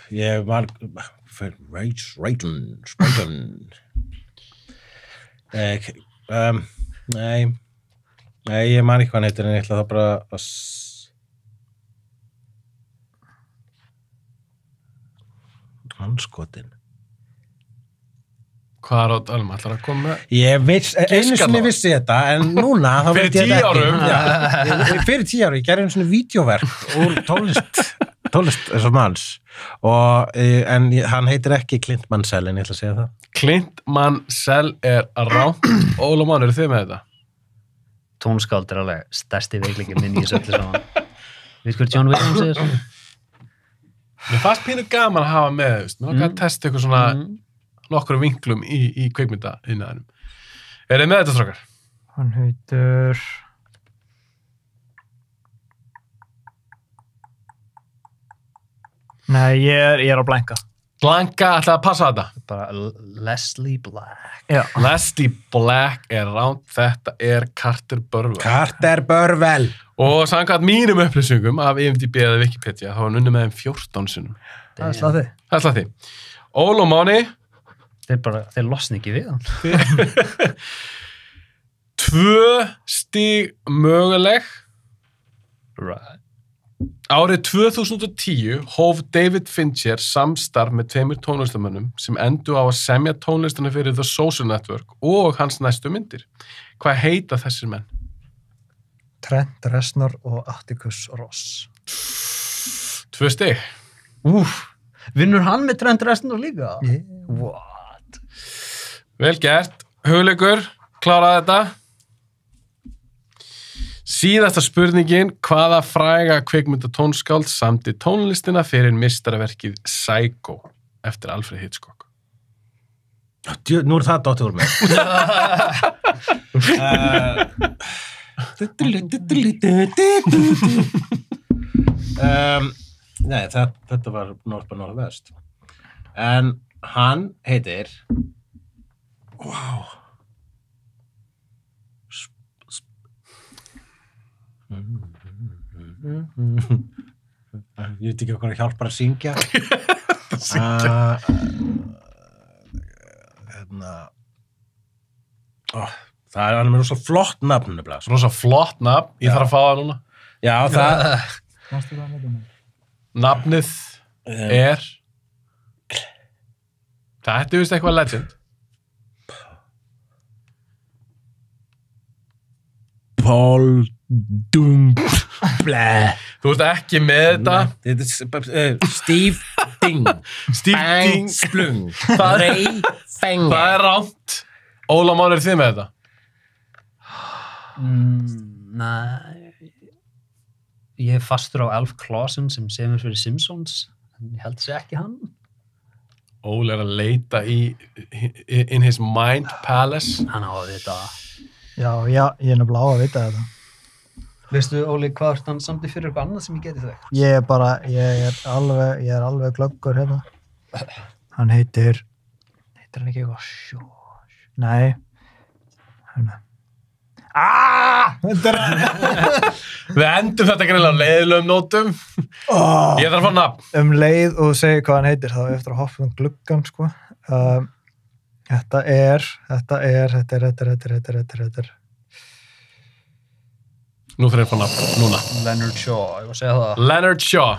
ég var Rayton nei, ég man ekki hvað hann heitir en ég ætla það bara að hanskotin. Hvað er á Dalma? Ætlar að koma með? Ég einu sinni vissi þetta, en núna þá Fyrir veit ég 10 þetta árum? Já, fyrir 10 árum. Ég gerði einu sinni vídeóverk úr tónlist eins og manns. En hann heitir ekki Clint Mansell, en ég ætla að segja það. Clint Mansell er rátt. Óla Mann, eru þið með þetta? Tónskáld er alveg stærsti veikleiki minn í þessu öllu saman. Við hvað John Williams er? Mér fannst pínu gaman að hafa með, mér langar að testa eitthvað svona nokkru vinklum í kveikmynda innan. Er þið með þetta, strákar? Hann heitir... Nei, ég er á blanka. Blanka, ætlaði að passa þetta? Bara Leslie Black. Já. Leslie Black er rátt, þetta er Carter Burwell. Carter Burwell. Og samkvæmt mínum upplýsingum af IMDb eða Wikipedia, þá var hann unnið með þeim 14 sinnum. Það er slað þið. Það er slað því. Óla Máni. Þeir losna ekki við hann. 2 stig möguleg. Right. Árið 2010 hóf David Fincher samstarf með 2 tónlistamönnum sem endu á að semja tónlistana fyrir The Social Network og hans næstu myndir. Hvað heita þessir menn? Trent Reznor og Atticus Ross. 2 stig. Vinnur hann með Trent Reznor líka? Yeah. What? Vel gert. Hugleikur, kláraði þetta. Síðasta spurningin, hvaða fræga kvikmynda tónskáld samdi tónlistina fyrir meistaraverkið Psycho eftir Alfred Hitchcock? Nú er það dóttir úr mig. Nei, þetta var North by Northwest. En hann heitir ég veit ekki hvað hjálpar að syngja. Það er alveg rosa flott nafn. Rosa flott nafn, ég þarf að fá það núna. Já, það Nafnið er þetta er vist eitthvað legend. Paul Dung Þú ert ekki með þetta. Steve Ding Steve Ding Splung Það er rámt. Óla Már, er þið með þetta? Nei. Ég er fastur á Alf Clausen sem semur fyrir Simpsons. En ég held að segja ekki hann. Óli er að leita in his mind palace. Hann á að vita. Já, ég er nefnilega á að vita þetta. Veistu, Óli, hvað er hann samt í fyrir eitthvað annað sem ég geti þau? Ég er alveg glöggur hérna. Hann heitir hann ekki eitthvað Nei. Við endum þetta greinilega á leiðilegum nótum. Ég þarf að fá nafn. Leið og segja hvað hann heitir, þá er eftir að hoppa gluggan, sko. Þetta er Nú þarf ég að fá nafn, núna. Leonard Shaw, ég var að segja það. Leonard Shaw.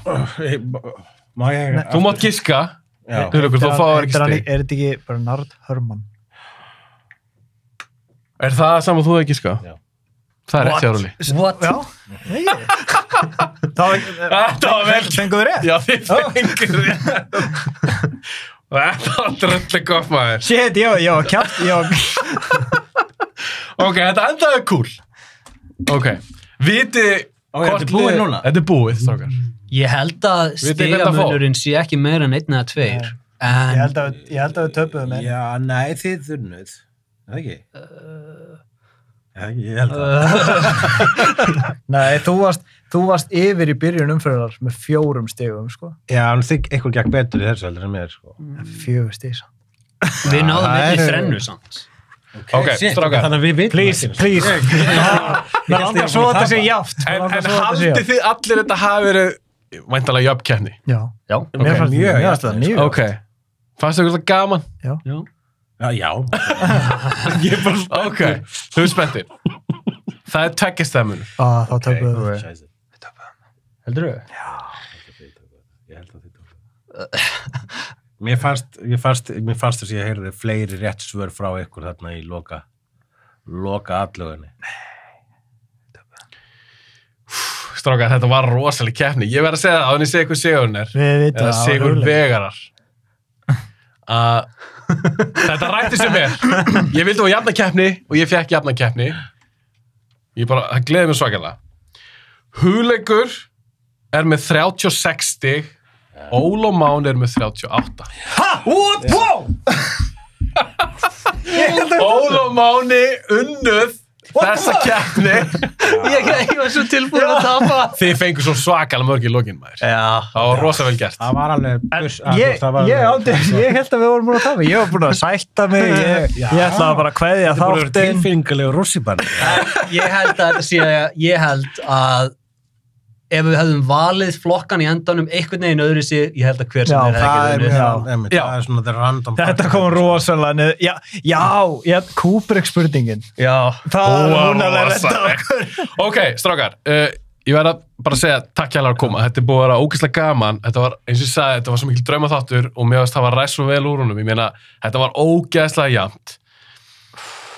Má ég Þú mátt giska. Já. Þú fáir ekki stig. Er þetta ekki Bernard Herrmann? Er það saman þú ekki sko? Já. Það er rétt hjá Rúli. What? Já, Þetta var vel. Fenguðu rétt? Já, þið fengir rétt. Þetta var dröllig gott maður. Shit, ég var kjátt, Ok, þetta endaði cool. Ok, viti þetta er búið núna? Þetta er búið, strákar. Ég held að Vitið þið hvernig það fór? stigamunurinn sé ekki meira en 1 eða 2. En Ég held að við töpuðum með. Já, nei, þið þurnuð. Það ekki? Ég held að. Nei, þú varst yfir í byrjun umferðar með 4 stigum, sko. Já, en þig eitthvað gekk betur í þessu heldur en mér, sko. 4 stig, svo. við náðum það einnig er- 3 samt. Ok, strákar. Þannig að við vitum Please. Mér langar svo að þetta sé jáft. En haldið þið allir þetta hafi verið væntanlega jöfnkeppni? Já. Já. Mér fannst mjög það mjög. Ok. Fannst þið þetta gaman? Já. Já. Ok, þú er spenntir. Það er tveggjastæðmunur. Þá töpuðum við. Scheiße. Heldur þú? Ég held að þið tók. Mér fannst þess að ég heyrði fleiri rétt svör frá ykkur þarna í loka atlögunni. Strákar, þetta var rosaleg keppni. Ég verð að segja það, áður en ég segi hvað sigurinn er. Við vitum Eða það. sigur vegarar. Þetta rætti sem er. Ég vildi á jafnakeppni og ég fekk jafnakeppni. Það gleði mér svakalega. Hugleikur er með 36 stig. Óló Mán er með 38. Óló Máni unnuð þessa keppni. Ég var svo tilbúin að tapa. Þið fengur svo svakalega mörg í lokin, maður. Já. Það var rosa vel gert. Það var alveg... Ég held að við vorum búin að tapa. Ég var búin að sætta mig. Ég ætlaði bara að kveðja Það voru þáttinn. tilfinningalegu rússibann. Ég held að ef við hefðum valið flokkan í endanum einhvern veginn öðru sér, ég held að hver sem Já, er Það ekki er svona the random... Þetta kom rosalega niður. Já, Kubrick-spurningin. Já. Hún alveg redda rosaleg. okkur. Ok, strákar, ég verð að bara segja takk hérlega að koma. Þetta er búið að vera ógeðslega gaman. Þetta var, eins og ég sagði, þetta var svo mikil draumaþáttur og mér varst það var ræst svo vel úr honum. Ég meina, þetta var ógeðslega jafnt.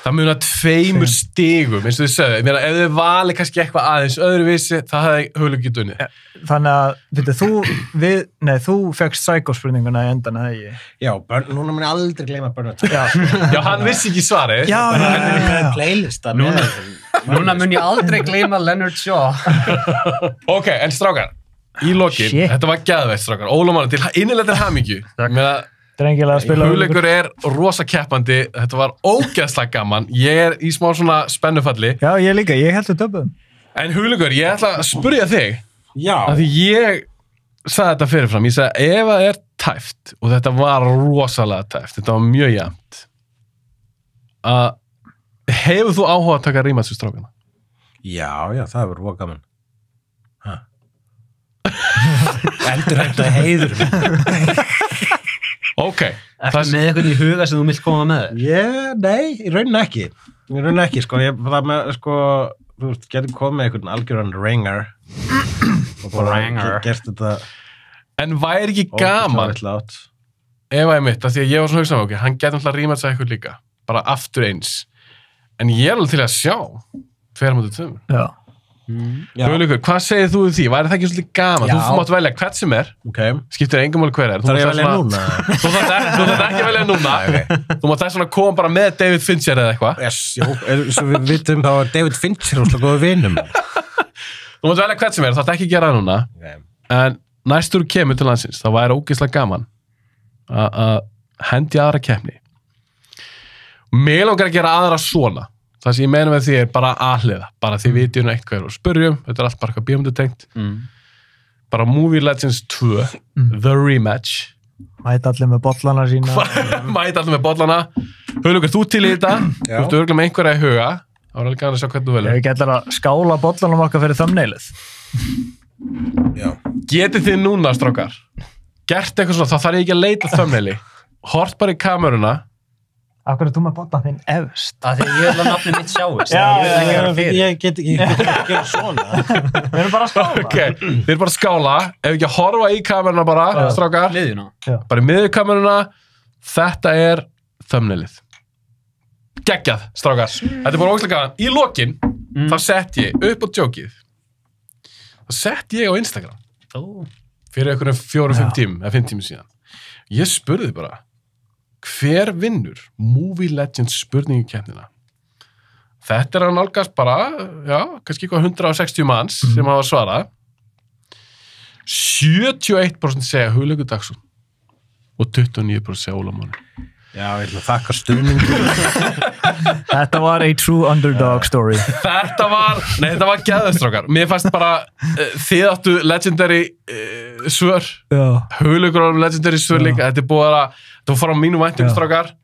Það munar 2 stigum, eins og þið sögðu. Ég meina, ef þið valið kannski eitthvað aðeins öðruvísi, það hefði Hugleikur ekki unnið. Þannig að, þú fekkst Psycho-spurninguna í endan, eða ekki? Já, núna mun ég aldrei gleyma Bernard. Já, hann vissi ekki svarið. Já. Playlista. Núna mun ég aldrei gleyma Leonard Shaw. Ok, en strákar, í lokin, Shit. þetta var geðveitt, strákar. Óló Mán, innilega til hamingju. Drengilega að spila. Hugleikur er rosa keppandi, þetta var ógeðslega gaman, ég er í smá svona spennufalli. Já, ég líka, ég held að töpuðum. En Hugleikur, ég ætla að spyrja þig, Já. af því ég sagði þetta fyrirfram, ég sagði ef það er tæft, og þetta var rosalega tæft, þetta var mjög jafnt, hefur þú áhuga að taka rímats við strákana? Já, það verður rosa gaman. Endur þetta heiður. Ok. Ertu með eitthvað í huga sem þú vilt koma með? Nei, í rauninni ekki, sko, þú veist, getur komið einhvern algjöran ringer og bara gert þetta En væri ekki gaman ef að ég mitt, af því að ég var svona hugsað, ok, hann getur alltaf rímað sig eitthvað líka, bara aftur eins, en ég er alveg til að sjá hver mútið tömur. Já. Hugleikur, hvað segir þú því? Væri það ekki svolítið gaman? Þú mátt velja hvert sem er, skiptir engum máli hver er. Það er að velja núna. Þú þarft ekki að velja núna. Þú mátt þess að koma bara með David Fincher eða eitthvað. Svo við vitum þá að David Fincher er góðu vinum. Þú mátt velja hvert sem er, þú þarft ekki að gera það núna. En næstur kemur til landsins, þá væri ógeðslega gaman að hendi aðra keppni. Mig langar að gera aðra svona. Það sem ég meina með því er bara aðhliða, bara því vitið nú eitt hvað og spurjum, þetta er allt bara eitthvað bíómyndatengt. Bara Movie Legends 2, The Rematch. Mæta allir með bollana sína. Mæta allir með bollana. Hugleikur, þú til í þetta, þú ertu örugglega með einhverja í huga, þá er alveg gana að sjá hvernig þú velur. Ég get allir að skála bollanum okkar fyrir thumbnailið. Getið þið núna, strákar, gert eitthvað svona, þá þarf ég ekki að leita thumbnaili, hort bara í kameruna. Akkur er þú með bollan þinn efst? Af því að ég vil að nafni mitt sjáist. Ég get ekki gera svona. Við erum bara að skála. Ok, þið er bara að skála, ef ekki að horfa í kameruna bara, strákar, Liðina. bara í miðju kameruna, þetta er thumbnailið. geggjað, strákar. Þetta er bara ógeðslega gaman. Í lokin, þá sett ég upp á djókið. Þá sett ég á Instagram. Fyrir einhverjum 4-5 tímum, eða 5 tímum síðan. Ég spurði bara, hver vinnur Movie Legends spurningakeppnina? Þetta er að nálgast bara, já, kannski eitthvað 160 manns sem hafa svarað. 71% segja Hugleikur Dagsson og 29% segja Óla Máni. Já, ég ætla að þakka stuðningur. Þetta var a true underdog story. Þetta var geðastrákar. Mér fannst bara, þið áttu legendary svör. Hugleikur á legendary svör líka. Þetta er búið að, þetta var fara á mínu væntum strákar.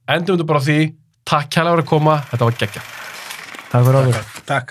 Endum þetta bara á því. Takk kærlega fyrir að koma. Þetta var geggjað. Takk fyrir okkur. Takk.